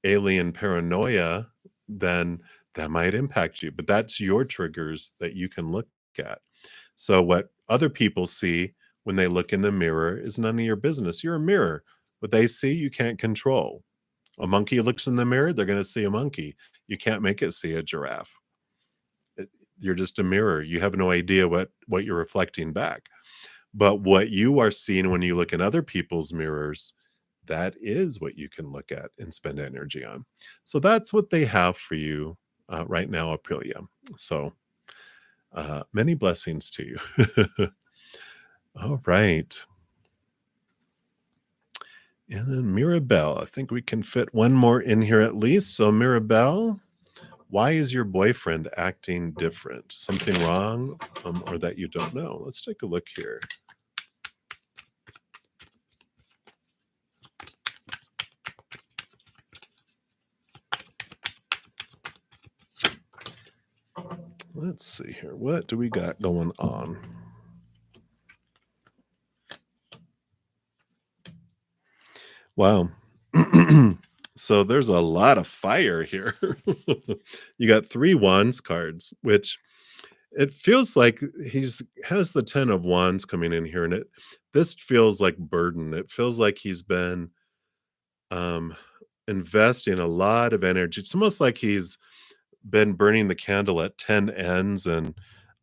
alien paranoia, then that might impact you. But that's your triggers that you can look at. So what other people see when they look in the mirror is none of your business. You're a mirror. What they see, you can't control. A monkey looks in the mirror, they're going to see a monkey. You can't make it see a giraffe. It- you're just a mirror. You have no idea what you're reflecting back. But what you are seeing when you look in other people's mirrors, that is what you can look at and spend energy on. So that's what they have for you right now, Aprilia. So many blessings to you. All right. And then Mirabelle, I think we can fit one more in here at least. So, Mirabelle, why is your boyfriend acting different? Something wrong or that you don't know? Let's take a look here. Let's see here. What do we got going on? Wow. So there's a lot of fire here. You got 3 wands cards, which it feels like he's has the 10 of wands coming in here, and it this feels like burden. It feels like he's been, um, investing a lot of energy. It's almost like he's been burning the candle at 10 ends, and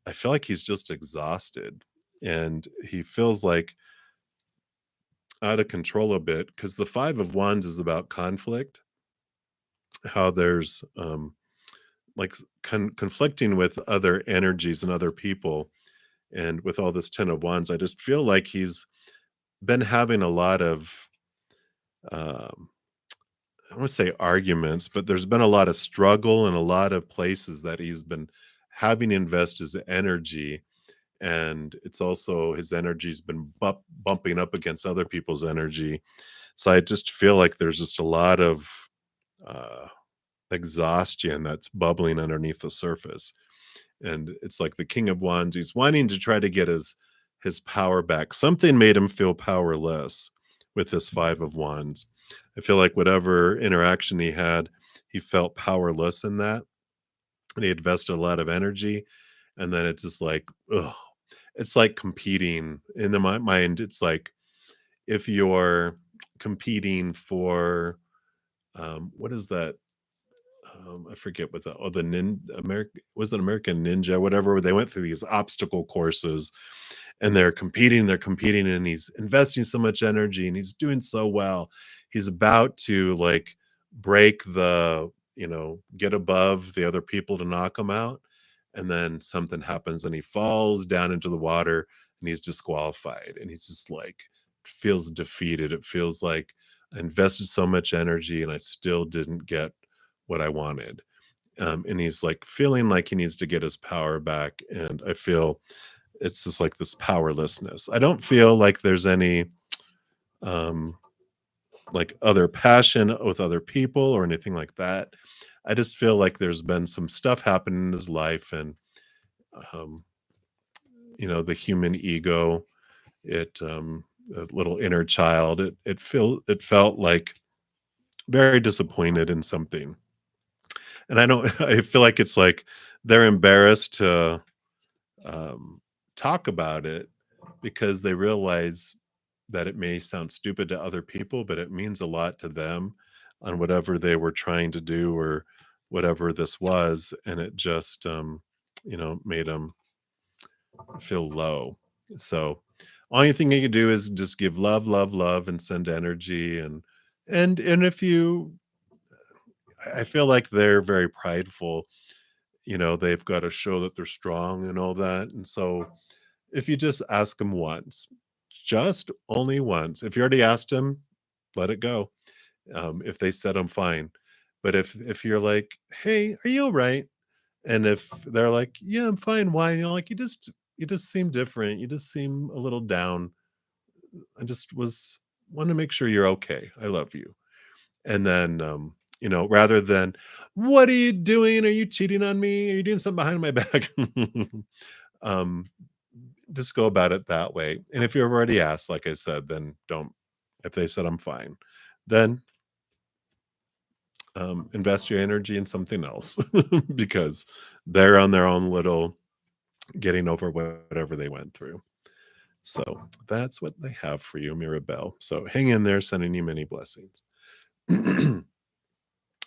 I feel like he's just exhausted, and he feels like out of control a bit because the 5 of wands is about conflict, how there's, like, conflicting with other energies and other people, and with all this 10 of wands, I just feel like he's been having a lot of, um, I want to say arguments, but there's been a lot of struggle and a lot of places that he's been having to invest his energy. And it's also his energy's been bumping up against other people's energy. So I just feel like there's just a lot of uh, exhaustion that's bubbling underneath the surface. And it's like the king of wands, he's wanting to try to get his power back. Something made him feel powerless with this 5 of wands. I feel like whatever interaction he had, he felt powerless in that, and he invested a lot of energy, and then it's just like, ugh, it's like competing in the mind. It's like if you're competing for, what is that? I forget what the American, was it American Ninja, whatever, where they went through these obstacle courses and they're competing, and he's investing so much energy and he's doing so well. He's about to like break the, get above the other people to knock him out. And then something happens and he falls down into the water and he's disqualified. And he's just like, feels defeated. It feels like I invested so much energy and I still didn't get what I wanted. And he's like feeling like he needs to get his power back. And I feel it's just like this powerlessness. I don't feel like there's any um like other passion with other people or anything like that. I just feel like there's been some stuff happening in his life, and um the human ego, it a little inner child, it felt like very disappointed in something. And I don't I feel like it's like they're embarrassed to um talk about it because they realize that it may sound stupid to other people, but it means a lot to them on whatever they were trying to do or whatever this was. And it just, made them feel low. So, only thing you can do is just give love, love, love, and send energy. And if you, I feel like they're very prideful. They've got to show that they're strong and all that. And so, if you just ask them once, just only once. If you already asked them, let it go. If they said I'm fine, but if you're like, "Hey, are you all right?" And if they're like, "Yeah, I'm fine. Why?" Like, you just seem different. You just seem a little down. I just was want to make sure you're okay. I love you. And then rather than, "What are you doing? Are you cheating on me? Are you doing something behind my back?" um just go about it that way. And if you've already asked, like I said, then don't. If they said I'm fine, then invest your energy in something else because they're on their own little getting over whatever they went through. So that's what they have for you, Mirabelle. So hang in there, sending you many blessings.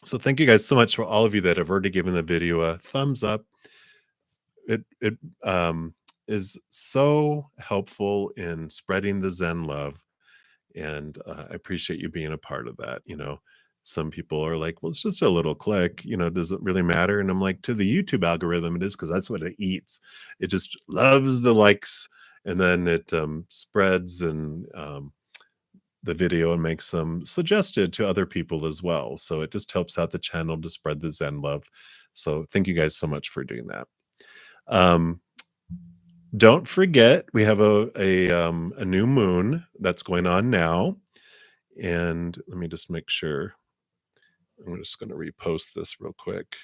So thank you guys so much for all of you that have already given the video a thumbs up. It is so helpful in spreading the Zen love, and I appreciate you being a part of that. Some people are like, "Well, it's just a little click. Does it really matter?" And I'm like, to the YouTube algorithm, it is because that's what it eats. It just loves the likes, and then it spreads and the video and makes them suggested to other people as well. So it just helps out the channel to spread the Zen love. So thank you guys so much for doing that. Um, don't forget, we have a new moon that's going on now, and let me just make sure. I'm just going to repost this real quick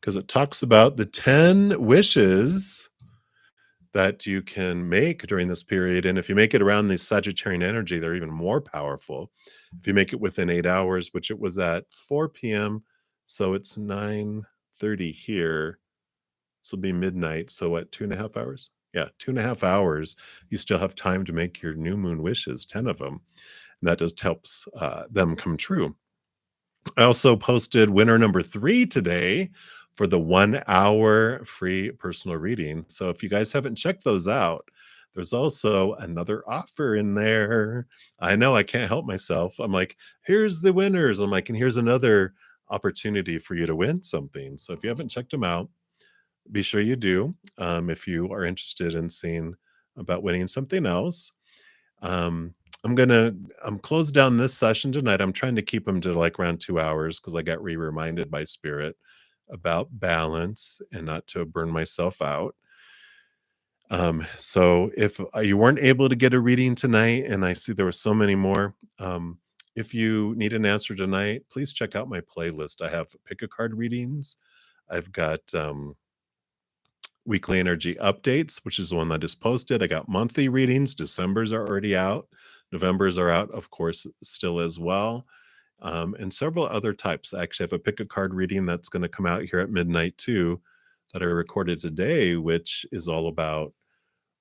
because it talks about the 10 wishes that you can make during this period. And if you make it around the Sagittarian energy, they're even more powerful. If you make it within 8 hours, which it was at 4 p.m., so it's 9:30 here. This will be midnight. So what, 2.5 hours? Yeah, 2.5 hours. You still have time to make your new moon wishes, 10 of them. And that just helps them come true. I also posted winner number 3 today for the 1 hour free personal reading. So if you guys haven't checked those out, there's also another offer in there. I know I can't help myself. I'm like, here's the winners. I'm like, and here's another opportunity for you to win something. So if you haven't checked them out, be sure you do. If you are interested in seeing about winning something else, um, I'm close down this session tonight. I'm trying to keep them to like around 2 hours because I got reminded by spirit about balance and not to burn myself out. So if you weren't able to get a reading tonight, and I see there were so many more, if you need an answer tonight, please check out my playlist. I have pick a card readings. I've got weekly energy updates, which is the one that is posted. I got monthly readings. December's are already out. November's are out, of course, still as well. And several other types. I actually have a pick a card reading that's going to come out here at midnight too, that I recorded today, which is all about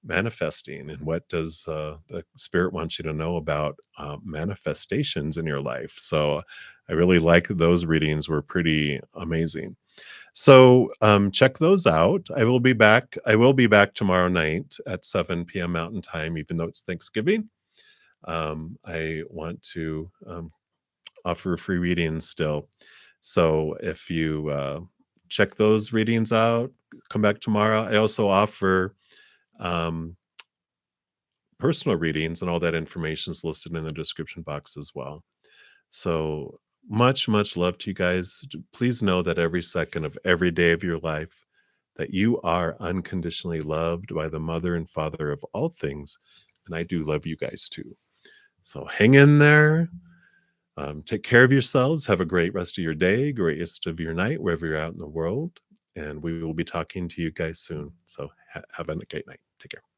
manifesting and what does the spirit wants you to know about manifestations in your life. So I really like those readings, were pretty amazing. So, check those out. I will be back tomorrow night at 7 p.m. Mountain Time, even though it's Thanksgiving. I want to offer free readings still. So if you check those readings out, come back tomorrow. I also offer um, personal readings, and all that information is listed in the description box as well. So much love to you guys. Please know that every second of every day of your life, that you are unconditionally loved by the mother and father of all things. And I do love you guys too. So hang in there. Take care of yourselves. Have a great rest of your day, great rest of your night, wherever you're out in the world. And we will be talking to you guys soon. So have a great night. Take care.